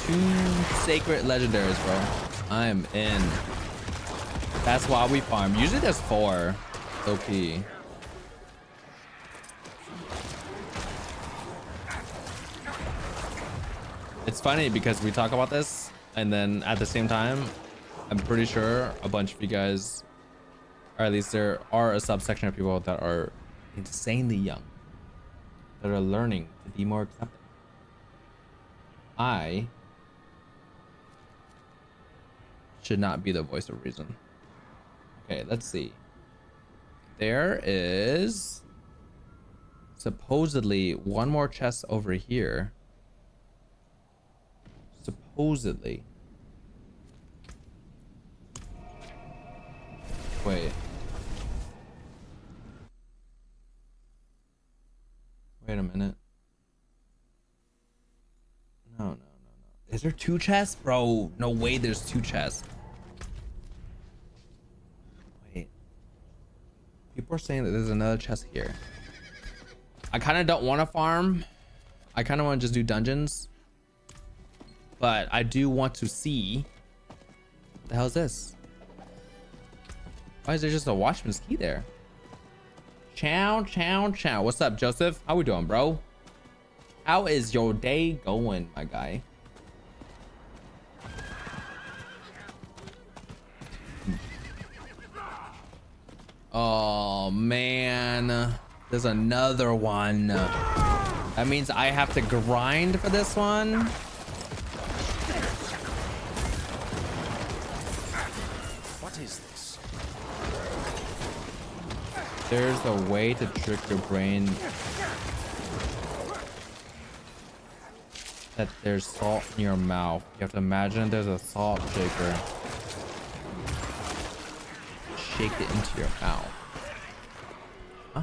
2 sacred legendaries, bro. I'm in. That's why we farm. Usually there's 4. OP. It's funny because we talk about this and then at the same time, I'm pretty sure a bunch of you guys, or at least there are a subsection of people that are insanely young, that are learning to be more accepting. I should not be the voice of reason. Okay, let's see. There is supposedly one more chest over here. Supposedly. Wait. Wait a minute. No. Is there 2 chests? Bro, no way there's 2 chests. Wait. People are saying that there's another chest here. I kind of don't want to farm. I kind of want to just do dungeons. But I do want to see. What the hell is this? Why is there just a watchman's key there? Chow. What's up, Joseph? How we doing, bro? How is your day going, my guy? Oh man, there's another one. That means I have to grind for this one. What is this? There's a way to trick your brain that there's salt in your mouth. You have to imagine there's a salt shaker. Shake it into your mouth. Huh?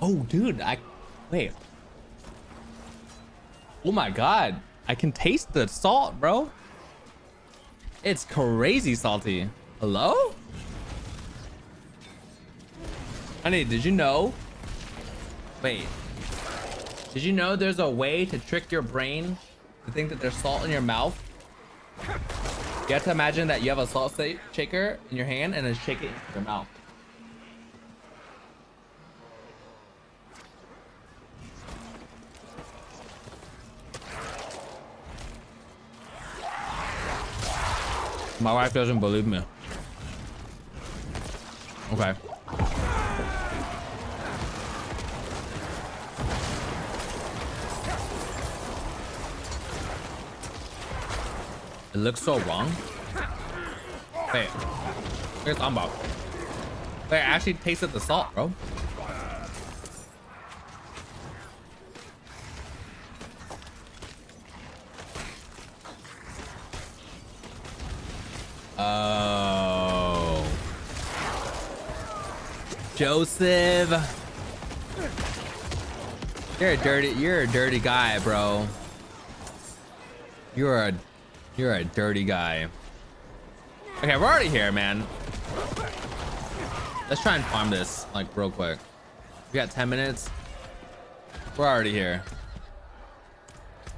Oh, dude, Wait. Oh my god. I can taste the salt, bro. It's crazy salty. Hello? Honey, did you know? Wait. Did you know there's a way to trick your brain to think that there's salt in your mouth? You have to imagine that you have a salt shaker in your hand and then shake it into your mouth. My wife doesn't believe me. Okay. It looks so wrong. Wait. Where's Umbop? Wait, I actually tasted the salt, bro. Oh. Joseph. You're a dirty guy, bro. You're a dirty guy. Okay, we're already here, man. Let's try and farm this like real quick. We got 10 minutes. We're already here.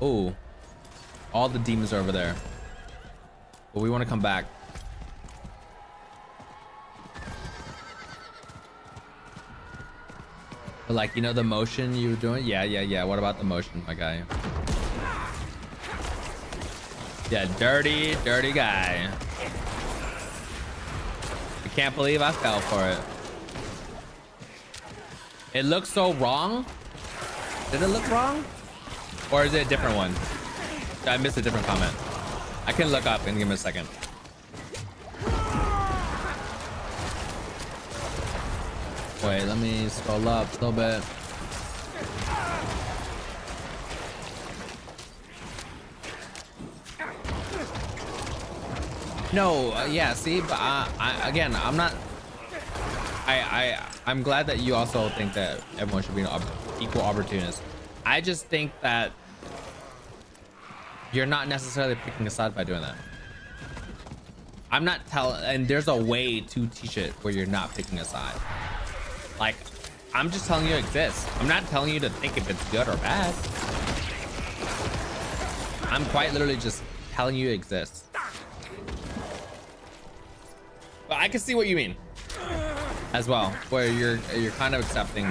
Oh, all the demons are over there. But we want to come back. But like, you know, the motion you were doing? Yeah. What about the motion, my guy? Yeah, dirty guy. I can't believe I fell for it. It looks so wrong. Did it look wrong? Or is it a different one? I missed a different comment. I can look up and give me a second. Wait, let me scroll up a little bit. No, yeah, see, but again, I'm not. I'm glad that you also think that everyone should be an equal opportunist. I just think that you're not necessarily picking a side by doing that. I'm not telling, and there's a way to teach it where you're not picking a side. Like, I'm just telling you it exists. I'm not telling you to think if it's good or bad. I'm quite literally just telling you it exists. But I can see what you mean as well, where you're kind of accepting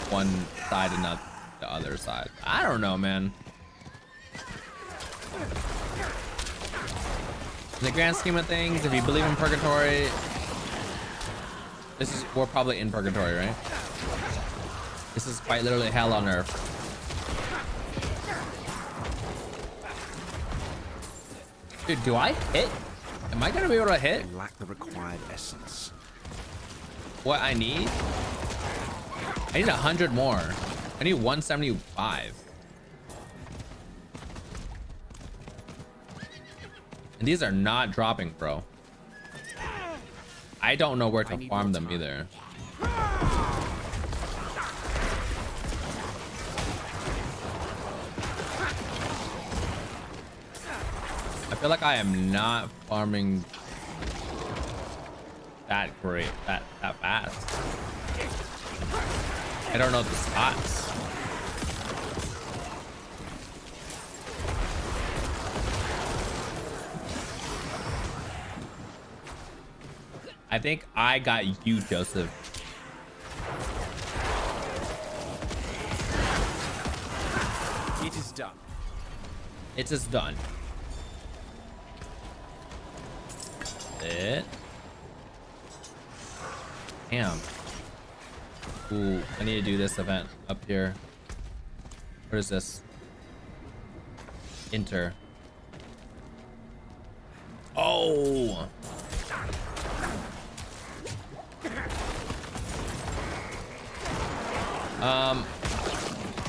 one side and not the other side. I don't know, man. In the grand scheme of things, if you believe in purgatory, we're probably in purgatory, right? This is quite literally hell on earth. Dude, do I hit? Am I gonna be able to hit? I lack the required essence. What I need? I need 100 more. I need 175. And these are not dropping, bro. I don't know where to farm them either. I feel like I am not farming that great, that fast. I don't know the spots. I think I got you, Joseph. It is done. It is done. It. Damn. Ooh, I need to do this event up here. What is this? Enter. Oh.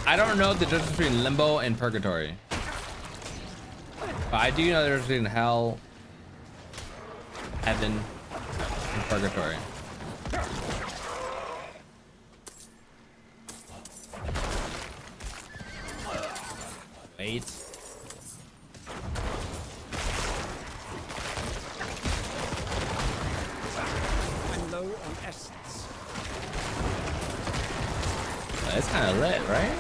I don't know the difference between limbo and purgatory, but I do know the difference between hell, heaven, and purgatory. Wait. I'm low on essence. It's kind of lit, right?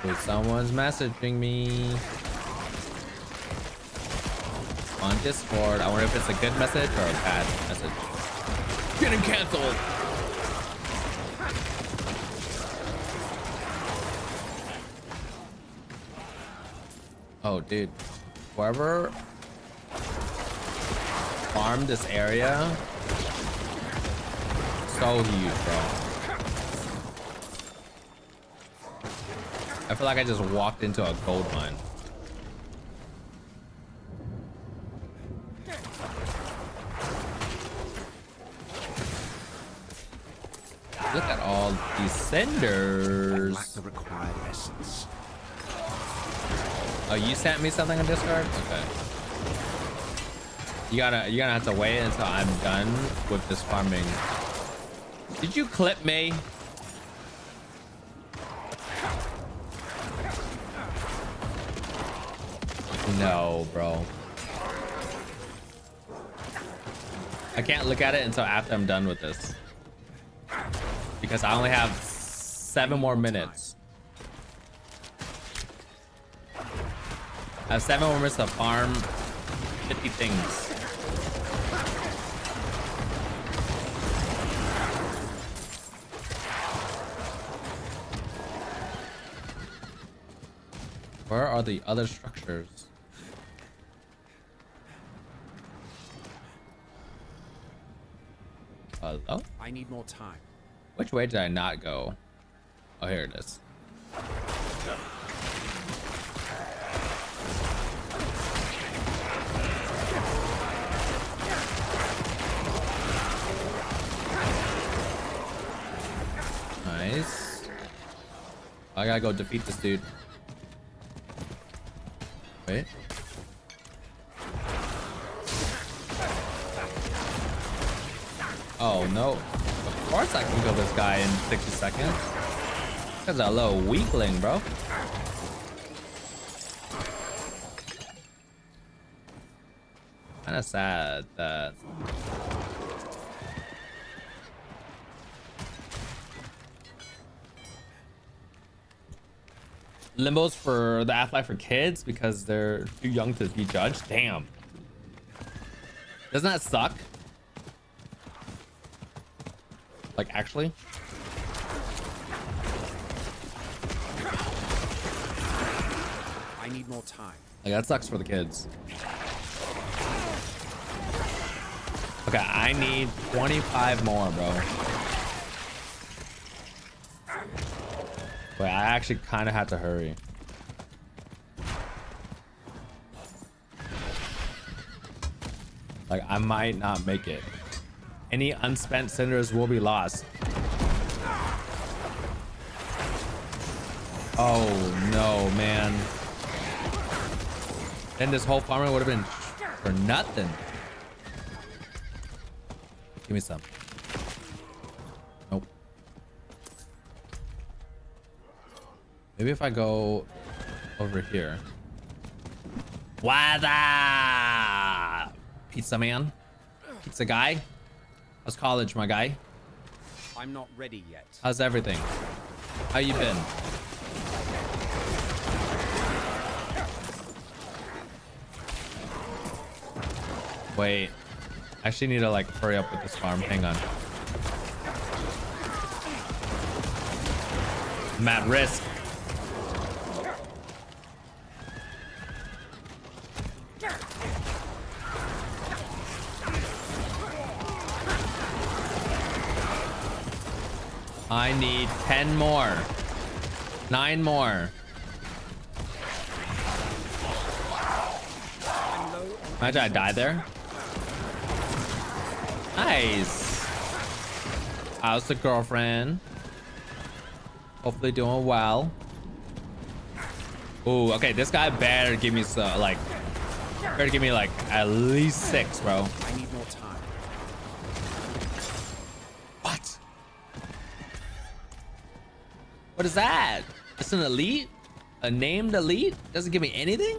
Dude, someone's messaging me on Discord. I wonder if it's a good message or a bad message. Getting canceled. Oh, dude. Whoever farmed this area, so huge, bro. I feel like I just walked into a gold mine. Look at all these cinders. Lack the required essence. Oh, you sent me something on Discord? Okay. You're gonna have to wait until I'm done with this farming. Did you clip me? No, bro. I can't look at it until after I'm done with this. Because I only have 7 more minutes. I have 7 more minutes to farm 50 things. Where are the other structures? Hello? I need more time. Which way did I not go? Oh, here it is. Nice. I gotta go defeat this dude. Wait. Oh no. Of course I can kill this guy in 60 seconds. That's a little weakling, bro. Kinda sad that Limbo's for the Afterlife for kids because they're too young to be judged. Damn. Doesn't that suck? Like, actually? I need more time. Like, that sucks for the kids. Okay, I need 25 more, bro. Wait, I actually kind of have to hurry. Like, I might not make it. Any unspent cinders will be lost. Oh, no, man. Then this whole farming would have been for nothing. Give me some. Nope. Maybe if I go over here. What's up? Pizza man? Pizza guy? How's college, my guy? I'm not ready yet. How's everything? How you been? Wait. I actually need to like hurry up with this farm. Hang on. I'm at risk. I need 10 more. 9 more. Imagine I die there. Nice. How's the girlfriend? Hopefully doing well. Ooh, okay, this guy better give me some, like, better give me like at least 6, bro. I need more time. What? What is that? It's an elite? A named elite? Doesn't give me anything?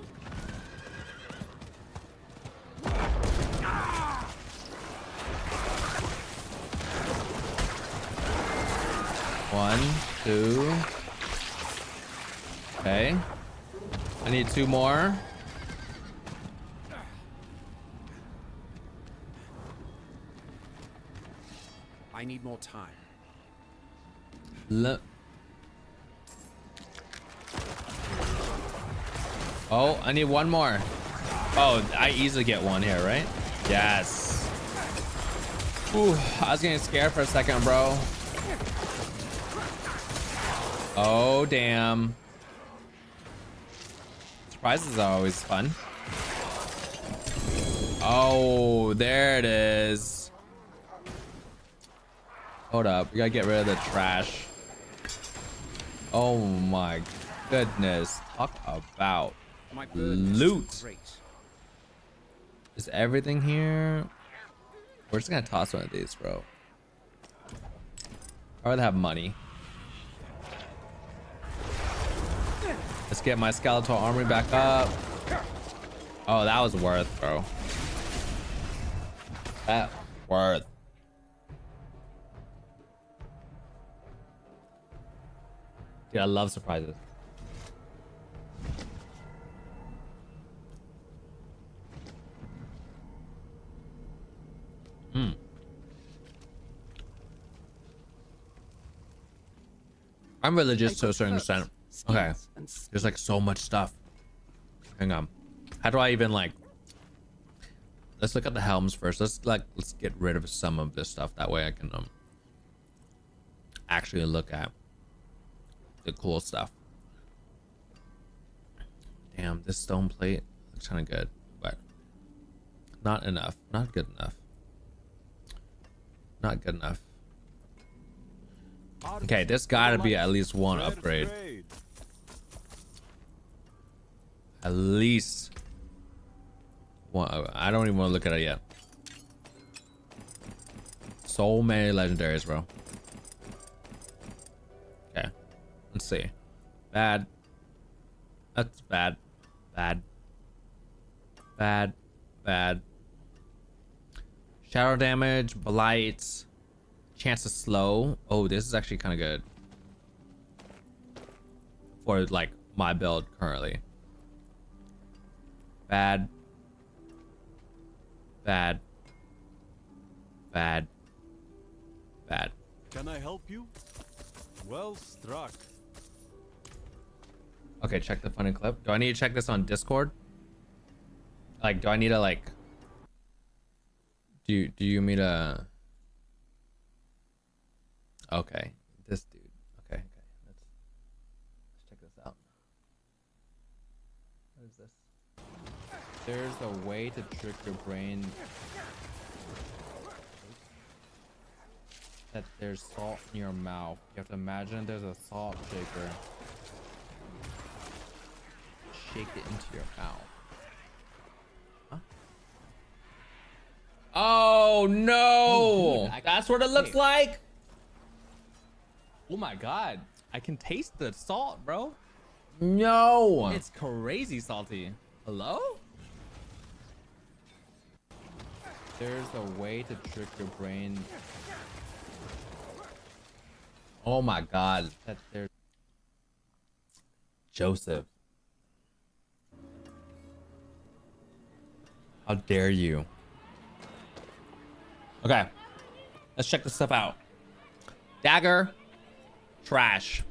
One, two. Okay. I need 2 more. I need more time. Oh, I need 1 more. Oh, I easily get 1 here, right? Yes. Ooh, I was getting scared for a second, bro. Oh, damn. Surprises are always fun. Oh, there it is. Hold up. We gotta get rid of the trash. Oh my goodness. Talk about loot. Is everything here? We're just gonna toss one of these, bro. I'd rather have money. Let's get my skeletal armory back up. Oh, that was worth, bro. That worth. Dude, I love surprises. I'm religious to a certain extent. Okay. There's like so much stuff. Hang on. How do I even like... Let's look at the helms first. Let's get rid of some of this stuff. That way I can actually look at the cool stuff. Damn, this stone plate looks kind of good, but not enough. Not good enough. Not good enough. Okay, there's gotta be at least 1 upgrade. At least 1. I don't even want to look at it yet. So many legendaries, bro. Okay, let's see. Bad. That's bad. Bad. Bad. Bad. Shadow damage, blight, chance to slow. Oh, this is actually kind of good for like my build currently. Bad. Bad. Bad. Bad. Can I help you? Well struck. Okay, check the funny clip. Do I need to check this on Discord? Like, do I need to like... Do you mean to... Okay, this dude. Okay. Let's check this out. What is this? There's a way to trick your brain that there's salt in your mouth. You have to imagine there's a salt shaker. Shake it into your mouth. Huh? Oh no! Oh, dude, that's what it looks like. Oh my god, I can taste the salt, bro. No, it's crazy salty. Hello? There's a way to trick your brain. Oh my god, that there's Joseph. How dare you? Okay, let's check this stuff out. Dagger, trash.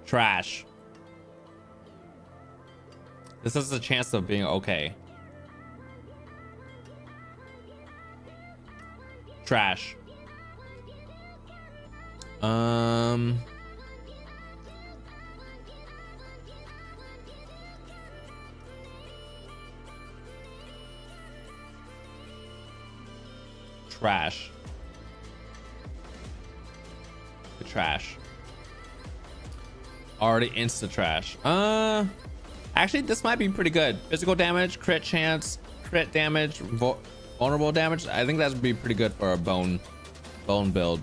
Trash. This is a chance of being okay. Trash. Trash. The trash. Already insta trash. Actually, this might be pretty good. Physical damage, crit chance, crit damage, vulnerable damage. I think that would be pretty good for a bone bone build.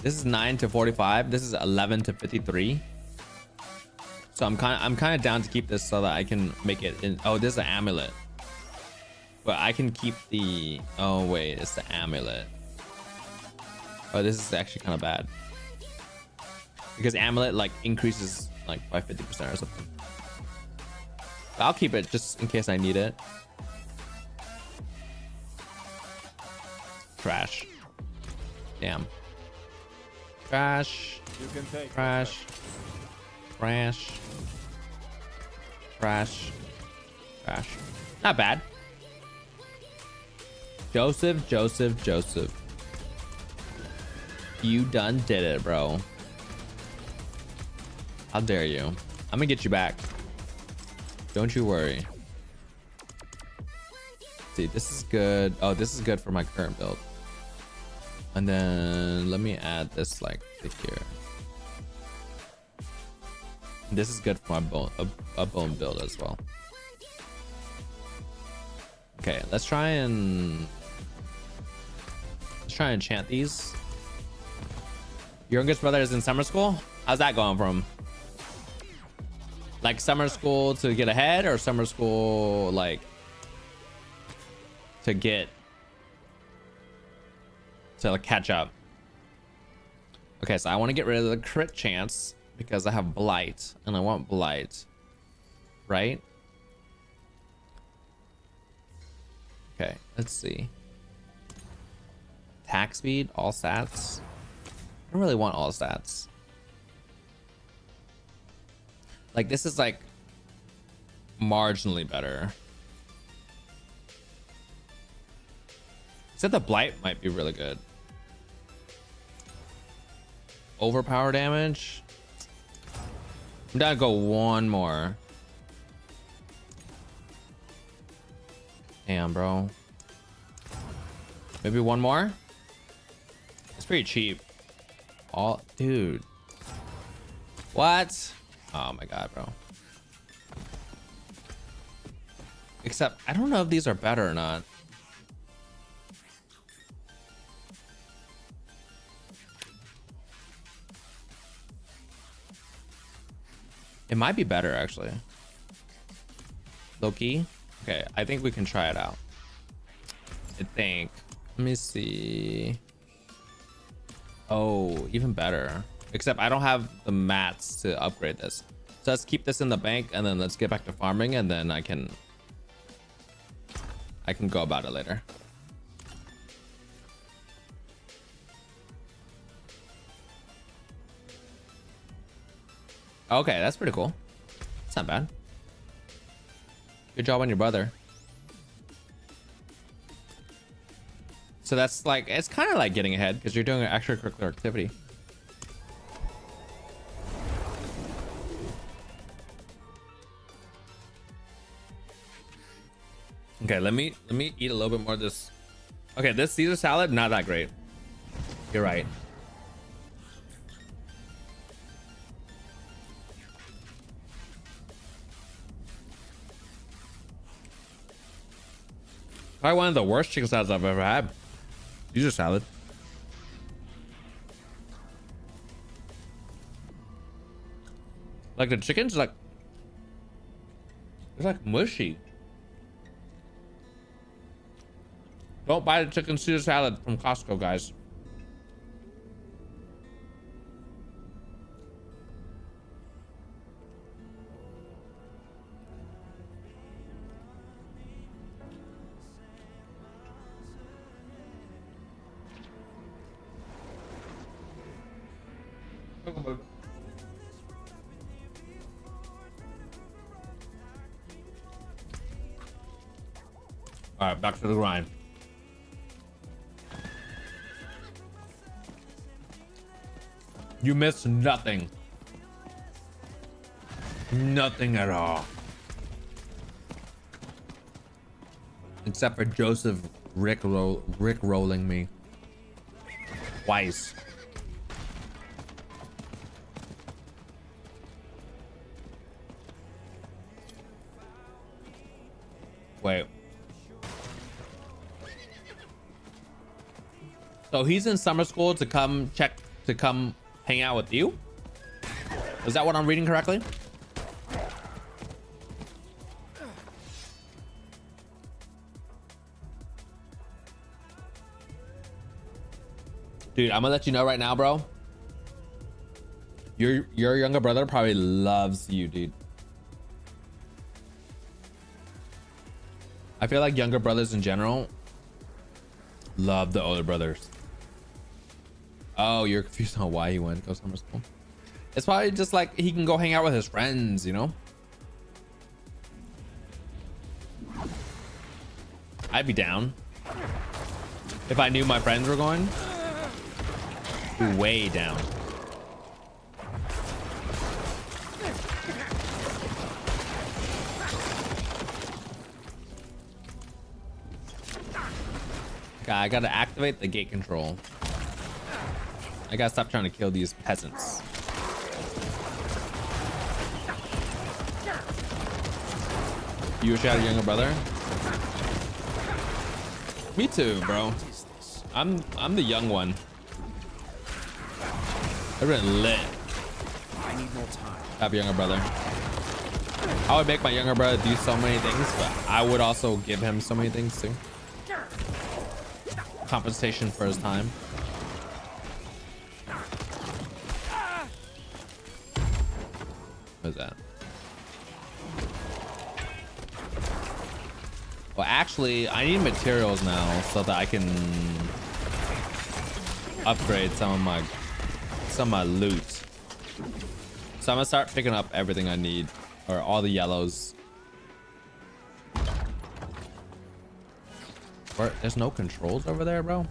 This is 9 to 45. This is 11 to 53. So I'm kind of down to keep this so that I can make it in. Oh, this is an amulet. But I can keep the. Oh wait, it's the amulet. Oh, this is actually kind of bad because amulet like increases like by 50% or something. But I'll keep it just in case I need it. Trash. Damn. Trash. You can take trash. Trash. Trash. Trash. Not bad. Joseph. You done did it, bro. How dare you? I'm gonna get you back. Don't you worry. See, this is good. Oh, this is good for my current build. And then let me add this like to here. This is good for my bone build as well. Okay, let's try and enchant these. Your youngest brother is in summer school. How's that going for him? Like summer school to get ahead, or summer school like to get to like catch up? Okay, so I want to get rid of the crit chance because I have blight and I want blight, right? Okay, let's see. Attack speed, all stats. I don't really want all stats. Like this is like marginally better. Except the blight might be really good. Overpower damage. I'm down to go one more. Damn, bro. Maybe one more. It's pretty cheap. All, dude. What? Oh my god, bro. Except I don't know if these are better or not. It might be better actually. Low-key. Okay, I think we can try it out. I think. Let me see. Oh, even better. Except I don't have the mats to upgrade this. So let's keep this in the bank and then let's get back to farming and then I can go about it later. Okay, that's pretty cool. It's not bad. Good job on your brother. So that's like, it's kind of like getting ahead because you're doing an extracurricular activity. Okay, let me eat a little bit more of this. Okay, this Caesar salad, not that great. You're right. Probably one of the worst chicken salads I've ever had. Caesar salad. Like the chicken's like, it's like mushy. Don't buy the chicken Caesar salad from Costco, guys. All right, back to the grind. You missed nothing. Nothing at all. Except for Joseph rolling me. Twice. Wait. So he's in summer school to come hang out with you? Is that what I'm reading correctly? Dude, I'm gonna let you know right now, bro. Your younger brother probably loves you, dude. I feel like younger brothers in general love the older brothers. Oh, you're confused on why he went to go summer school. It's probably just like he can go hang out with his friends, you know? I'd be down if I knew my friends were going. Way down. Okay, I gotta activate the gate control. I gotta stop trying to kill these peasants. You wish you had a younger brother? Me too, bro. I'm the young one. I've been lit. I need more time. Have a younger brother. I would make my younger brother do so many things, but I would also give him so many things too. Compensation for his time. What is that? Well, actually, I need materials now so that I can upgrade some of my loot. So I'm gonna start picking up everything I need, or all the yellows. There's no controls over there, bro.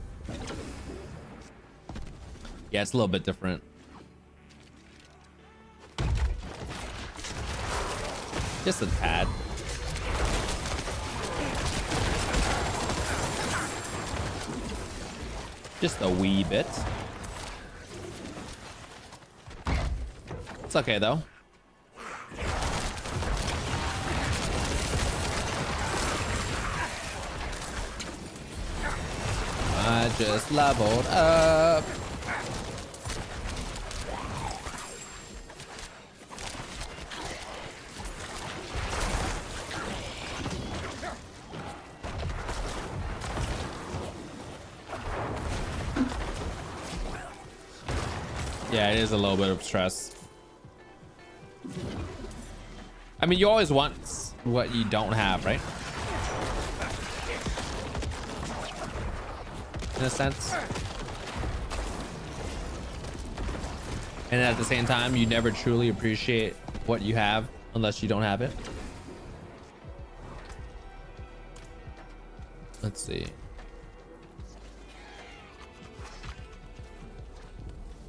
Yeah, it's a little bit different. Just a tad. Just a wee bit. It's okay though. I just leveled up. Yeah, it is a little bit of stress. I mean, you always want what you don't have, right? In a sense. And at the same time, you never truly appreciate what you have unless you don't have it. Let's see.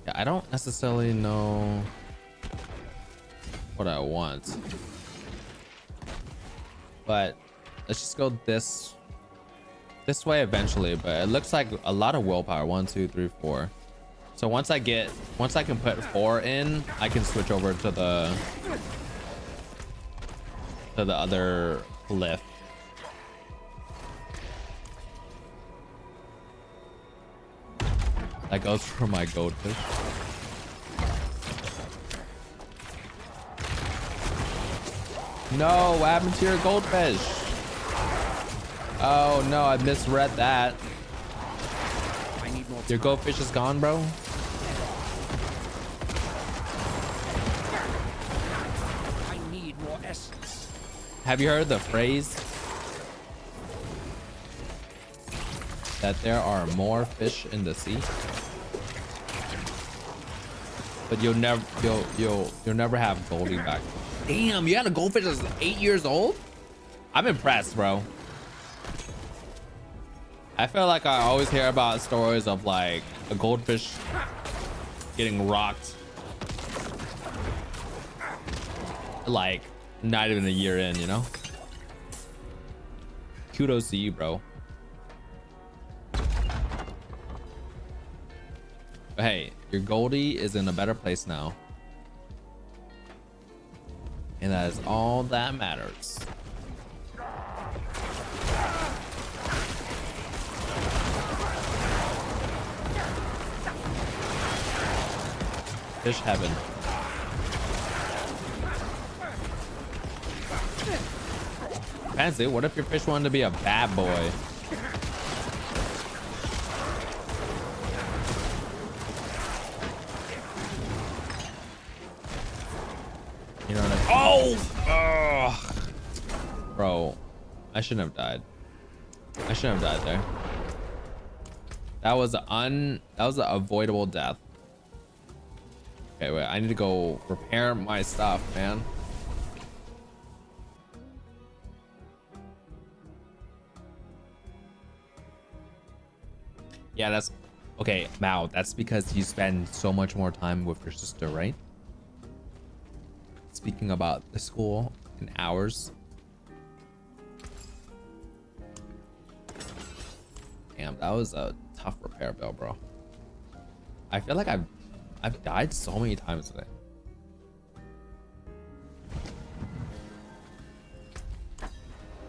Yeah, I don't necessarily know what I want, but let's just go this way eventually. But it looks like a lot of willpower. 1, 2, 3, 4. So once I can put 4 in, I can switch over to the other lift. That goes for my goldfish. No, what happened to your goldfish? Oh no, I misread that. I need more time. Your goldfish is gone, bro. I need more essence. Have you heard the phrase that there are more fish in the sea? But you'll never have Goldie back. Damn, you had a goldfish that's 8 years old? I'm impressed, bro. I feel like I always hear about stories of like a goldfish getting rocked like not even a year in, you know? Kudos to you, bro. But hey, your Goldie is in a better place now. And that is all that matters. Fish heaven. Fancy, what if your fish wanted to be a bad boy? You know what I mean? Oh! Ugh. Bro, I shouldn't have died. I shouldn't have died there. That was an avoidable death. Okay, wait, I need to go repair my stuff, man. Yeah, that's okay, Mao. That's because you spend so much more time with your sister, right? Speaking about the school and hours. Damn, that was a tough repair bill, bro. I feel like I've died so many times today.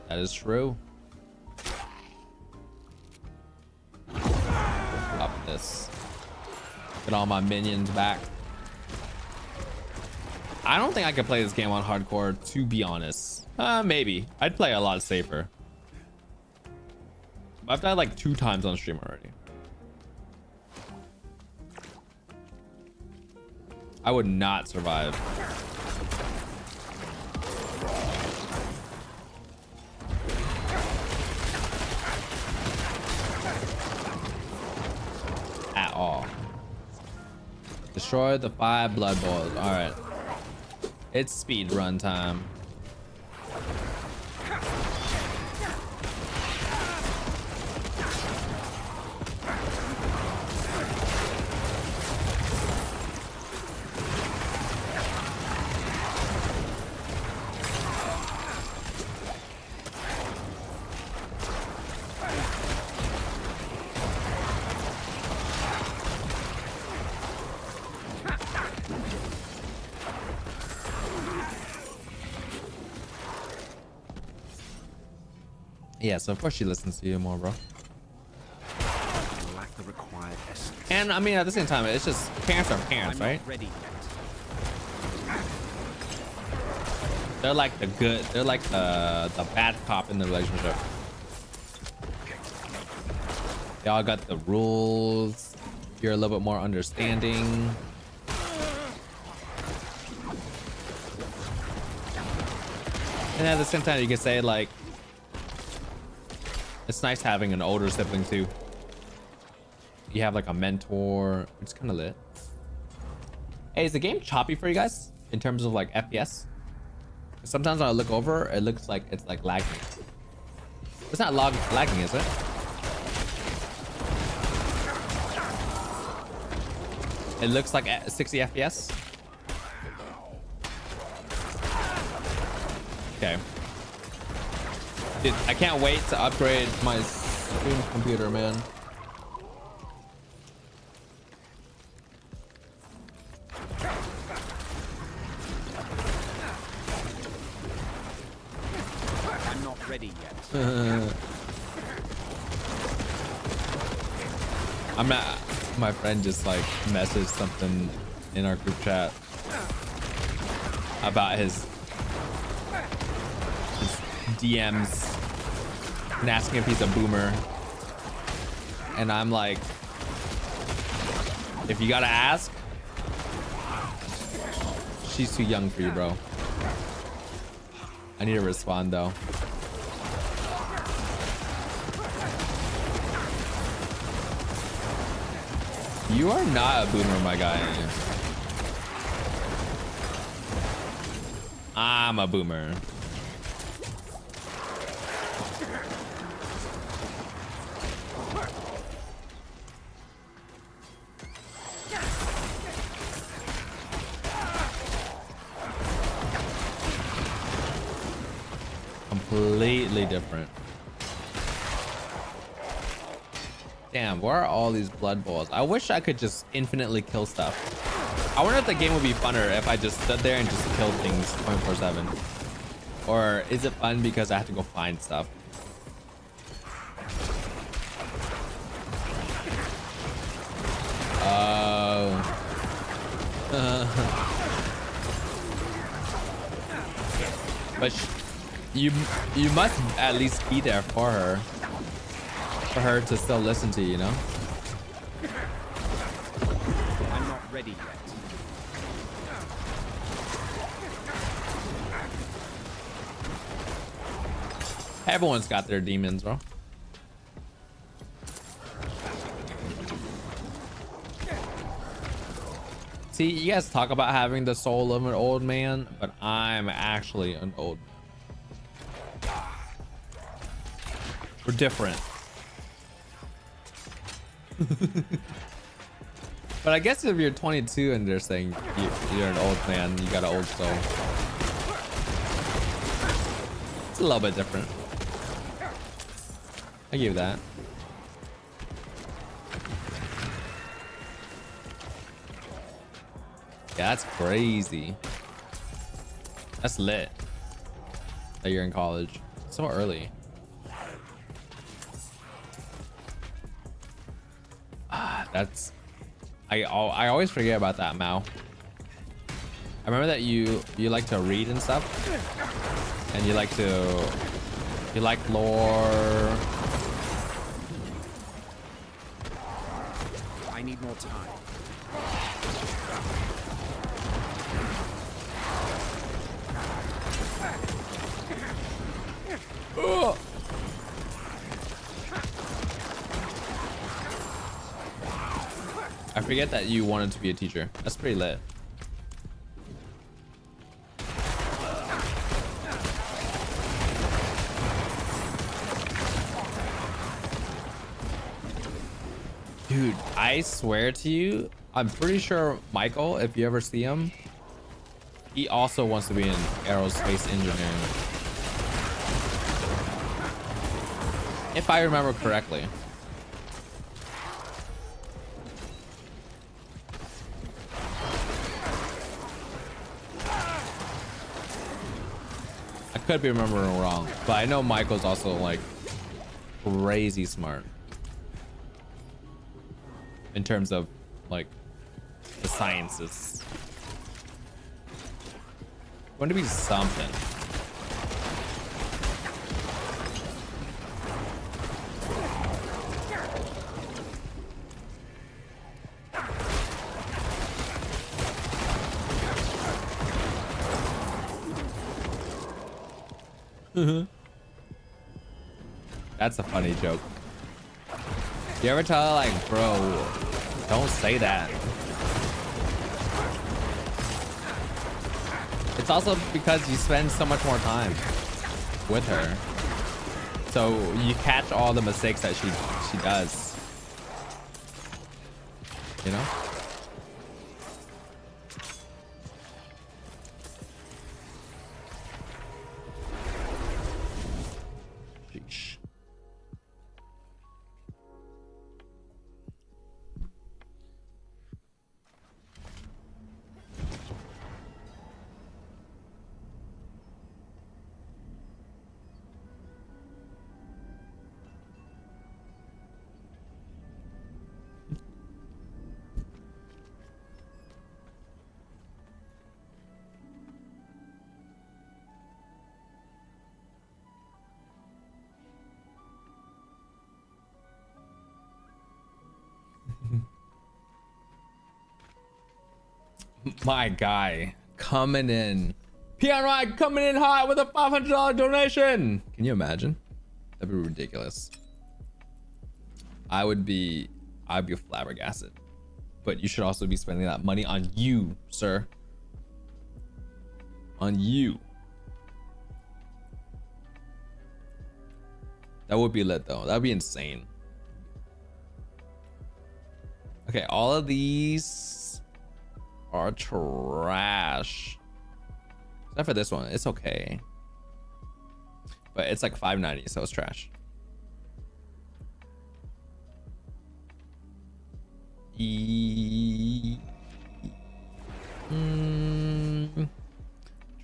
That is true. Up this. Get all my minions back. I don't think I could play this game on hardcore, to be honest. Maybe. I'd play a lot safer. I've died like 2 times on stream already. I would not survive. At all. Destroy the 5 blood balls. All right. It's speed run time. Yeah, so of course she listens to you more, bro. Lack the required essence. And I mean, at the same time, it's just parents are parents, right? Ready yet. They're like the good. They're like the bad cop in the relationship. Y'all got the rules. You're a little bit more understanding. And at the same time, you can say like, it's nice having an older sibling too. You have like a mentor. It's kind of lit. Hey, is the game choppy for you guys in terms of like FPS? Sometimes when I look over, it looks like it's like lagging. It's not lagging, is it? It looks like 60 FPS. Okay. Dude, I can't wait to upgrade my stream computer, man. I'm not ready yet. I'm not. My friend just like messaged something in our group chat about his DMs and asking if he's a boomer, and I'm like, if you gotta ask, she's too young for you, bro. I need to respond though. You are not a boomer, my guy. I'm a boomer. Completely different. Damn, where are all these blood balls? I wish I could just infinitely kill stuff. I wonder if the game would be funner if I just stood there and just killed things 24/7. Or is it fun because I have to go find stuff? Oh. But you must at least be there for her to still listen to you, you know? I'm not ready yet. Everyone's got their demons, bro. See, you guys talk about having the soul of an old man, but I'm actually an old man. We're different. But I guess if you're 22 and they're saying you're an old man, you got an old soul. It's a little bit different. I give you that. Yeah, that's crazy. That's lit that you're in college so early. That's I always forget about that, Mao. I remember that you like to read and stuff, and you like lore. I need more time. Ugh. I forget that you wanted to be a teacher. That's pretty lit. Dude, I swear to you, I'm pretty sure Michael, if you ever see him, he also wants to be in aerospace engineering. If I remember correctly. I could be remembering wrong, but I know Michael's also like crazy smart in terms of like the sciences. Going to be something. That's a funny joke. You ever tell her like, bro, don't say that? It's also because you spend so much more time with her, so you catch all the mistakes that she does, you know? Sheesh. My guy coming in. Piano Ride coming in hot with a $500 donation. Can you imagine? That'd be ridiculous. I'd be flabbergasted. But you should also be spending that money on you, sir. On you. That would be lit though. That'd be insane. Okay, all of these are trash. Except for this one. It's okay. But it's like $5.90, so it's trash.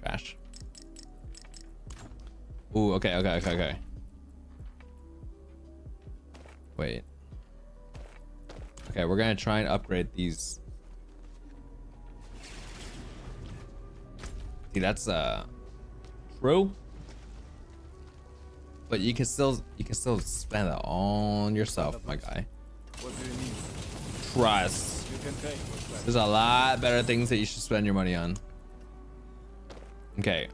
Trash. Ooh, okay. Wait. Okay, we're gonna try and upgrade these. See, that's True. But you can still spend it on yourself, my guy. What do you need? Trust. You can take what's left. There's a lot better things that you should spend your money on. Okay.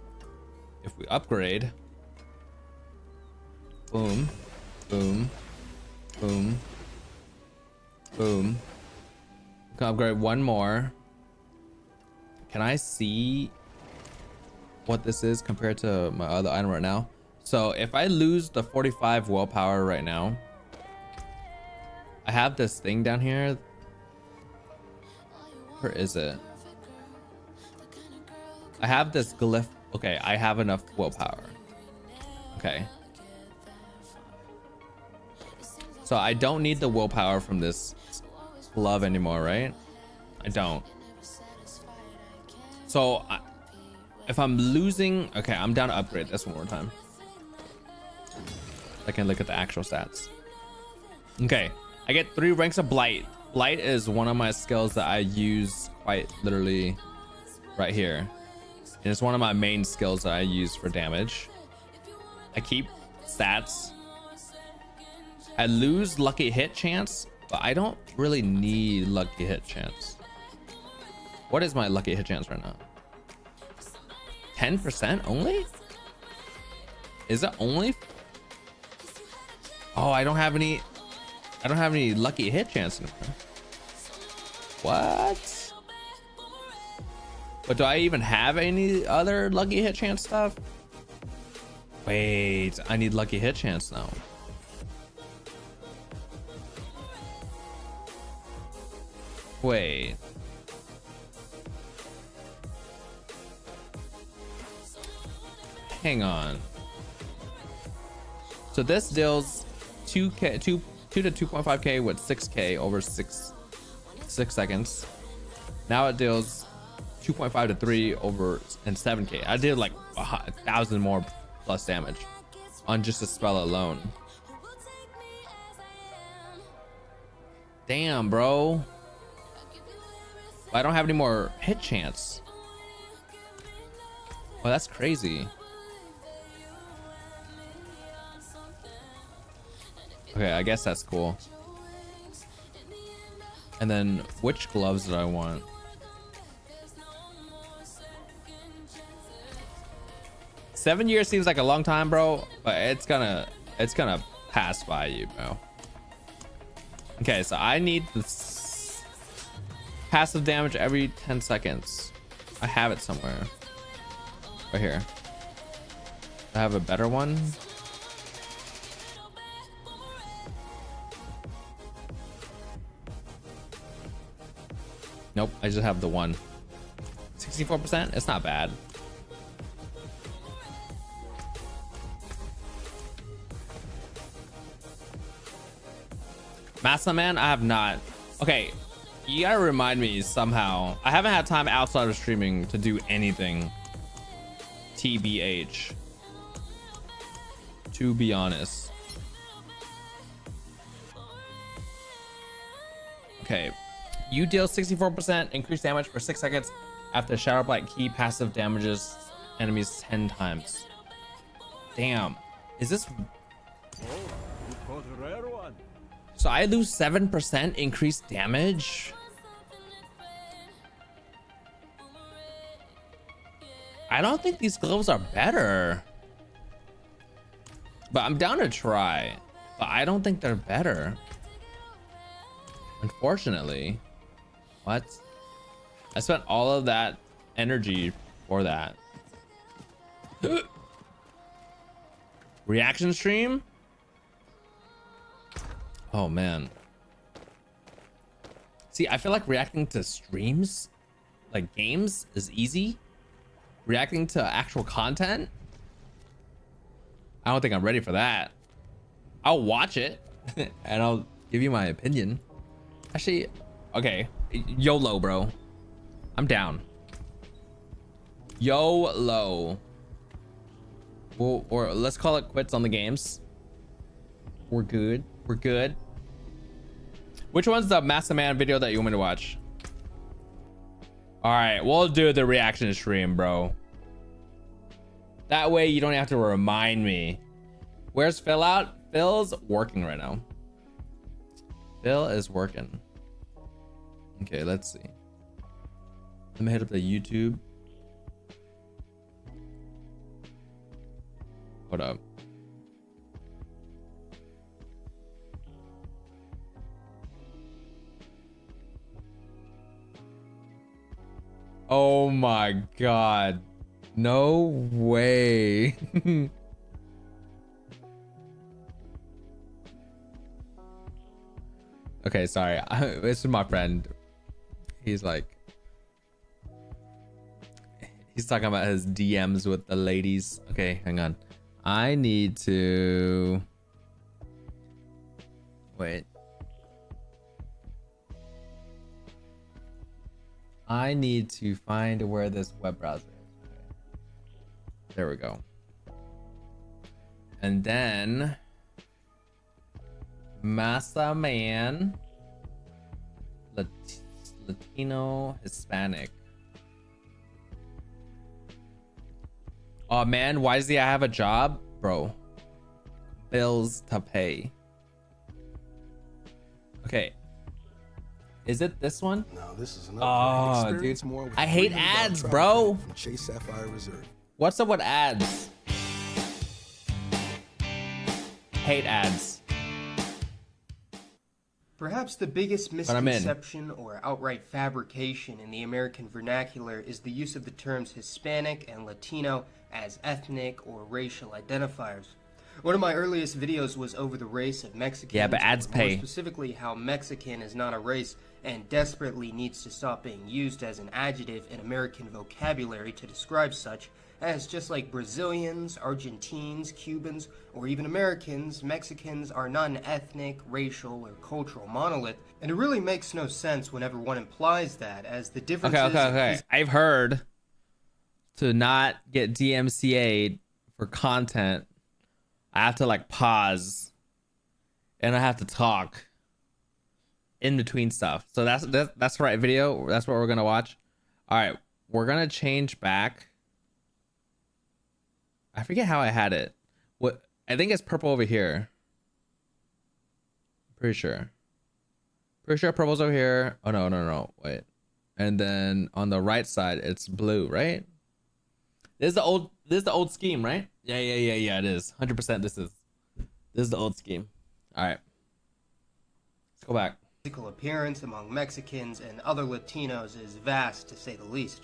If we upgrade. Boom. Boom. Boom. Boom. We can upgrade one more. Can I see what this is compared to my other item right now? So if I lose the 45 willpower right now, I have this thing down here. Where is it? I have this glyph. Okay, I have enough willpower. Okay. So I don't need the willpower from this glove anymore, right? I don't. So if I'm losing, okay, I'm down to upgrade this one more time. I can look at the actual stats. Okay, I get 3 ranks of blight. Blight is one of my skills that I use quite literally right here. And it's one of my main skills that I use for damage. I keep stats. I lose lucky hit chance, but I don't really need lucky hit chance. What is my lucky hit chance right now? 10% only? Is it only? Oh, I don't have any lucky hit chance anymore. What? But do I even have any other lucky hit chance stuff? Wait, I need lucky hit chance now. Wait. Hang on. So this deals 2 to 2.5k with 6k over 6 seconds. Now it deals 2.5 to 3 over and 7k. I did like 1,000 more plus damage on just a spell alone. Damn, bro. I don't have any more hit chance. Well, that's crazy. Okay, I guess that's cool. And then which gloves did I want? Seven years seems like a long time, bro, but it's gonna pass by you, bro. Okay, so I need this passive damage every 10 seconds. I have it somewhere. Right here. I have a better one. Nope, I just have the one. 64%? It's not bad. Massa Man, I have not. Okay, you gotta remind me somehow. I haven't had time outside of streaming to do anything. TBH. To be honest. Okay. You deal 64% increased damage for 6 seconds after Shadow Blight key passive damages enemies 10 times. Damn. Is this... Oh, you caught a rare one. So I lose 7% increased damage? I don't think these gloves are better. But I'm down to try. But I don't think they're better. Unfortunately. What? I spent all of that energy for that. Reaction stream? Oh man. See, I feel like reacting to streams, like games, is easy. Reacting to actual content, I don't think I'm ready for that. I'll watch it and I'll give you my opinion. Actually, okay. YOLO, bro. I'm down. YOLO. Well, or let's call it quits on the games. We're good. We're good. Which one's the Massa Man video that you want me to watch? All right, we'll do the reaction stream, bro. That way you don't have to remind me. Where's Phil out? Phil's working right now. Phil is working. Okay, let's see. Let me hit up the YouTube. Hold up. Oh my god. No way. Okay, sorry. This is my friend. He's like, he's talking about his DMs with the ladies. Okay, hang on. I need to wait. I need to find where this web browser is. Okay. There we go. And then Massa Man, Latino, Hispanic. Oh man, why does he have a job? Bro, bills to pay. Okay. Is it this one? No, this is oh, dude. I hate ads, bro. From Chase Sapphire Reserve. What's up with ads? Hate ads. Perhaps the biggest misconception or outright fabrication in the American vernacular is the use of the terms Hispanic and Latino as ethnic or racial identifiers. One of my earliest videos was over the race of Mexicans. Yeah, but ads pay. More specifically, how Mexican is not a race and desperately needs to stop being used as an adjective in American vocabulary to describe such, as just like Brazilians, Argentines, Cubans, or even Americans, Mexicans are not an ethnic, racial, or cultural monolith, and it really makes no sense whenever one implies that, as the differences... Okay. I've heard to not get DMCA'd for content, I have to like pause, and I have to talk in between stuff. So that's the right video. That's what we're gonna watch. All right, we're gonna change back. I forget how I had it. What I think it's purple over here. Pretty sure purple's over here. Oh no, wait. And then on the right side it's blue, right? This is the old scheme, right? Yeah, it is. 100% this is the old scheme. All right. Let's go back. Physical appearance among Mexicans and other Latinos is vast, to say the least.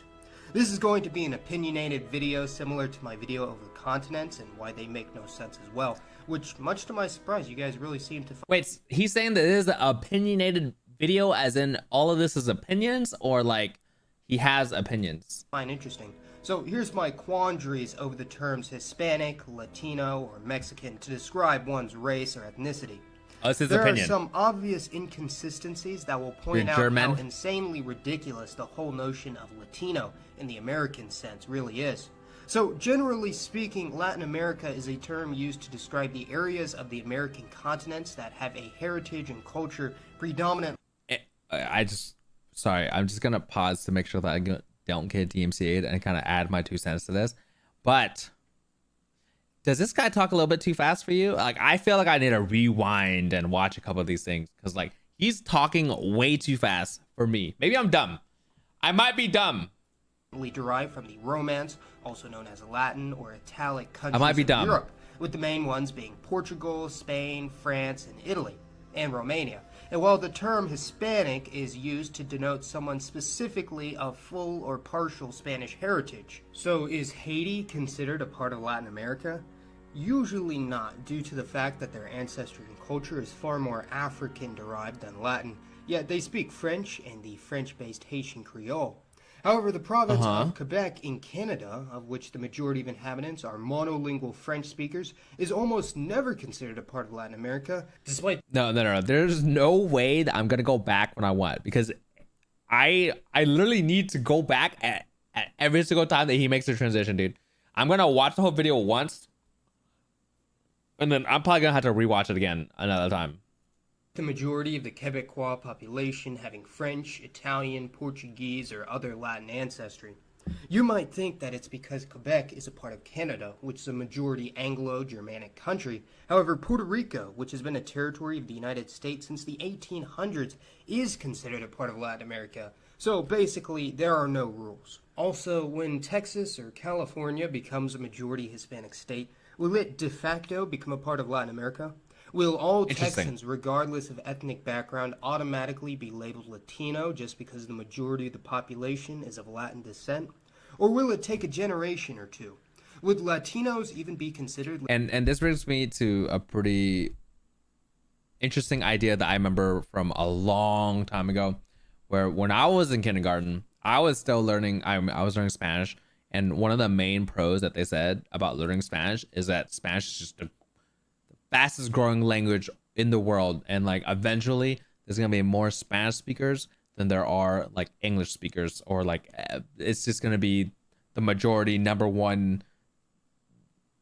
This is going to be an opinionated video similar to my video over the continents and why they make no sense as well, which, much to my surprise, you guys really seem to... Wait, he's saying that this is an opinionated video as in all of this is opinions, or like he has opinions? Find interesting. So here's my quandaries over the terms Hispanic, Latino, or Mexican to describe one's race or ethnicity. Oh, this is there opinion. Are some obvious inconsistencies that will point out how insanely ridiculous the whole notion of Latino in the American sense really is. So generally speaking, Latin America is a term used to describe the areas of the American continents that have a heritage and culture predominant. I'm just gonna pause to make sure that I don't get DMCA'd and kind of add my 2 cents to this. But does this guy talk a little bit too fast for you? Like, I feel like I need to rewind and watch a couple of these things because like he's talking way too fast for me. Maybe I'm dumb. I might be dumb. Derived from the Romance, also known as Latin or Italic countries of Europe, with the main ones being Portugal, Spain, France, and Italy, and Romania. And while the term Hispanic is used to denote someone specifically of full or partial Spanish heritage. So is Haiti considered a part of Latin America? Usually not, due to the fact that their ancestry and culture is far more African derived than Latin, yet they speak French and the French-based Haitian Creole. However, the province of Quebec in Canada, of which the majority of inhabitants are monolingual French speakers, is almost never considered a part of Latin America, despite... No. There's no way that I'm going to go back when I want, because I literally need to go back at every single time that he makes a transition, dude. I'm going to watch the whole video once, and then I'm probably going to have to rewatch it again another time. The majority of the Quebecois population having French, Italian, Portuguese, or other Latin ancestry. You might think that it's because Quebec is a part of Canada, which is a majority Anglo-Germanic country. However, Puerto Rico, which has been a territory of the United States since the 1800s, is considered a part of Latin America. So basically, there are no rules. Also, when Texas or California becomes a majority Hispanic state, will it de facto become a part of Latin America? Will all Texans, regardless of ethnic background, automatically be labeled Latino just because the majority of the population is of Latin descent? Or will it take a generation or two? Would Latinos even be considered? And this brings me to a pretty interesting idea that I remember from a long time ago, where when I was in kindergarten, I was still learning. I was learning Spanish, and one of the main pros that they said about learning Spanish is that Spanish is just the fastest growing language in the world, and like eventually there's gonna be more Spanish speakers than there are like English speakers, or like it's just going to be the majority number one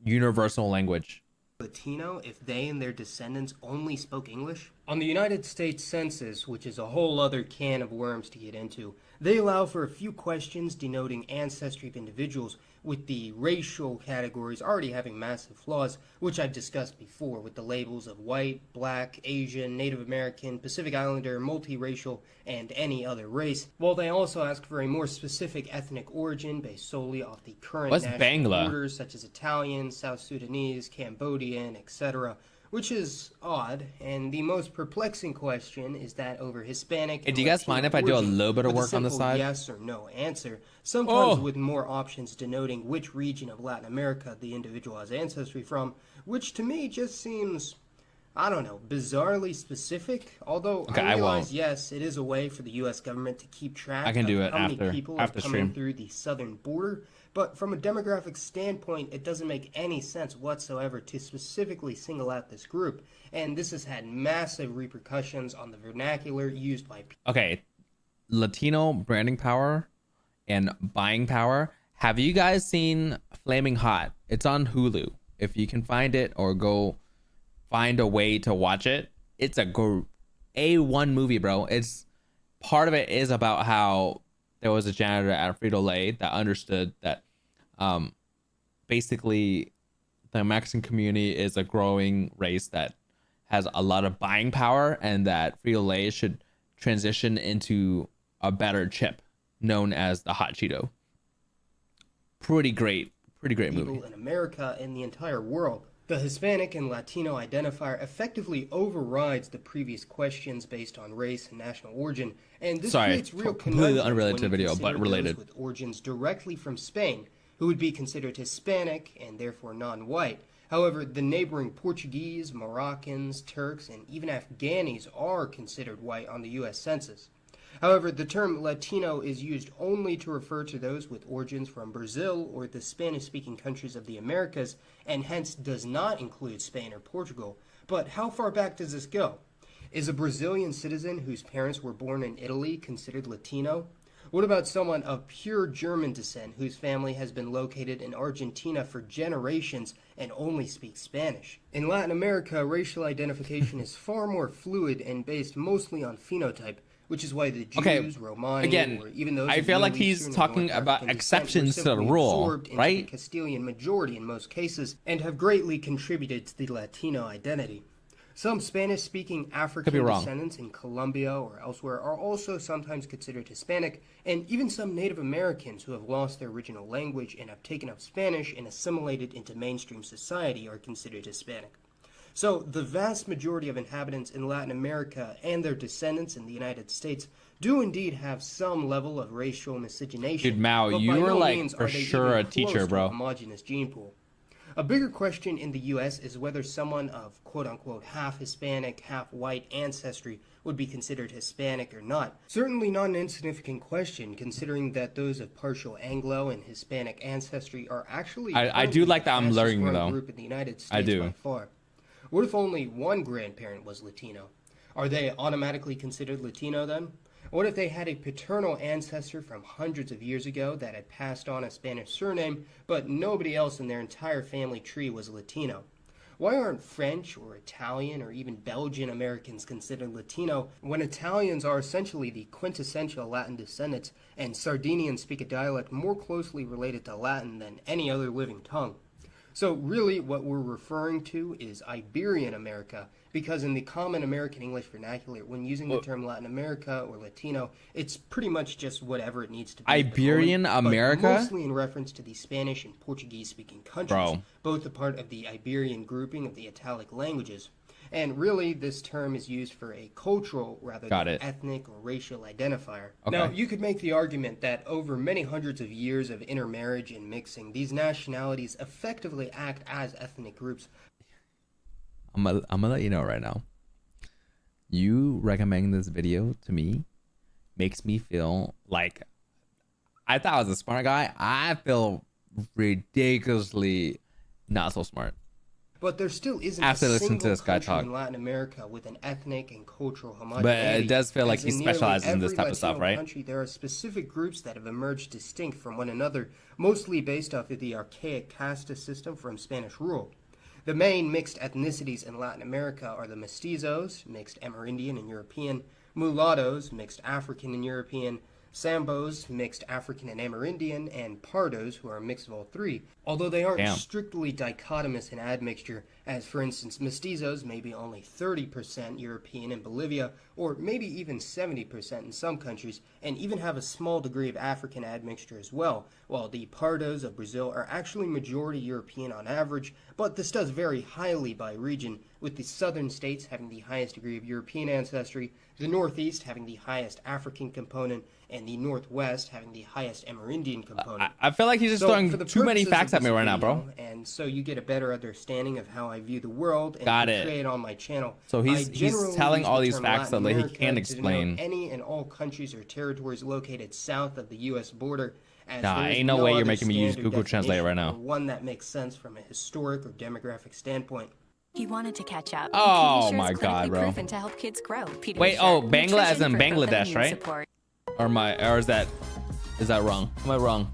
universal language. Latino if they and their descendants only spoke English? On the United States Census, which is a whole other can of worms to get into, they allow for a few questions denoting ancestry of individuals, with the racial categories already having massive flaws, which I've discussed before, with the labels of white, black, Asian, Native American, Pacific Islander, multiracial, and any other race, while they also ask for a more specific ethnic origin based solely off the current national borders, such as Italian, South Sudanese, Cambodian, etc., which is odd. And the most perplexing question is that over Hispanic. Hey, do you guys mind if I do a little bit of work on the side? Yes or no answer, sometimes with more options denoting which region of Latin America the individual has ancestry from, which to me just seems, I don't know, bizarrely specific. Although I realize, yes, it is a way for the U.S. government to keep track of how many people are coming through the southern border. But from a demographic standpoint, it doesn't make any sense whatsoever to specifically single out this group. And this has had massive repercussions on the vernacular used by people. Okay, Latino branding power and buying power. Have you guys seen Flaming Hot? It's on Hulu. If you can find it or go find a way to watch it, it's a A1 movie, bro. It's part of it is about how there was a janitor at Frito-Lay that understood that basically the Mexican community is a growing race that has a lot of buying power, and that Frito-Lay should transition into a better chip known as the Hot Cheeto. Pretty great movie. In America and the entire world. The Hispanic and Latino identifier effectively overrides the previous questions based on race and national origin, and this creates real completely unrelated video, but related. With origins directly from Spain, who would be considered Hispanic and therefore non-white. However, the neighboring Portuguese, Moroccans, Turks, and even Afghanis are considered white on the U.S. Census. However, the term Latino is used only to refer to those with origins from Brazil or the Spanish-speaking countries of the Americas, and hence does not include Spain or Portugal. But how far back does this go? Is a Brazilian citizen whose parents were born in Italy considered Latino? What about someone of pure German descent whose family has been located in Argentina for generations and only speaks Spanish? In Latin America, racial identification is far more fluid and based mostly on phenotype, which is why the Jews, Romani, again, or even those I feel like he's talking about exceptions to the rule, right? The Castilian majority in most cases, and have greatly contributed to the Latino identity. Some Spanish-speaking African descendants in Colombia or elsewhere are also sometimes considered Hispanic, and even some Native Americans who have lost their original language and have taken up Spanish and assimilated into mainstream society are considered Hispanic. So the vast majority of inhabitants in Latin America and their descendants in the United States do indeed have some level of racial miscegenation. Dude, Mao, you were like for sure a teacher, bro. A homogeneous gene pool. A bigger question in the U.S. is whether someone of quote-unquote half Hispanic, half white ancestry would be considered Hispanic or not. Certainly not an insignificant question, considering that those of partial Anglo and Hispanic ancestry are actually I do like that I'm learning though. Group in the United States I do. By far. What if only one grandparent was Latino? Are they automatically considered Latino then? What if they had a paternal ancestor from hundreds of years ago that had passed on a Spanish surname, but nobody else in their entire family tree was Latino? Why aren't French or Italian or even Belgian Americans considered Latino when Italians are essentially the quintessential Latin descendants and Sardinians speak a dialect more closely related to Latin than any other living tongue? So really what we're referring to is Iberian America, because in the common American English vernacular, when using the term Latin America or Latino, it's pretty much just whatever it needs to be. Iberian America? But mostly in reference to the Spanish and Portuguese speaking countries, Bro. both a part of the Iberian grouping of the Italic languages. And really, this term is used for a cultural rather than ethnic or racial identifier. Okay. Now, you could make the argument that over many hundreds of years of intermarriage and mixing, these nationalities effectively act as ethnic groups. I'm gonna let you know right now. You recommending this video to me makes me feel like I thought I was a smart guy. I feel ridiculously not so smart. But there still isn't After a listening to single this guy country talk. in Latin America with an ethnic and cultural homogeneity. But it does feel like As he in nearly specializes in this every type of stuff, Latino right? country, there are specific groups that have emerged distinct from one another, mostly based off of the archaic casta system from Spanish rule. The main mixed ethnicities in Latin America are the mestizos, mixed Amerindian and European, mulattoes, mixed African and European, Sambos, mixed African and Amerindian, and Pardos, who are a mix of all three, although they aren't strictly dichotomous in admixture, as for instance, mestizos may be only 30% European in Bolivia, or maybe even 70% in some countries, and even have a small degree of African admixture as well, while the Pardos of Brazil are actually majority European on average, but this does vary highly by region, with the southern states having the highest degree of European ancestry, the Northeast having the highest African component, and the Northwest having the highest Amerindian component. I feel like he's just throwing too many facts at me right now, bro. And so you get a better understanding of how I view the world and Got it. portray it on my channel. So he's telling all these facts that he can't explain. Any and all countries or territories located south of the U.S. border. Nah, ain't no way you're making me use Google Translate right now. One that makes sense from a historic or demographic standpoint. He wanted to catch up. Oh my god, bro. To help kids grow. Wait, oh, Bangla as in Bangladesh, right? Or is that wrong? Am I wrong?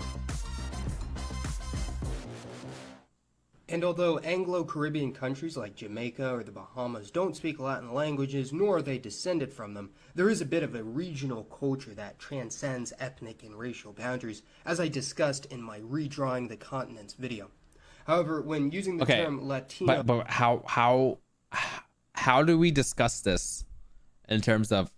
And although Anglo-Caribbean countries like Jamaica or the Bahamas don't speak Latin languages, nor are they descended from them, there is a bit of a regional culture that transcends ethnic and racial boundaries, as I discussed in my Redrawing the Continents video. However, when using the term Latino... But how do we discuss this in terms of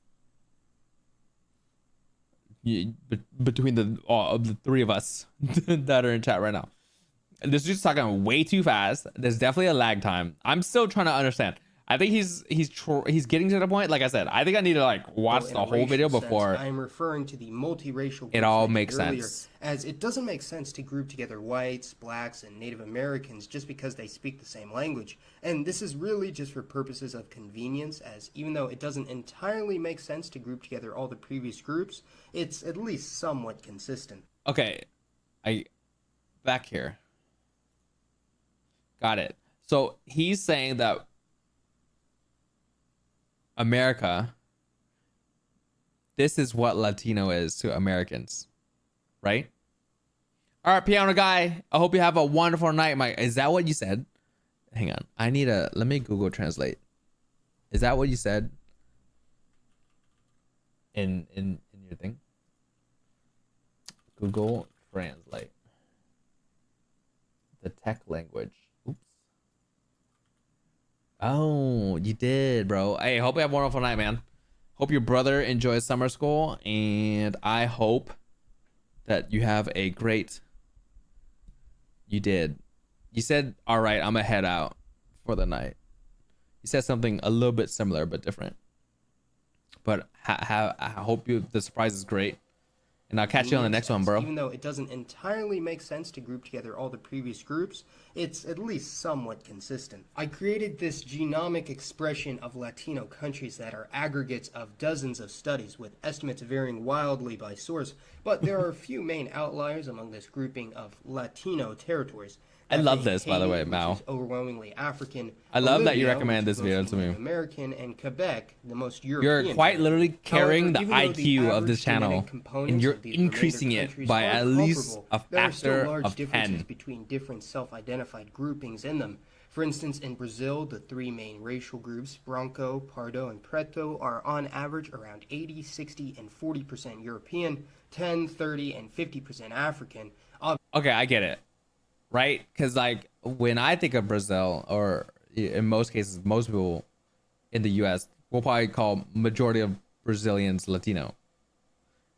between the three of us that are in chat right now? This dude's talking way too fast. There's definitely a lag time. I'm still trying to understand. I think he's getting to the point. Like I said, I think I need to like watch the whole video before. I'm referring to the multiracial. It all makes sense. As it doesn't make sense to group together whites, blacks, and Native Americans just because they speak the same language. And this is really just for purposes of convenience, as even though it doesn't entirely make sense to group together all the previous groups, it's at least somewhat consistent. Okay, back here. Got it. So he's saying that America, this is what Latino is to Americans, right? All right, piano guy, I hope you have a wonderful night, Mike. Is that what you said? Hang on, let me Google Translate. Is that what you said in your thing? Google Translate the tech language. Oops. Oh, you did, bro. Hey, hope you have a wonderful night, man. Hope your brother enjoys summer school, and I hope that you have a great... You did. You said, all right, I'm gonna head out for the night. You said something a little bit similar but different. But I hope the surprise is great. And I'll catch you on the next one, bro. Even though it doesn't entirely make sense to group together all the previous groups, it's at least somewhat consistent. I created this genomic expression of Latino countries that are aggregates of dozens of studies, with estimates varying wildly by source, but there are a few main outliers among this grouping of Latino territories. I love this, by the way, Mao. Overwhelmingly African. I love that you Bolivia, recommend this video to me. American, and Quebec, the most European. You're quite literally carrying the However, IQ of this channel, and you're increasing it by at least a factor there are still large of differences 10. between different self-identified groupings in them. For instance, in Brazil, the three main racial groups, Branco, Pardo, and Preto, are on average around 80, 60, and 40% European, 10, 30, and 50% African. Okay, I get it, right? Because like when I think of Brazil, or in most cases, most people in the U.S. will probably call majority of Brazilians Latino.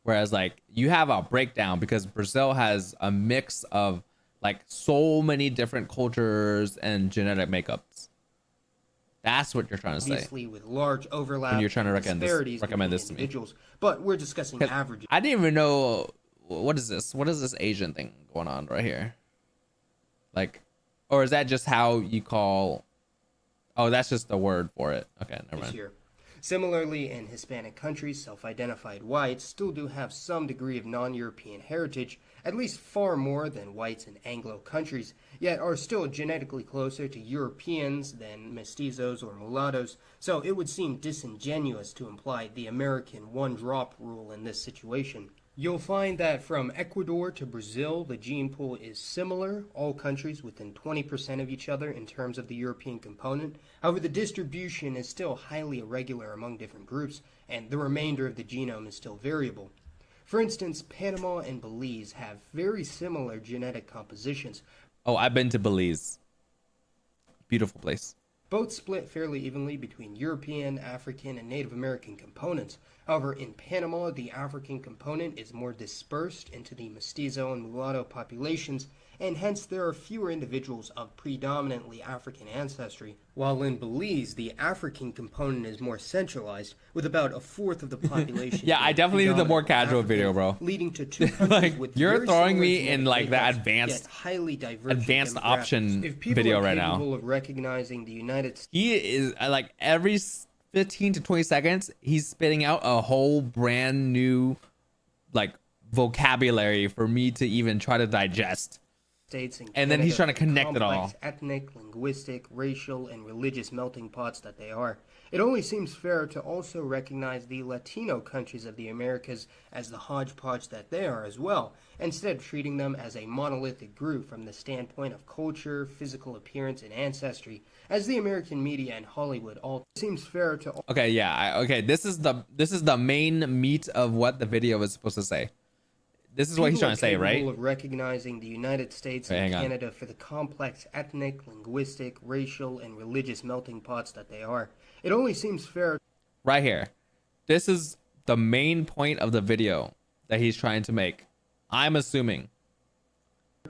Whereas like you have a breakdown because Brazil has a mix of like so many different cultures and genetic makeups. That's what you're trying to say. Obviously, with large overlap when you're trying to recommend this to me. But we're discussing averages. I didn't even know what is this? What is this Asian thing going on right here? Like, or is that just how you call? Oh, that's just the word for it. Okay, never mind. Year. Similarly, in Hispanic countries, self-identified whites still do have some degree of non-European heritage, at least far more than whites in Anglo countries, yet are still genetically closer to Europeans than mestizos or mulattoes, so it would seem disingenuous to imply the American one-drop rule in this situation. You'll find that from Ecuador to Brazil, the gene pool is similar, all countries within 20% of each other in terms of the European component. However, the distribution is still highly irregular among different groups, and the remainder of the genome is still variable. For instance, Panama and Belize have very similar genetic compositions. Oh, I've been to Belize. Beautiful place. Both split fairly evenly between European, African, and Native American components. However, in Panama, the African component is more dispersed into the mestizo and mulatto populations, and hence there are fewer individuals of predominantly African ancestry, while in Belize, the African component is more centralized, with about a fourth of the population. Yeah, I definitely need the more casual video, bro. Leading to two countries like with you're very throwing similar me in like the genetics, yet highly divergent advanced demographics. option If people video are right now. capable of recognizing the United States, He is like every 15 to 20 seconds, he's spitting out a whole brand new like vocabulary for me to even try to digest. States And then he's trying to Canada, connect it all. complex ethnic, linguistic, racial, and religious melting pots that they are. It only seems fair to also recognize the Latino countries of the Americas as the hodgepodge that they are as well, instead of treating them as a monolithic group from the standpoint of culture, physical appearance, and ancestry, as the American media and Hollywood all seems fair to. Okay, yeah, okay. This is the main meat of what the video is supposed to say. This is what he's trying to say, right? Of recognizing the United States and Canada for the complex ethnic, linguistic, racial, and religious melting pots that they are. It only seems fair. Right here. This is the main point of the video that he's trying to make. I'm assuming.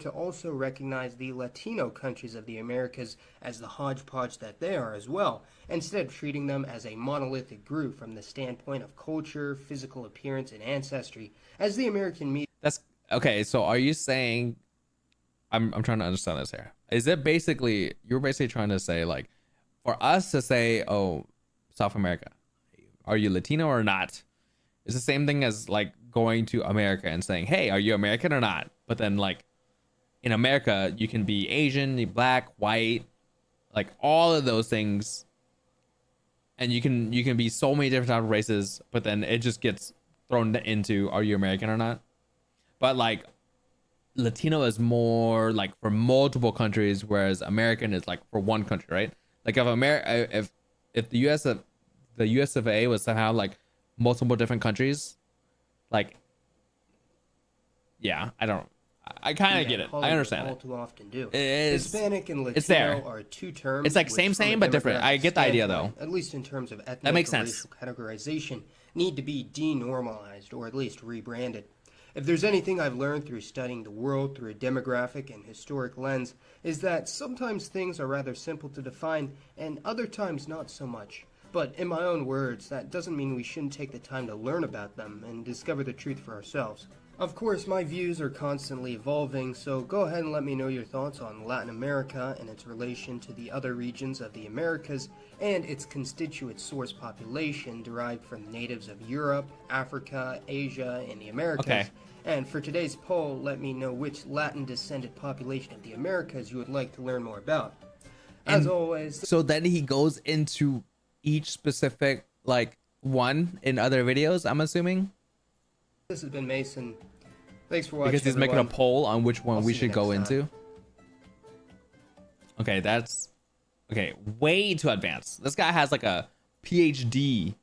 To also recognize the Latino countries of the Americas as the hodgepodge that they are as well, instead of treating them as a monolithic group from the standpoint of culture, physical appearance, and ancestry, as the American media. That's okay. So are you saying? I'm trying to understand this here. Is it basically you're basically trying to say like, for us to say, oh, South America, are you Latino or not? It's the same thing as like going to America and saying, hey, are you American or not? But then like in America, you can be Asian, black, white, like all of those things. And you can be so many different types of races, but then it just gets thrown into, are you American or not? But like Latino is more like for multiple countries, whereas American is like for one country, right? Like if the US of A was somehow like multiple different countries, like yeah, I kind of get it. I understand it. Too often do. Hispanic and Latino it's there. Are two terms. It's like same but different. I get the idea though. At least in terms of ethnic that makes or sense. Racial categorization, need to be denormalized or at least rebranded. If there's anything I've learned through studying the world through a demographic and historic lens, is that sometimes things are rather simple to define and other times not so much. But in my own words, that doesn't mean we shouldn't take the time to learn about them and discover the truth for ourselves. Of course, my views are constantly evolving, so go ahead and let me know your thoughts on Latin America and its relation to the other regions of the Americas and its constituent source population derived from natives of Europe, Africa, Asia, and the Americas. Okay. And for today's poll, let me know which Latin-descended population of the Americas you would like to learn more about. As always... So then he goes into each specific, like, one in other videos, I'm assuming? This has been Mason. Thanks for watching. Because he's making a poll on which one we should go into. Okay, that's Okay, way too advanced. This guy has like a PhD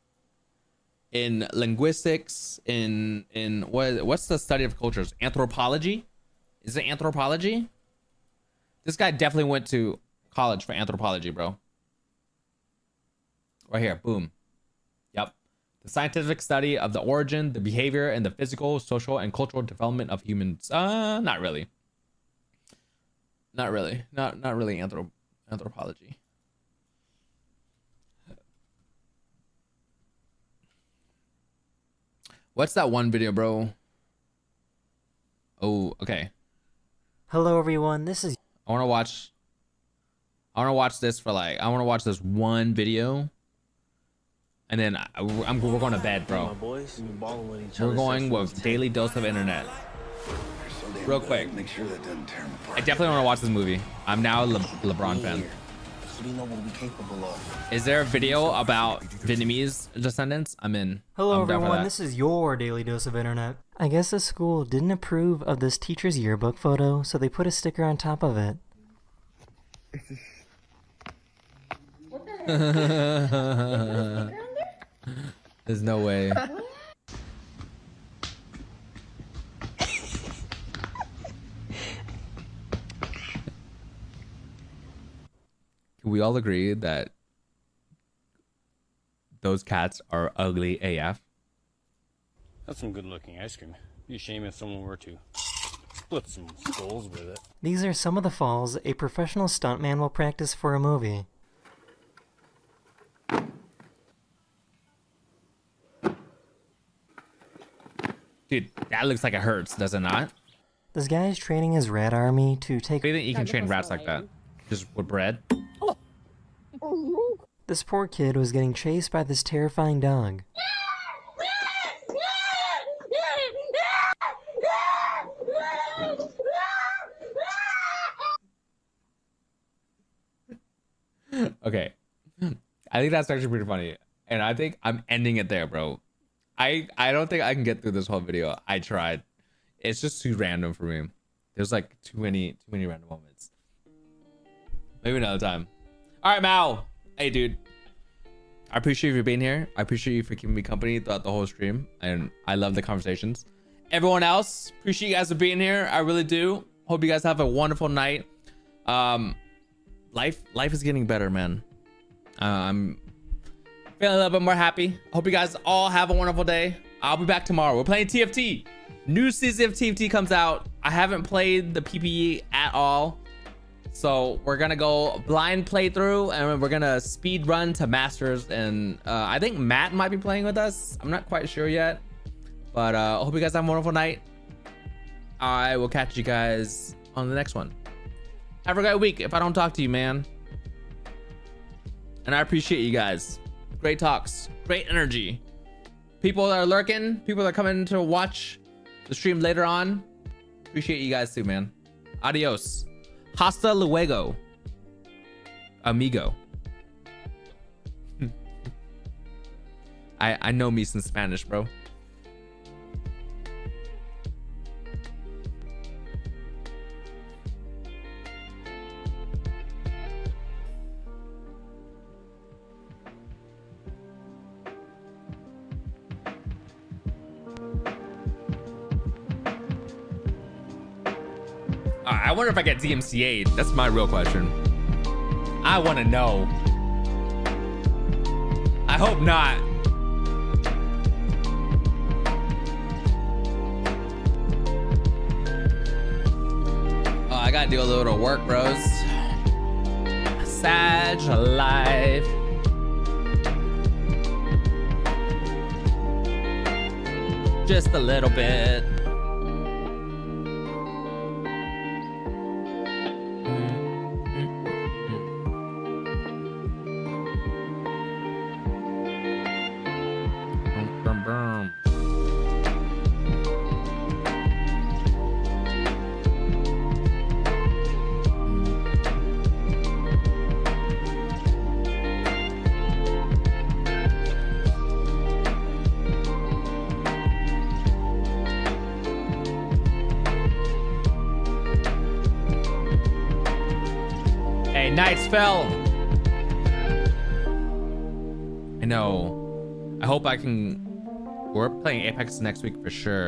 in linguistics, in what's the study of cultures? Anthropology? Is it anthropology? This guy definitely went to college for anthropology, bro. Right here, boom. Yep. The scientific study of the origin, the behavior, and the physical, social, and cultural development of humans. Not really. Not really. Not really anthropology. What's that one video, bro? Oh, okay. Hello, everyone. This is. I want to watch this for like. I want to watch this one video, and then we're going to bed, bro. We're going with daily dose of internet. Real quick. Make sure that doesn't tear them apart. I definitely want to watch this movie. I'm now a LeBron fan. So we know what we're capable of. Is there a video about Vietnamese descendants? I'm in. Hello, I'm down for everyone. that. This is your daily dose of internet. I guess the school didn't approve of this teacher's yearbook photo, so they put a sticker on top of it. There's no way. Can we all agree that those cats are ugly AF? That's some good looking ice cream. Be a shame if someone were to split some skulls with it. These are some of the falls a professional stuntman will practice for a movie. Dude, that looks like it hurts, does it not? This guy is training his rat army to take. Do you think you can train rats like that? Just with bread? This poor kid was getting chased by this terrifying dog. Okay. I think that's actually pretty funny. And I think I'm ending it there, bro. I don't think I can get through this whole video. I tried. It's just too random for me. There's like too many random moments. Maybe another time. All right, Mal. Hey, dude. I appreciate you for being here. I appreciate you for keeping me company throughout the whole stream. And I love the conversations. Everyone else, appreciate you guys for being here. I really do. Hope you guys have a wonderful night. Life is getting better, man. I'm feeling a little bit more happy. Hope you guys all have a wonderful day. I'll be back tomorrow. We're playing TFT. New season of TFT comes out. I haven't played the PPE at all. So we're gonna go blind playthrough and we're gonna speed run to masters. And I think Matt might be playing with us. I'm not quite sure yet. But I hope you guys have a wonderful night. I will catch you guys on the next one. Have a great week if I don't talk to you, man. And I appreciate you guys. Great talks, great energy. People that are lurking, people that are coming to watch the stream later on. Appreciate you guys too, man. Adios. Hasta luego, amigo. I know me some Spanish, bro. I wonder if I get DMCA'd. That's my real question. I want to know. I hope not. Oh, I gotta do a little work, bros. Sag life. Just a little bit. Nights fell. I know. I hope I can. We're playing Apex next week for sure.